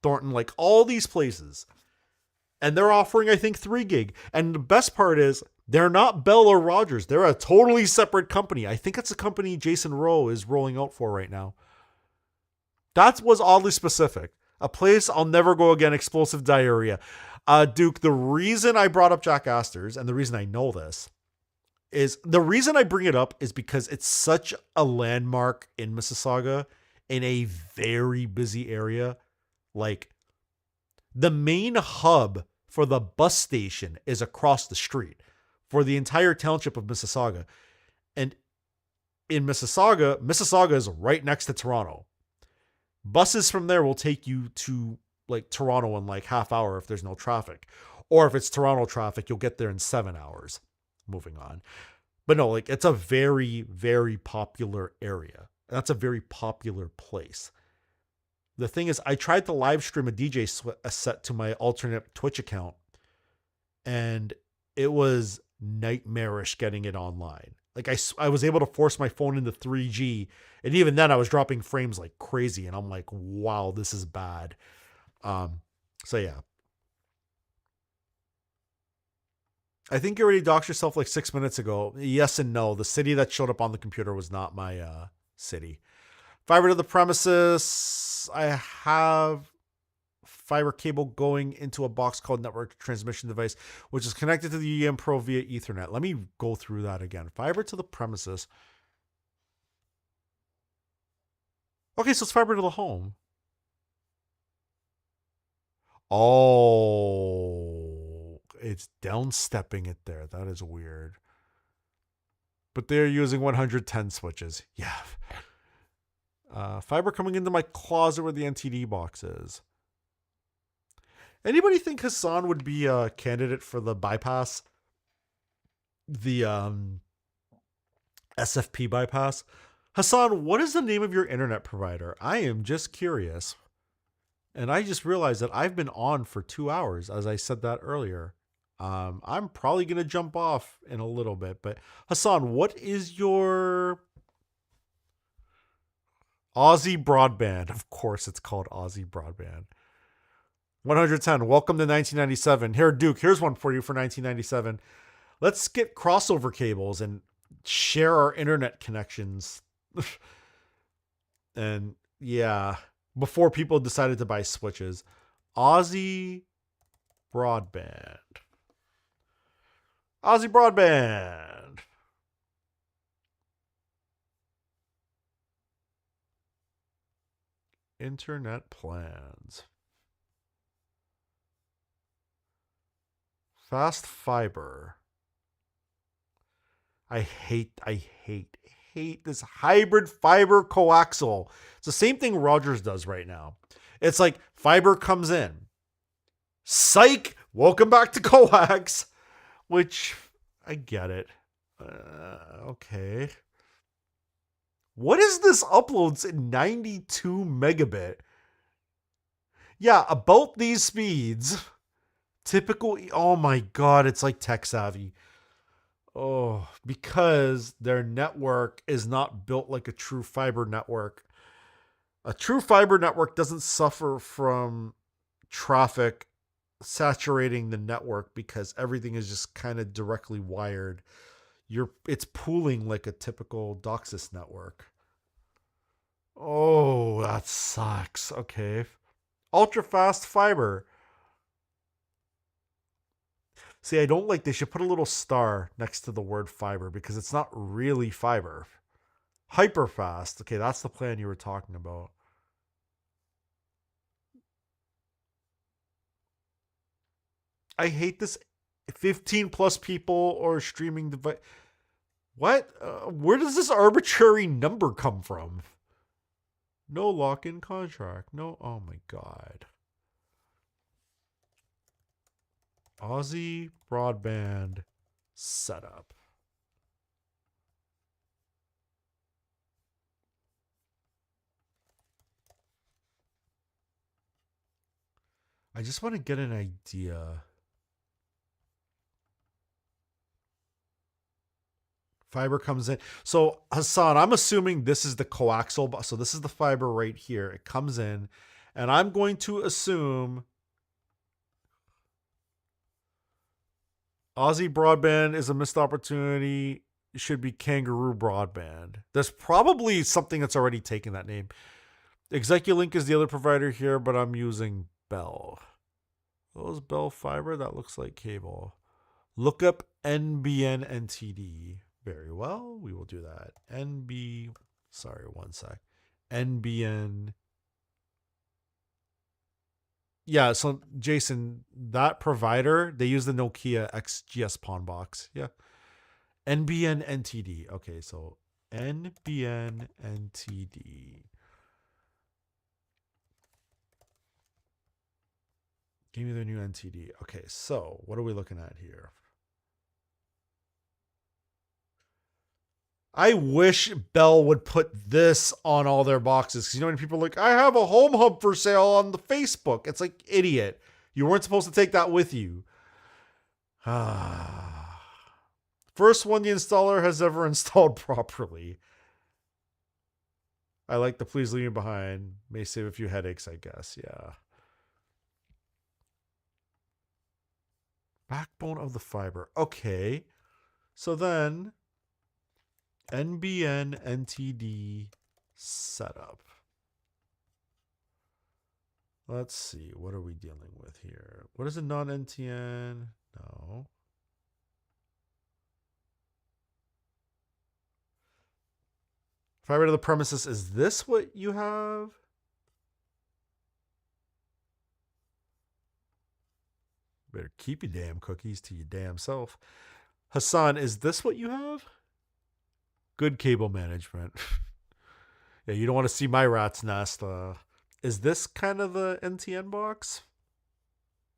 S1: Thornton, like all these places. And they're offering, I think, 3 gig. And the best part is they're not Bell or Rogers. They're a totally separate company. I think it's a company Jason Rowe is rolling out for right now. That was oddly specific. A place I'll never go again, explosive diarrhea. Duke, the reason I brought up Jack Astor's and the reason I know this is the reason I bring it up is because it's such a landmark in Mississauga in a very busy area. Like the main hub for the bus station is across the street for the entire township of Mississauga. And in Mississauga is right next to Toronto. Buses from there will take you to like Toronto in like half hour if there's no traffic. Or if it's Toronto traffic, you'll get there in 7 hours. Moving on. But no, like it's a very, very popular area. That's a very popular place. The thing is, I tried to live stream a DJ set to my alternate Twitch account, and it was nightmarish getting it online. Like I was able to force my phone into 3G, and even then I was dropping frames like crazy, and I'm like, wow, this is bad. So yeah. I think you already doxed yourself like 6 minutes ago. Yes and no. The city that showed up on the computer was not my city. Fiber to the premises. I have fiber cable going into a box called network transmission device, which is connected to the UEM Pro via Ethernet. Let me go through that again. Fiber to the premises. Okay, so it's fiber to the home. Oh, it's downstepping it there. That is weird. But they're using 110 switches. Yeah. Fiber coming into my closet where the NTD box is. Anybody think Hassan would be a candidate for the bypass? The SFP bypass? Hassan, what is the name of your internet provider? I am just curious. And I just realized that I've been on for 2 hours, as I said that earlier. I'm probably going to jump off in a little bit. But Hassan, what is your Aussie Broadband? Of course it's called Aussie Broadband. 110, welcome to 1997. Here, Duke, here's one for you for 1997. Let's get crossover cables and share our internet connections. And yeah, before people decided to buy switches. Aussie Broadband. Aussie Broadband. Internet plans. Fast fiber. I hate this hybrid fiber coaxial. It's the same thing Rogers does right now. It's like fiber comes in. Psych! Welcome back to coax. Which, I get it. Okay. What is this uploads in 92 megabit? Yeah, about these speeds. Typical, oh my god, it's like tech savvy. Oh, because their network is not built like a true fiber network. A true fiber network doesn't suffer from traffic saturating the network because everything is just kind of directly wired. It's pooling like a typical DOCSIS network. Oh, that sucks. Okay. Ultra fast fiber. See, I don't like, they should put a little star next to the word fiber because it's not really fiber. Hyper fast. Okay, that's the plan you were talking about. I hate this 15 plus people or streaming device. What? Where does this arbitrary number come from? No lock-in contract. No. Oh my god. Aussie Broadband setup. I just want to get an idea. Fiber comes in. So Hassan, I'm assuming this is the coaxial. So this is the fiber right here. It comes in. And I'm going to assume Aussie Broadband is a missed opportunity. It should be Kangaroo Broadband. There's probably something that's already taken that name. Execulink is the other provider here, but I'm using Bell. Those Bell Fiber, that looks like cable. Look up NBN NTD. Very well, we will do that. Sorry, one sec. NBN. Yeah, so Jason, that provider, they use the Nokia XGS PON box. Yeah. NBN NTD. Okay, so NBN NTD. Give me the new NTD. Okay, so what are we looking at here? I wish Bell would put this on all their boxes. Because you know when people are like, I have a home hub for sale on the Facebook. It's like, idiot. You weren't supposed to take that with you. First one the installer has ever installed properly. I like the please leave me behind. May save a few headaches, I guess. Yeah. Backbone of the fiber. Okay. So then NBN NTD setup. Let's see. What are we dealing with here? What is a non-NTN? No. Fiber to the premises. Is this what you have? Better keep your damn cookies to your damn self. Hassan, is this what you have? Good cable management. Yeah, you don't want to see my rat's nest. Is this kind of the NTN box?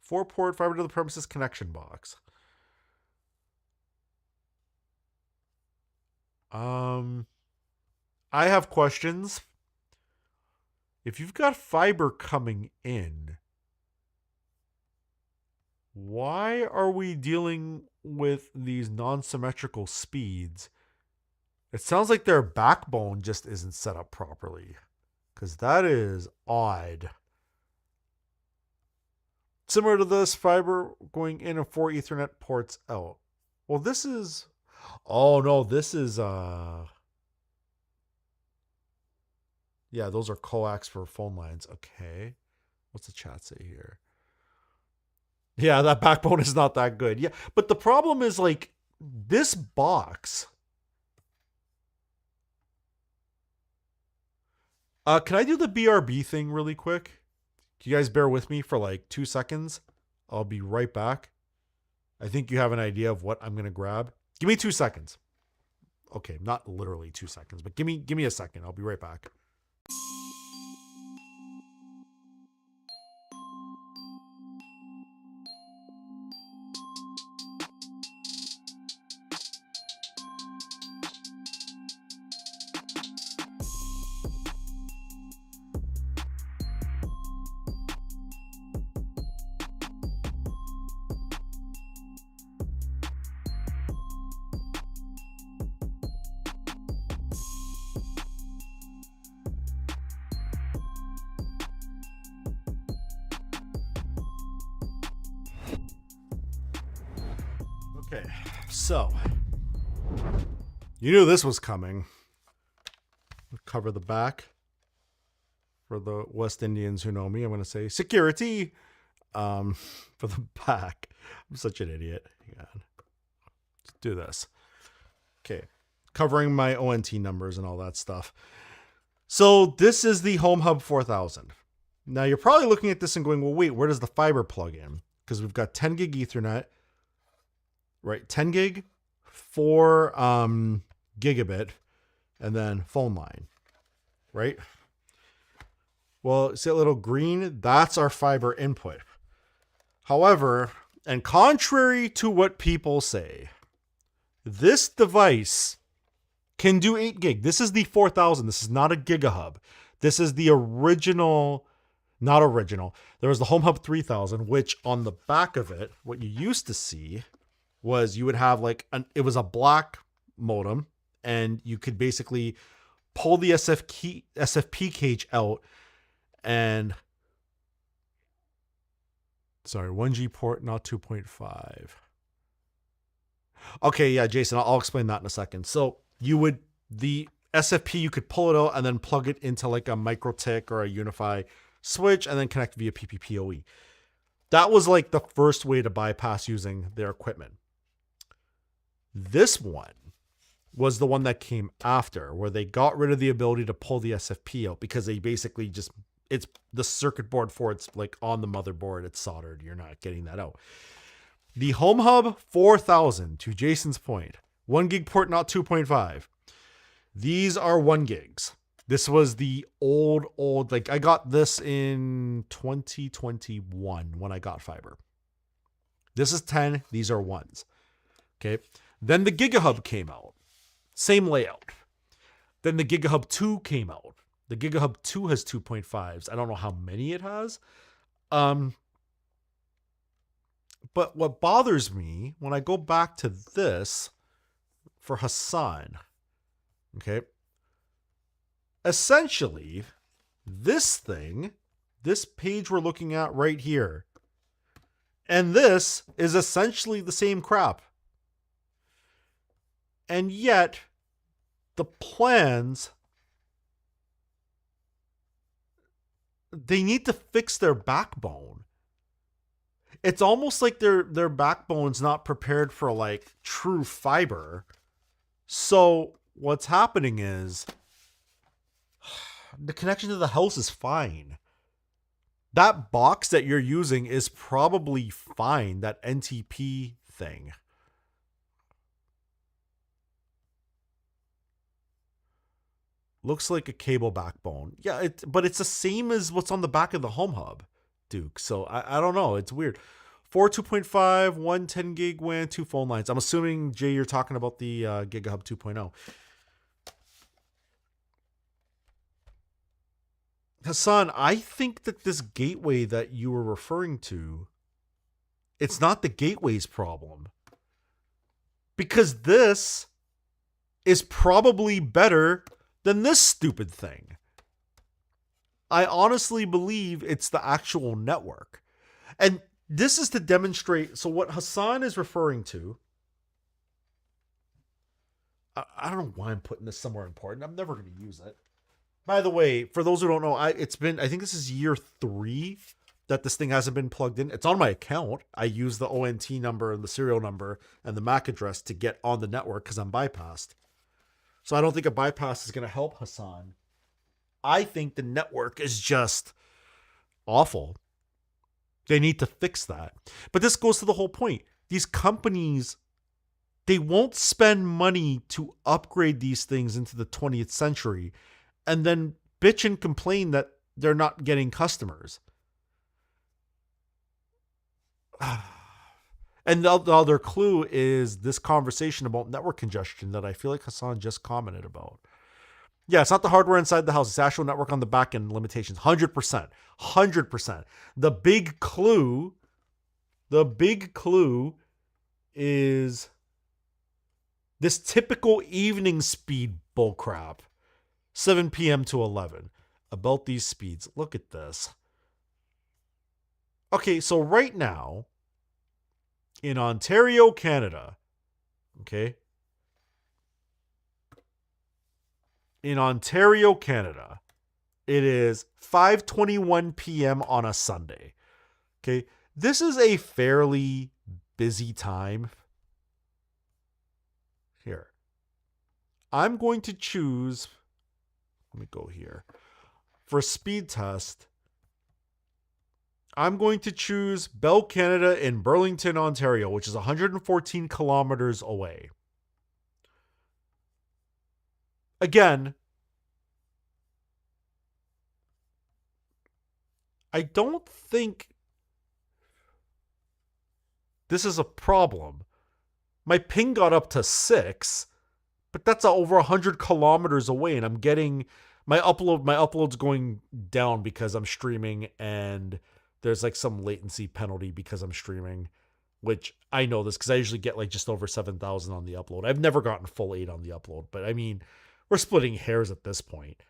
S1: 4-port fiber to the premises connection box. I have questions. If you've got fiber coming in, why are we dealing with these non-symmetrical speeds? It sounds like their backbone just isn't set up properly, because that is odd. Similar to this, fiber going in and 4 Ethernet ports out. Well, this is... Oh, no, this is... Yeah, those are coax for phone lines. Okay. What's the chat say here? Yeah, that backbone is not that good. Yeah, but the problem is, like, this box... can I do the BRB thing really quick? Can you guys bear with me for like 2 seconds? I'll be right back. I think you have an idea of what I'm going to grab. Give me 2 seconds. Okay, not literally 2 seconds, but give me a second. I'll be right back. Okay, so you knew this was coming. Cover the back. For the West Indians who know me, I'm going to say security for the back. I'm such an idiot. Hang on. Let's do this. Okay, covering my ONT numbers and all that stuff. So this is the Home Hub 4000. Now you're probably looking at this and going, well, wait, where does the fiber plug in? Because we've got 10 gig Ethernet. Right, 10 gig, 4 gigabit, and then phone line, right? Well, see that little green? That's our fiber input. However, and contrary to what people say, this device can do 8 gig. This is the 4000. This is not a GigaHub. This is the original, not original. There was the Home Hub 3000, which on the back of it, what you used to see was you would have like it was a black modem, and you could basically pull the SFP cage out and 1G port, not 2.5. Okay, yeah, Jason, I'll explain that in a second. So the SFP, you could pull it out and then plug it into like a MikroTik or a Unify switch and then connect via PPPoE. That was like the first way to bypass using their equipment. This one was the one that came after, where they got rid of the ability to pull the SFP out because they basically just, it's the circuit board for it's like on the motherboard, it's soldered. You're not getting that out. The Home Hub 4000, to Jason's point, 1 gig port, not 2.5. These are 1 gigs. This was the old, like I got this in 2021 when I got fiber. This is 10. These are 1s. Okay. Then the GigaHub came out. Same layout. Then the GigaHub 2 came out. The GigaHub 2 has 2.5s. I don't know how many it has. But what bothers me when I go back to this for Hassan, okay, essentially this thing, this page we're looking at right here, and this is essentially the same crap. And yet, the plans, they need to fix their backbone. It's almost like their backbone's not prepared for like true fiber. So what's happening is the connection to the house is fine. That box that you're using is probably fine, that NTP thing. Looks like a cable backbone. Yeah, but it's the same as what's on the back of the Home Hub, Duke. So I don't know. It's weird. 4 2.5, 1 10 gig WAN, 2 phone lines. I'm assuming, Jay, you're talking about the GigaHub 2.0. Hassan, I think that this gateway that you were referring to, it's not the gateway's problem. Because this is probably better than this stupid thing. I honestly believe it's the actual network. And this is to demonstrate, so what Hassan is referring to, I don't know why I'm putting this somewhere important. I'm never going to use it. By the way, for those who don't know, I think this is year 3 that this thing hasn't been plugged in. It's on my account. I use the ONT number and the serial number and the MAC address to get on the network because I'm bypassed. So I don't think a bypass is going to help Hassan. I think the network is just awful. They need to fix that. But this goes to the whole point. These companies, they won't spend money to upgrade these things into the 20th century and then bitch and complain that they're not getting customers. And the other clue is this conversation about network congestion that I feel like Hassan just commented about. Yeah, it's not the hardware inside the house. It's actual network on the back end limitations. 100%. 100%. The big clue is this typical evening speed bullcrap. 7 p.m. to 11. About these speeds. Look at this. Okay, so right now, in Ontario, Canada, okay? In Ontario, Canada, it is 5:21 p.m. on a Sunday. Okay, this is a fairly busy time. Here, I'm going to choose, let me go here. For a speed test, I'm going to choose Bell Canada in Burlington, Ontario, which is 114 kilometers away. Again, I don't think this is a problem. My ping got up to 6, but that's over 100 kilometers away, and I'm getting my upload's going down because I'm streaming, and there's like some latency penalty because I'm streaming, which I know this because I usually get like just over 7,000 on the upload. I've never gotten full 8 on the upload, but I mean, we're splitting hairs at this point.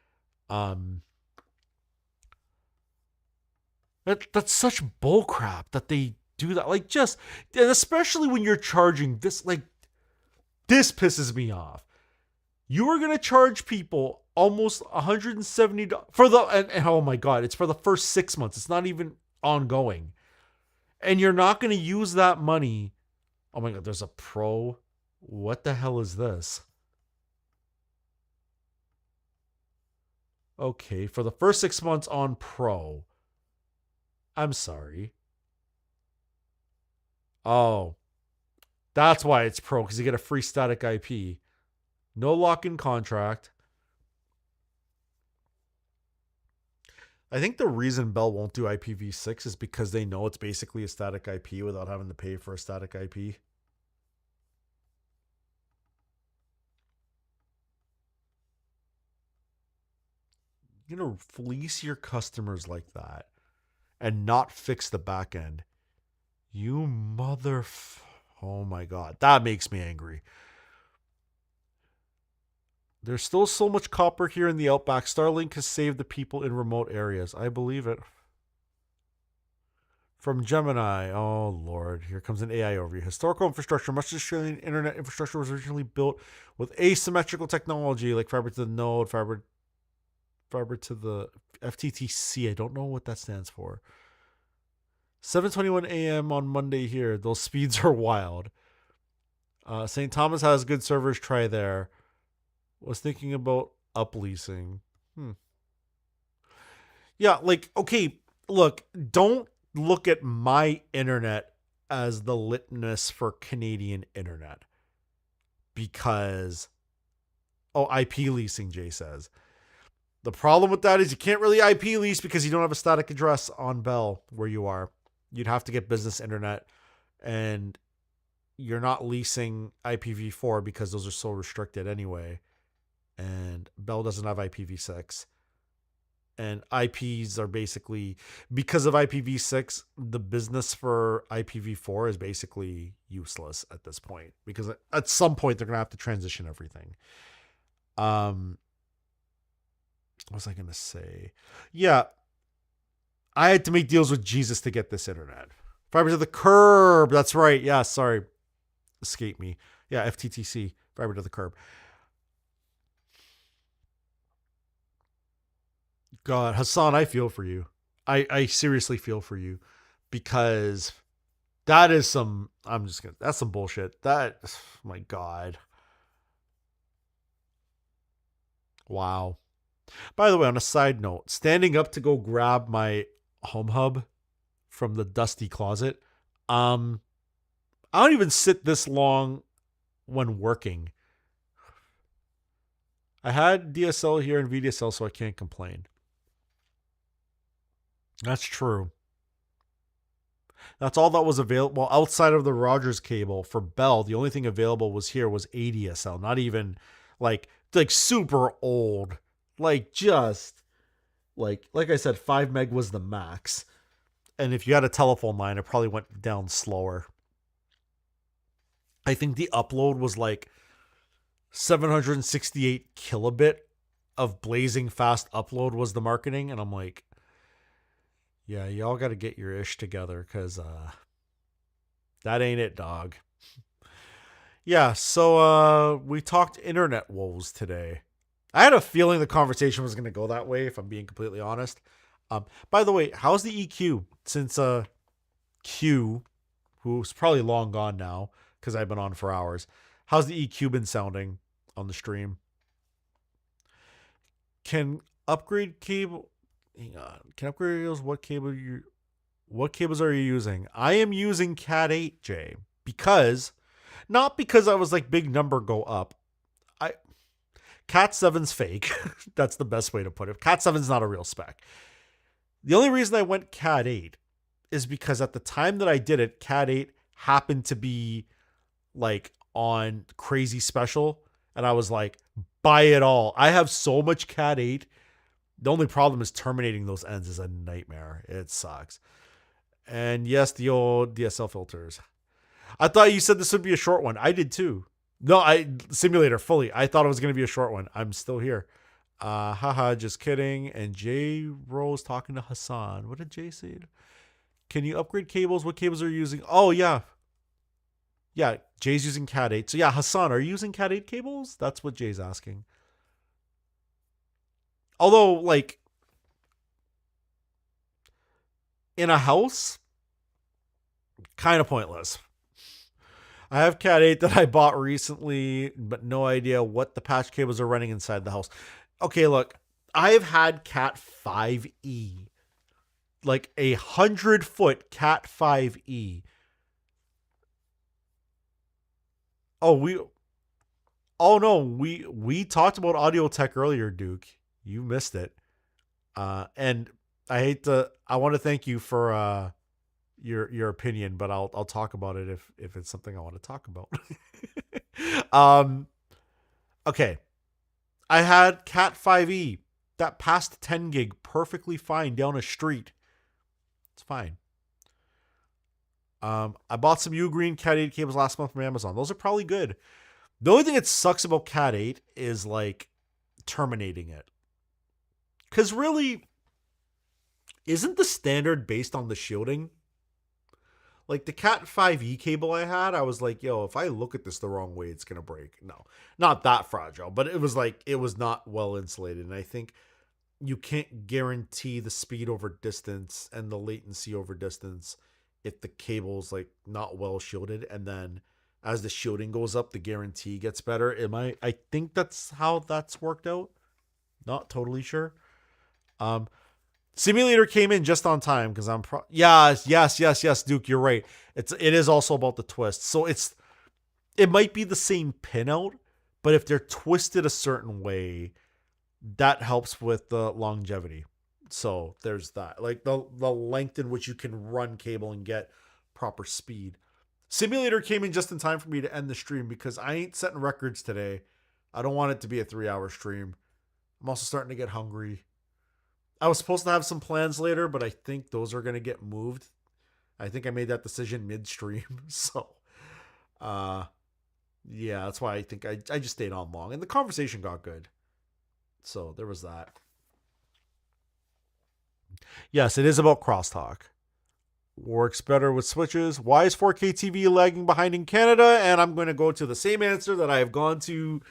S1: That's such bullcrap that they do that. Like, just, and especially when you're charging this, like, this pisses me off. You are going to charge people almost $170 for the, and oh my God, it's for the first 6 months. It's not even ongoing. And you're not going to use that money. Oh my God, there's a pro. What the hell is this? Okay, for the first 6 months on Pro. I'm sorry. Oh, that's why it's Pro, because you get a free static IP. No lock-in contract. I think the reason Bell won't do IPv6 is because they know it's basically a static IP without having to pay for a static IP. You know, fleece your customers like that and not fix the back end. You oh my God, that makes me angry. There's still so much copper here in the outback. Starlink has saved the people in remote areas. I believe it. From Gemini. Oh, Lord. Here comes an AI overview. Historical infrastructure. Much of Australian internet infrastructure was originally built with asymmetrical technology like fiber to the node, fiber to the FTTC. I don't know what that stands for. 7:21 a.m. on Monday here. Those speeds are wild. St. Thomas has good servers. Try there. Was thinking about upleasing. Yeah, like, okay, look, don't look at my internet as the litmus for Canadian internet. Because, IP leasing, Jay says. The problem with that is you can't really IP lease because you don't have a static address on Bell where you are. you'd have to get business internet, and you're not leasing IPv4 because those are so restricted anyway. And Bell doesn't have IPv6. And IPs are basically, because of IPv6, the business for IPv4 is basically useless at this point, because at some point they're going to have to transition everything. What was I going to say? Yeah. I had to make deals with Jesus to get this internet. Fiber to the curb. That's right. Yeah, sorry. Escape me. Yeah, FTTC. Fiber to the curb. God, Hassan, I feel for you. I seriously feel for you, because that is some, that's some bullshit. That, my God. Wow. By the way, on a side note, standing up to go grab my home hub from the dusty closet, I don't even sit this long when working. I had DSL here and VDSL, so I can't complain. That's true. That's all that was available. Well, outside of the Rogers cable for Bell, the only thing available was ADSL. Not even like super old. Like just like I said, 5 meg was the max. And if you had a telephone line, it probably went down slower. I think the upload was like 768 kilobit of blazing fast upload was the marketing. And I'm like, yeah, y'all got to get your ish together, because that ain't it, dog. Yeah, so we talked internet woes today. I had a feeling the conversation was going to go that way, if I'm being completely honest. By the way, how's the EQ? Since Q, who's probably long gone now because I've been on for hours, how's the EQ been sounding on the stream? Can upgrade cable... Hang on. Can upgrade cables? What cables are you using? I am using Cat 8J because, not because I was like big number go up. Cat 7's fake. That's the best way to put it. Cat 7's not a real spec. The only reason I went Cat 8 is because at the time that I did it, Cat 8 happened to be like on crazy special, and I was like, buy it all. I have so much Cat 8. The only problem is terminating those ends is a nightmare. It sucks. And yes, the old DSL filters. I thought you said this would be a short one. I did too. No, simulator fully. I thought it was going to be a short one. I'm still here. Haha, just kidding. And Jay Rose talking to Hassan. What did Jay say? Can you upgrade cables? What cables are you using? Oh, yeah. Yeah, Jay's using Cat 8. So yeah, Hassan, are you using Cat 8 cables? That's what Jay's asking. Although, like, in a house, kind of pointless. I have Cat 8 that I bought recently, but no idea what the patch cables are running inside the house. Okay, look, I've had Cat 5e, like 100-foot Cat 5e. We talked about audio tech earlier, Duke. You missed it. And I want to thank you for your opinion, but I'll talk about it if it's something I want to talk about. Okay. I had Cat 5e that passed 10 gig perfectly fine down a street. It's fine. I bought some Ugreen Cat 8 cables last month from Amazon. Those are probably good. The only thing that sucks about Cat 8 is like terminating it. Because really, isn't the standard based on the shielding? Like the Cat 5e cable I had, I was like, yo, if I look at this the wrong way, it's going to break. No, not that fragile, but it was like, it was not well insulated. And I think you can't guarantee the speed over distance and the latency over distance if the cable's like not well shielded. And then as the shielding goes up, the guarantee gets better. I think that's how that's worked out. Not totally sure. Simulator came in just on time because yes, Duke, you're right. It is also about the twist. So it might be the same pinout, but if they're twisted a certain way, that helps with the longevity. So there's that. Like the length in which you can run cable and get proper speed. Simulator came in just in time for me to end the stream because I ain't setting records today. I don't want it to be a 3-hour stream. I'm also starting to get hungry. I was supposed to have some plans later, but I think those are going to get moved. I think I made that decision midstream. So, yeah, that's why I think I just stayed on long. And the conversation got good. So there was that. Yes, it is about crosstalk. Works better with switches. Why is 4K TV lagging behind in Canada? And I'm going to go to the same answer that I have gone to,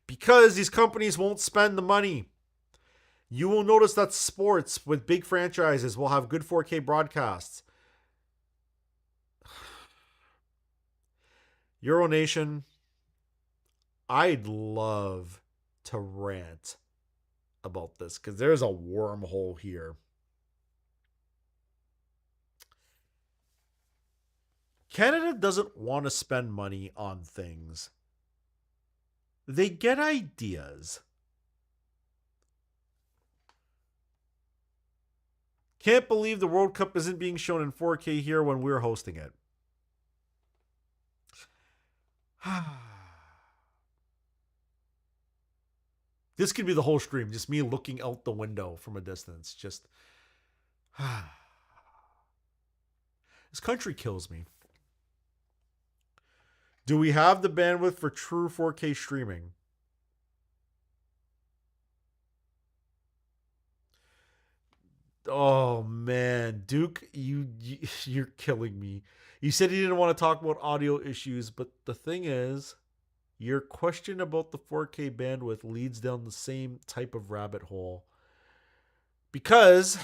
S1: because these companies won't spend the money. You will notice that sports with big franchises will have good 4K broadcasts. Euronation, I'd love to rant about this because there's a wormhole here. Canada doesn't want to spend money on things. They get ideas. Can't believe the World Cup isn't being shown in 4K here when we're hosting it. This could be the whole stream, just me looking out the window from a distance. Just this country kills me. Do we have the bandwidth for true 4K streaming? Oh man, Duke, you're killing me. You said you didn't want to talk about audio issues, but the thing is, your question about the 4K bandwidth leads down the same type of rabbit hole. Because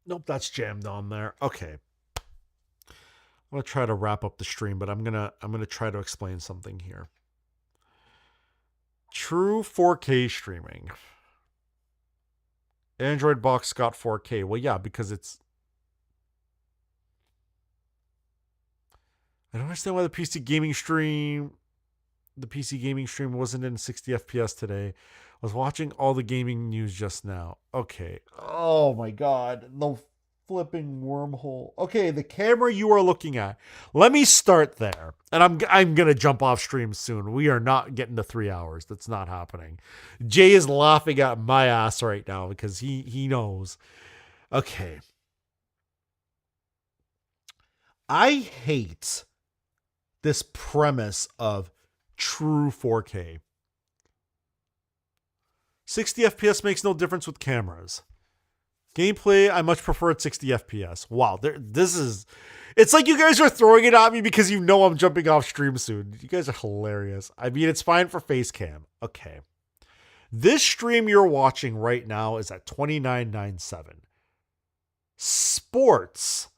S1: nope, that's jammed on there. Okay. I'm going to try to wrap up the stream, but I'm going to try to explain something here. True 4K streaming. Android box got 4K. Well, yeah, because it's... I don't understand why the PC gaming stream wasn't in 60 FPS today. I was watching all the gaming news just now. Okay. Oh my god. No flipping wormhole. Okay, the camera you are looking at. Let me start there. And I'm going to jump off stream soon. We are not getting to 3 hours. That's not happening. Jay is laughing at my ass right now because he knows. Okay. I hate this premise of true 4K. 60 FPS makes no difference with cameras. Gameplay, I much prefer at 60 FPS. Wow, it's like you guys are throwing it at me because you know I'm jumping off stream soon. You guys are hilarious. I mean, it's fine for face cam. Okay. This stream you're watching right now is at 2997. Sports.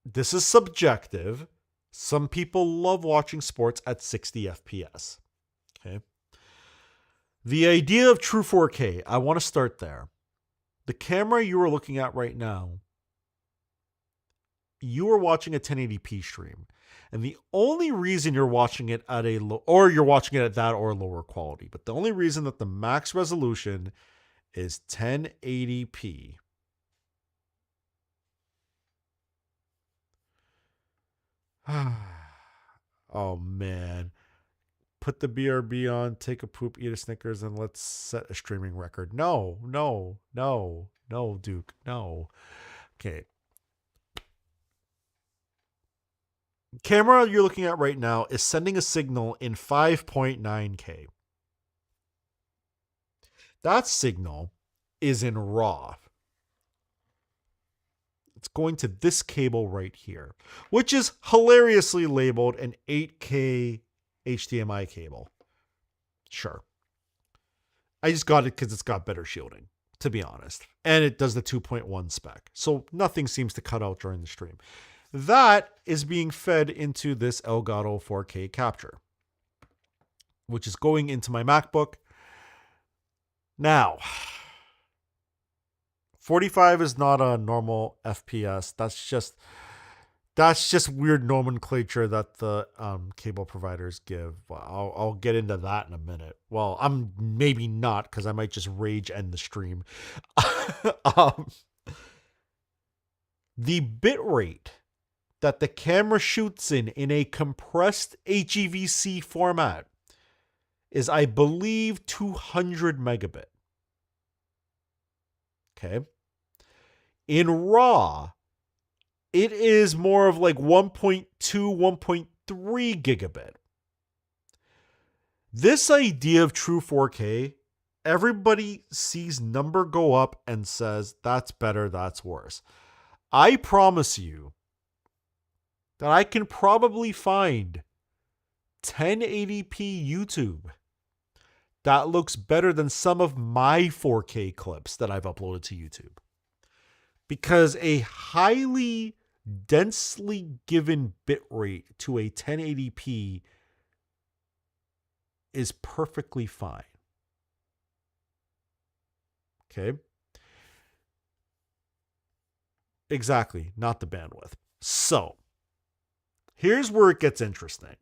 S1: This is subjective. Some people love watching sports at 60 FPS. Okay. The idea of true 4K, I want to start there. The camera you are looking at right now, you are watching a 1080p stream. And the only reason you're watching it at you're watching it at that or lower quality, but the only reason that the max resolution is 1080p. Oh man. Put the BRB on, take a poop, eat a Snickers, and let's set a streaming record. No, Duke, no. Okay. Camera you're looking at right now is sending a signal in 5.9K. That signal is in RAW. It's going to this cable right here, which is hilariously labeled an 8K HDMI cable. Sure. I just got it because it's got better shielding, to be honest. And it does the 2.1 spec. So nothing seems to cut out during the stream. That is being fed into this Elgato 4K capture, which is going into my MacBook. Now, 45 is not a normal FPS. That's just That's just weird nomenclature that the cable providers give. I'll get into that in a minute. Well, I'm maybe not, because I might just rage end the stream. The bit rate that the camera shoots in a compressed HEVC format is, I believe, 200 megabit. Okay. In RAW, it is more of like 1.2, 1.3 gigabit. This idea of true 4K, everybody sees number go up and says, that's better, that's worse. I promise you that I can probably find 1080p YouTube that looks better than some of my 4K clips that I've uploaded to YouTube. Because a highly densely given bit rate to a 1080p is perfectly fine. Okay? Exactly, not the bandwidth. So, here's where it gets interesting.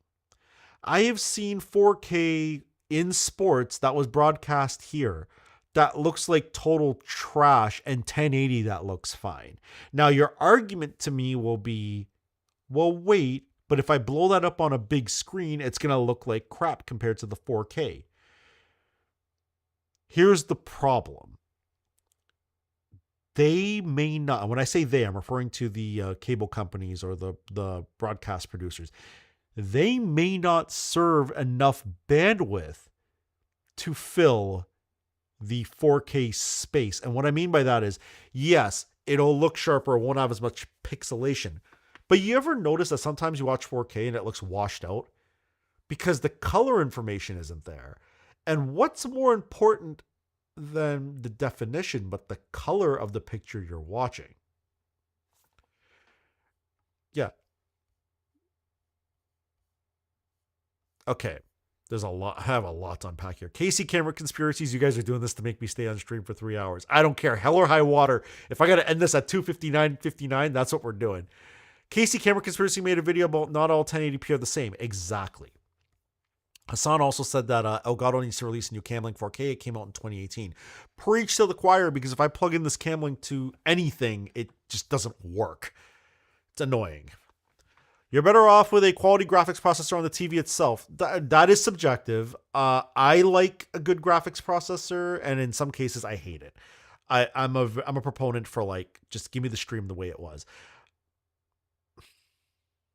S1: I have seen 4K in sports that was broadcast here that looks like total trash, and 1080 that looks fine. Now, your argument to me will be, well, wait, but if I blow that up on a big screen, it's going to look like crap compared to the 4K. Here's the problem. They may not, when I say they, I'm referring to the cable companies or the broadcast producers. They may not serve enough bandwidth to fill the 4K space. And what I mean by that is, yes, it'll look sharper, it won't have as much pixelation. But you ever notice that sometimes you watch 4K and it looks washed out? Because the color information isn't there. And what's more important than the definition, but the color of the picture you're watching? Yeah. Okay. There's a lot. I have a lot to unpack here. Casey camera conspiracies. You guys are doing this to make me stay on stream for 3 hours. I don't care. Hell or high water. If I got to end this at 2:59:59, that's what we're doing. Casey camera conspiracy made a video about not all 1080p are the same. Exactly. Hassan also said that Elgato needs to release a new Camlink 4K. It came out in 2018. Preach to the choir, because if I plug in this Camlink to anything, it just doesn't work. It's annoying. You're better off with a quality graphics processor on the TV itself. That is subjective. I like a good graphics processor, and in some cases, I hate it. I'm a proponent for, like, just give me the stream the way it was.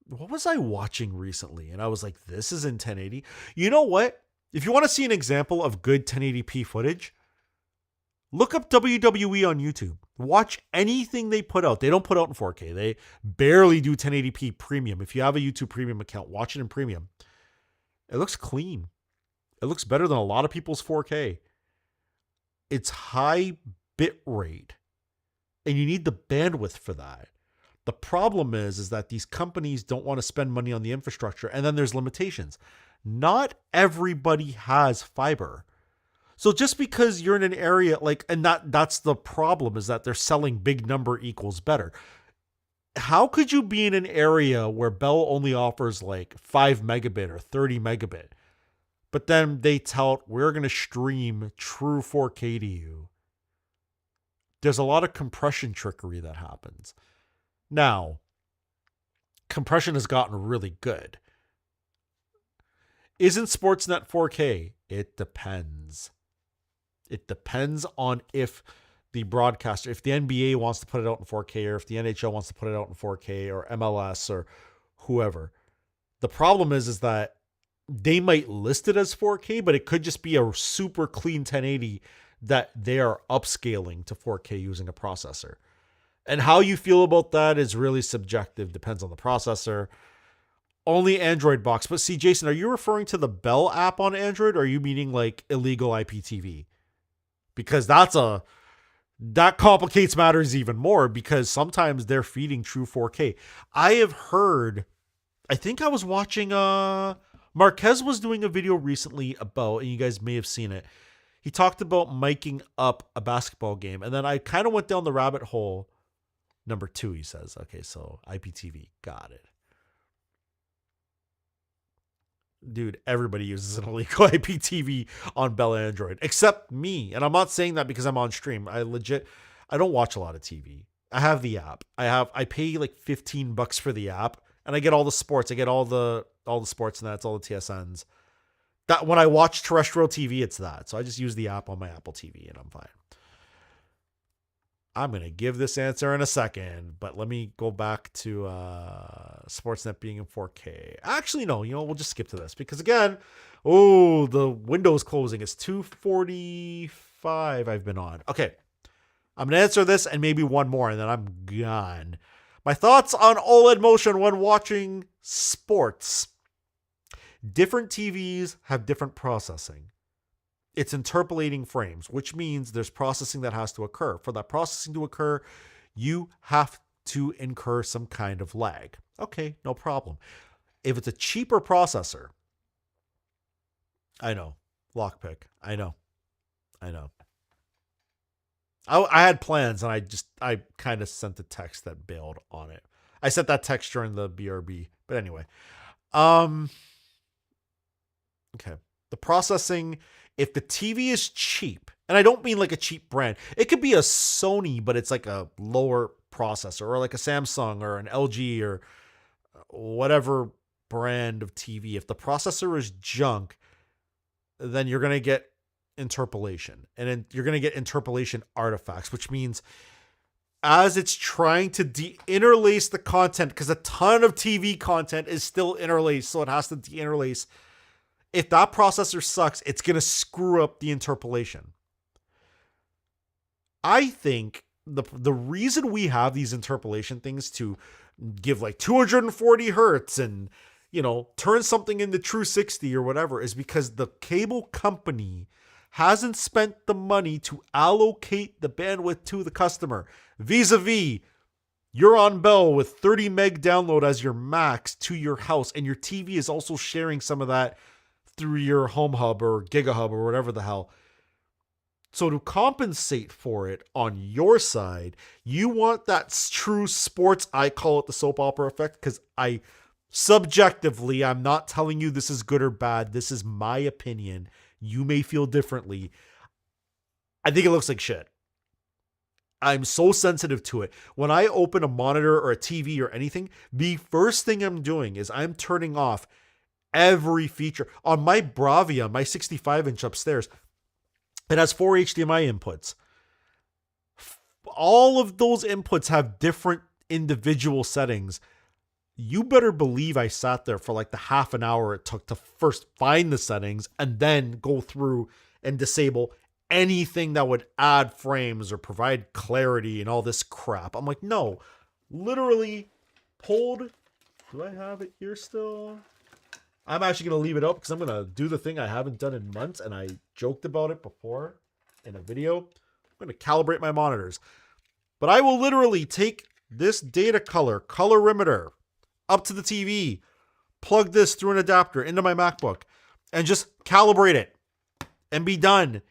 S1: What was I watching recently? And I was like, this is in 1080. You know what? If you want to see an example of good 1080p footage, look up WWE on YouTube. Watch anything they put out. They don't put out in 4K. They barely do 1080p premium. If you have a YouTube premium account, watch it in premium. It looks clean. It looks better than a lot of people's 4K. It's high bit rate, and you need the bandwidth for that. The problem is that these companies don't want to spend money on the infrastructure, and then there's limitations. Not everybody has fiber. So just because you're in an area like, and that's the problem, is that they're selling big number equals better. How could you be in an area where Bell only offers like 5 megabit or 30 megabit, but then they tout, we're going to stream true 4K to you? There's a lot of compression trickery that happens. Now, compression has gotten really good. Isn't Sportsnet 4K? It depends. It depends on if the broadcaster, if the NBA wants to put it out in 4K, or if the NHL wants to put it out in 4K, or MLS, or whoever. The problem is that they might list it as 4K, but it could just be a super clean 1080 that they are upscaling to 4K using a processor. And how you feel about that is really subjective, depends on the processor. Only Android box. But see, Jason, are you referring to the Bell app on Android, or are you meaning like illegal IPTV? Because that complicates matters even more, because sometimes they're feeding true 4K. I have heard, I think I was watching, Marquez was doing a video recently about, and you guys may have seen it. He talked about miking up a basketball game. And then I kind of went down the rabbit hole Number 2, he says. Okay, so IPTV. Got it. Dude, everybody uses an illegal IPTV on Bell Android, except me. And I'm not saying that because I'm on stream. I don't watch a lot of TV. I have the app. I pay like $15 for the app, and I get all the sports. I get all the sports nets, all the TSNs. That when I watch terrestrial TV, it's that. So I just use the app on my Apple TV, and I'm fine. I'm going to give this answer in a second, but let me go back to Sportsnet being in 4K. Actually, no, we'll just skip to this because, again, the window's closing. It's 2:45 I've been on. Okay, I'm going to answer this and maybe one more, and then I'm gone. My thoughts on OLED motion when watching sports. Different TVs have different processing. It's interpolating frames, which means there's processing that has to occur. For that processing to occur, you have to incur some kind of lag. Okay, no problem. If it's a cheaper processor, I know, lockpick, I know. I had plans and I kind of sent a text that bailed on it. I sent that text during the BRB, but anyway. Okay. The processing, if the TV is cheap, and I don't mean like a cheap brand, it could be a Sony, but it's like a lower processor, or like a Samsung or an LG or whatever brand of TV. If the processor is junk, then you're going to get interpolation, and then you're going to get interpolation artifacts, which means as it's trying to interlace the content, because a ton of TV content is still interlaced, so it has to deinterlace. If that processor sucks, it's going to screw up the interpolation. I think the reason we have these interpolation things to give like 240 hertz and, turn something into true 60 or whatever is because the cable company hasn't spent the money to allocate the bandwidth to the customer. Vis-a-vis, you're on Bell with 30 meg download as your max to your house, and your TV is also sharing some of that through your home hub or gigahub or whatever the hell. So to compensate for it on your side, you want that true sports, I call it the soap opera effect, because I'm not telling you this is good or bad. This is my opinion. You may feel differently. I think it looks like shit. I'm so sensitive to it. When I open a monitor or a TV or anything, the first thing I'm doing is I'm turning off every feature. On my Bravia, my 65-inch upstairs, it has 4 HDMI inputs. All of those inputs have different individual settings. You better believe I sat there for like the half an hour it took to first find the settings and then go through and disable anything that would add frames or provide clarity and all this crap. I'm like, no, literally pulled. Do I have it here still? I'm actually going to leave it up because I'm going to do the thing I haven't done in months, and I joked about it before in a video. I'm going to calibrate my monitors. But I will literally take this data colorimeter up to the TV, plug this through an adapter into my MacBook, and just calibrate it and be done.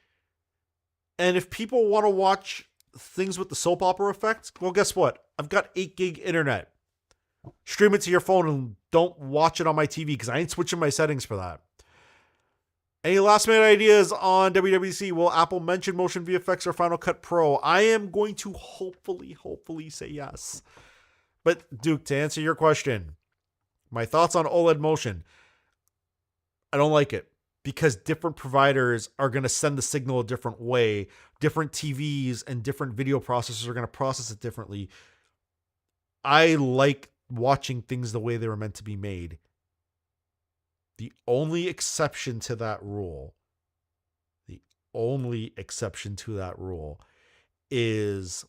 S1: And if people want to watch things with the soap opera effect, well, guess what? I've got 8 gig internet. Stream it to your phone and don't watch it on my TV because I ain't switching my settings for that. Any last minute ideas on WWDC? Will Apple mention Motion VFX or Final Cut Pro? I am going to hopefully say yes. But Duke, to answer your question, my thoughts on OLED motion, I don't like it because different providers are going to send the signal a different way. Different TVs and different video processors are going to process it differently. I like watching things the way they were meant to be made. The only exception to that rule is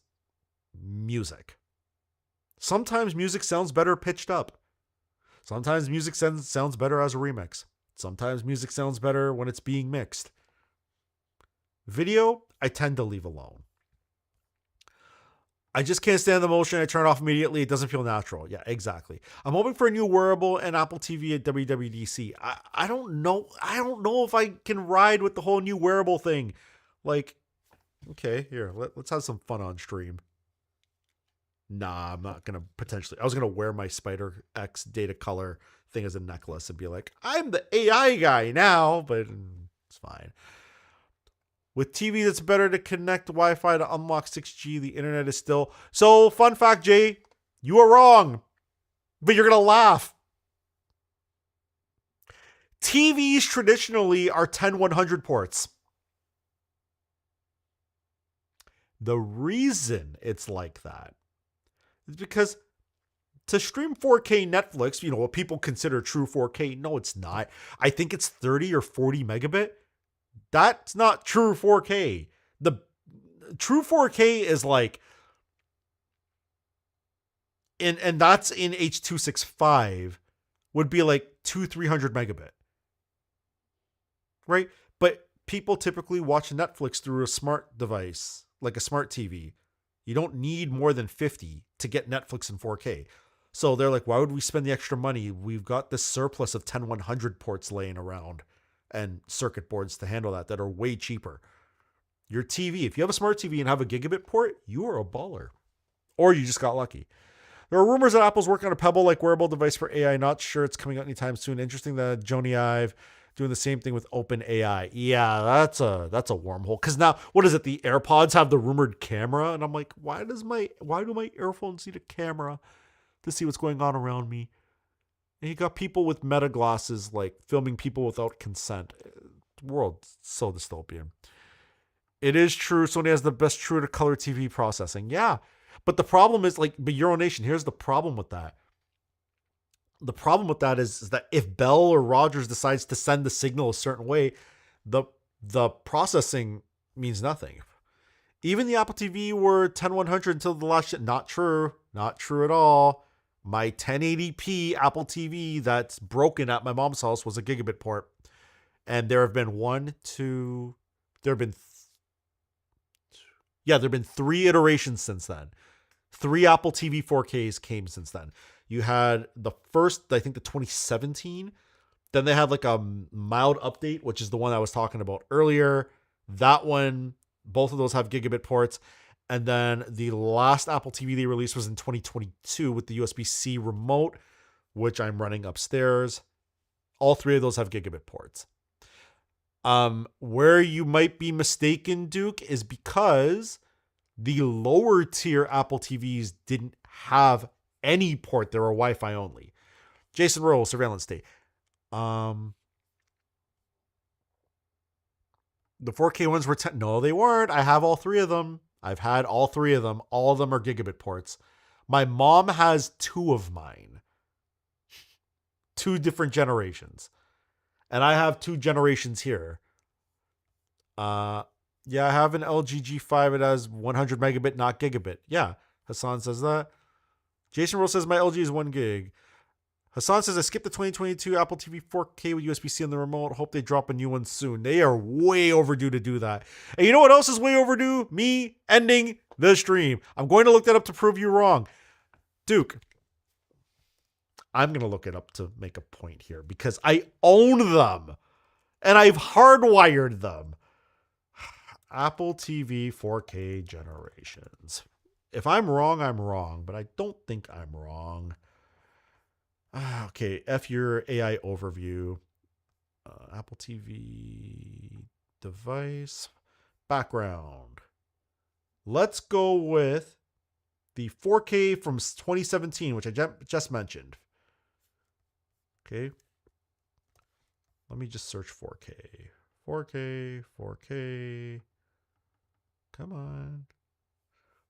S1: music. Sometimes music sounds better pitched up. Sometimes music sounds better as a remix. Sometimes music sounds better when it's being mixed. Video, I tend to leave alone. I just can't stand the motion. I turn it off immediately. It doesn't feel natural. Yeah, exactly. I'm hoping for a new wearable and Apple TV at WWDC. I don't know. I don't know if I can ride with the whole new wearable thing. Like, okay, here, let's have some fun on stream. Nah, I'm not gonna potentially. I was gonna wear my Spider X Data Color thing as a necklace and be like, I'm the AI guy now, but it's fine. With TV, it's better to connect Wi-Fi to unlock 6G. The internet is still. So, fun fact, Jay, you are wrong, but you're gonna laugh. TVs traditionally are 10100 ports. The reason it's like that is because to stream 4K Netflix, what people consider true 4K, no, it's not. I think it's 30 or 40 megabit. That's not true 4K. The true 4K is like, and that's in H.265, would be like 300 megabit. Right? But people typically watch Netflix through a smart device, like a smart TV. You don't need more than 50 to get Netflix in 4K. So they're like, why would we spend the extra money? We've got this surplus of 10100 ports laying around and circuit boards to handle that are way cheaper. Your TV, if you have a smart TV and have a gigabit port, you are a baller. Or you just got lucky. There are rumors that Apple's working on a Pebble-like wearable device for AI. Not sure it's coming out anytime soon. Interesting that Jony Ive doing the same thing with OpenAI. Yeah, that's a wormhole. Because now, what is it? The AirPods have the rumored camera, and I'm like, why do my earphones need a camera to see what's going on around me? And you got people with meta glasses like filming people without consent. The world's so dystopian. It is true. Sony has the best true to color TV processing. Yeah, but the problem is but Euronation. Here's the problem with that. The problem with that is that if Bell or Rogers decides to send the signal a certain way, the processing means nothing. Even the Apple TV were 10100 until the last shit. Not true. Not true at all. My 1080p Apple TV that's broken at my mom's house was a gigabit port. And there have been there have been 3 iterations since then. 3 Apple TV 4Ks came since then. You had the first, I think the 2017. Then they had like a mild update, which is the one I was talking about earlier. That one, both of those have gigabit ports. And then the last Apple TV they released was in 2022 with the USB-C remote, which I'm running upstairs. All 3 of those have gigabit ports. Where you might be mistaken, Duke, is because the lower tier Apple TVs didn't have any port. They were Wi-Fi only. Jason Rowe, Surveillance State. The 4K ones were 10. No, they weren't. I have all 3 of them. I've had all 3 of them. All of them are gigabit ports. My mom has 2 of mine. 2 different generations. And I have 2 generations here. Yeah, I have an LG G5. It has 100 megabit, not gigabit. Yeah, Hassan says that. Jason Rose says my LG is 1 gig. Hassan says I skipped the 2022 Apple TV 4K with USB-C on the remote. Hope they drop a new one soon. They are way overdue to do that. And you know what else is way overdue? Me ending the stream. I'm going to look that up to prove you wrong. Duke, I'm going to look it up to make a point here because I own them and I've hardwired them. Apple TV 4K generations. If I'm wrong, I'm wrong, but I don't think I'm wrong. Okay, F your AI overview. Apple TV device. Background. Let's go with the 4K from 2017, which I just mentioned. Okay. Let me just search 4K. 4K. Come on.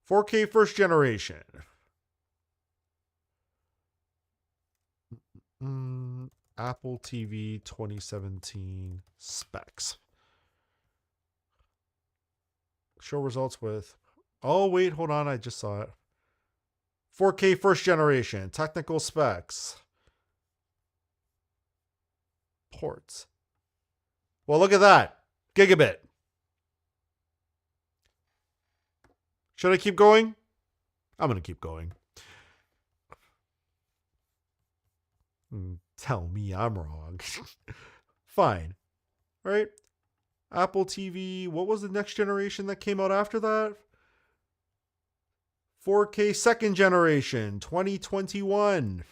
S1: 4K first generation. Apple TV 2017 specs. Show results with. Oh, wait, hold on. I just saw it. 4K first generation. Technical specs. Ports. Well, look at that. Gigabit. Should I keep going? I'm going to keep going. Tell me I'm wrong. Fine. Right? Apple TV. What was the next generation that came out after that? 4K second generation, 2021.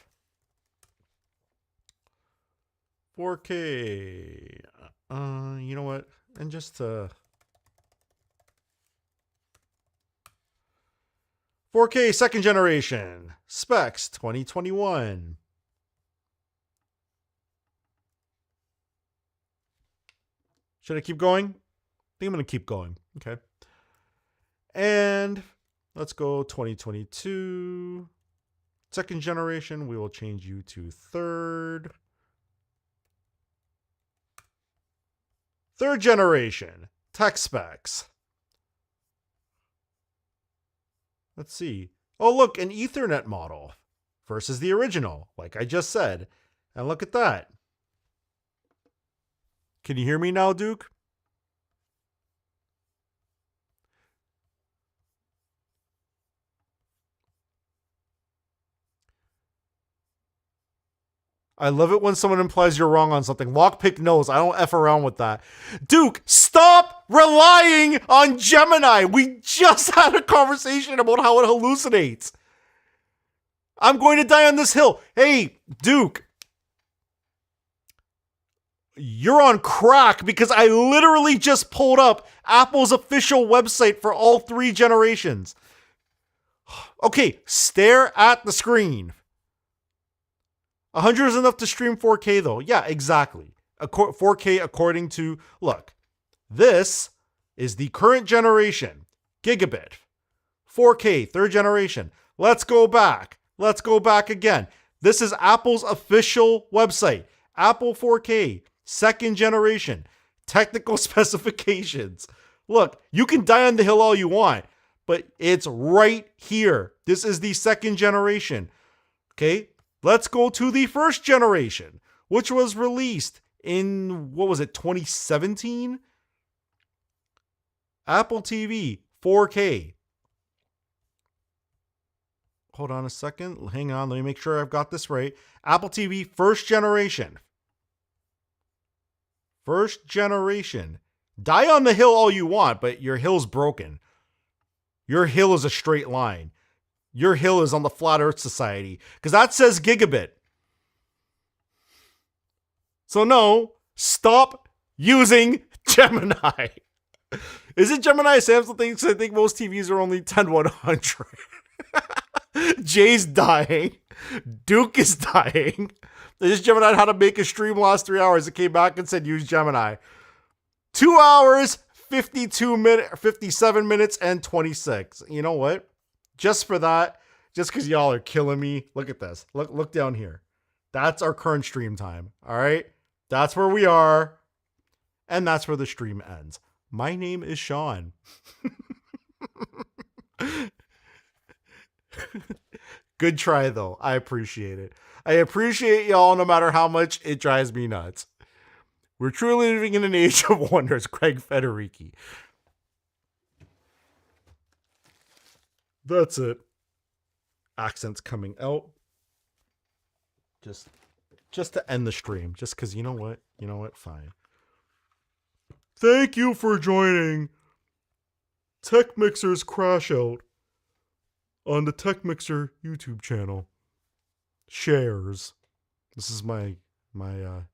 S1: 4K. You know what? And just 4K second generation, specs 2021. Should I keep going? I think I'm going to keep going. Okay. And let's go 2022. Second generation, we will change you to third. Third generation, tech specs. Let's see. Oh, look, an Ethernet model versus the original, like I just said. And look at that. Can you hear me now, Duke? I love it when someone implies you're wrong on something. Lockpick knows. I don't F around with that. Duke, stop relying on Gemini. We just had a conversation about how it hallucinates. I'm going to die on this hill. Hey, Duke. You're on crack because I literally just pulled up Apple's official website for all 3 generations. Okay, stare at the screen. 100 is enough to stream 4K though. Yeah, exactly. 4K according to, look, this is the current generation, gigabit. 4K, third generation. Let's go back. Let's go back again. This is Apple's official website. Apple 4K, second generation, technical specifications. Look, you can die on the hill all you want, but it's right here. This is the second generation. Okay, let's go to the first generation, which was released in, 2017? Apple TV 4K. Hold on a second. Hang on. Let me make sure I've got this right. Apple TV first generation. First generation. Die on the hill all you want, but your hill's broken. Your hill is a straight line. Your hill is on the Flat Earth Society, because that says gigabit. So no, stop using Gemini. Is it Gemini? Samsung thinks, I think most TVs are only 10100. Jay's dying. Duke is dying. They just Gemini how to make a stream last 3 hours. It came back and said use Gemini. 2 hours, 57 minutes, and 26. You know what? Just for that, just because y'all are killing me, look at this. Look down here. That's our current stream time. All right? That's where we are. And that's where the stream ends. My name is Sean. Good try, though. I appreciate it. I appreciate y'all no matter how much it drives me nuts. We're truly living in an age of wonders, Craig Federici. That's it. Accents coming out. Just to end the stream. Just because you know what? You know what? Fine. Thank you for joining Tech Mixer's Crash Out on the Tech Mixer YouTube channel. Shares. This is my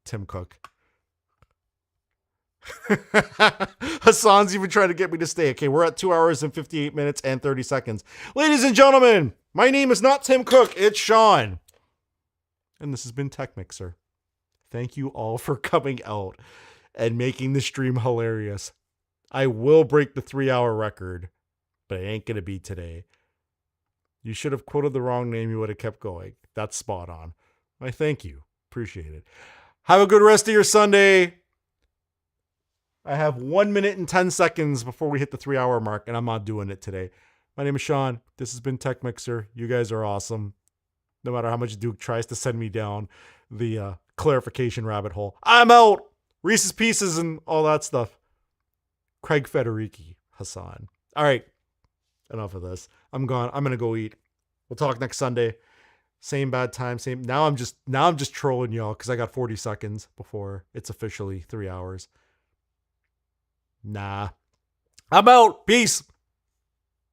S1: Tim Cook. Hassan's even trying to get me to stay. Okay, we're at 2 hours and 58 minutes and 30 seconds. Ladies and gentlemen, my name is not Tim Cook, it's Sean. And this has been Tech Mixer. Thank you all for coming out and making the stream hilarious. I will break the 3-hour record, but it ain't going to be today. You should have quoted the wrong name. You would have kept going. That's spot on. I thank you. Appreciate it. Have a good rest of your Sunday. I have 1 minute and 10 seconds before we hit the 3-hour mark, and I'm not doing it today. My name is Sean. This has been Tech Mixer. You guys are awesome. No matter how much Duke tries to send me down the clarification rabbit hole. I'm out. Reese's Pieces and all that stuff. Craig Federici, Hassan. All right. Enough of this. I'm gone. I'm going to go eat. We'll talk next Sunday. Same bad time. Same. Now I'm just trolling y'all because I got 40 seconds before it's officially 3 hours. Nah. I'm out. Peace.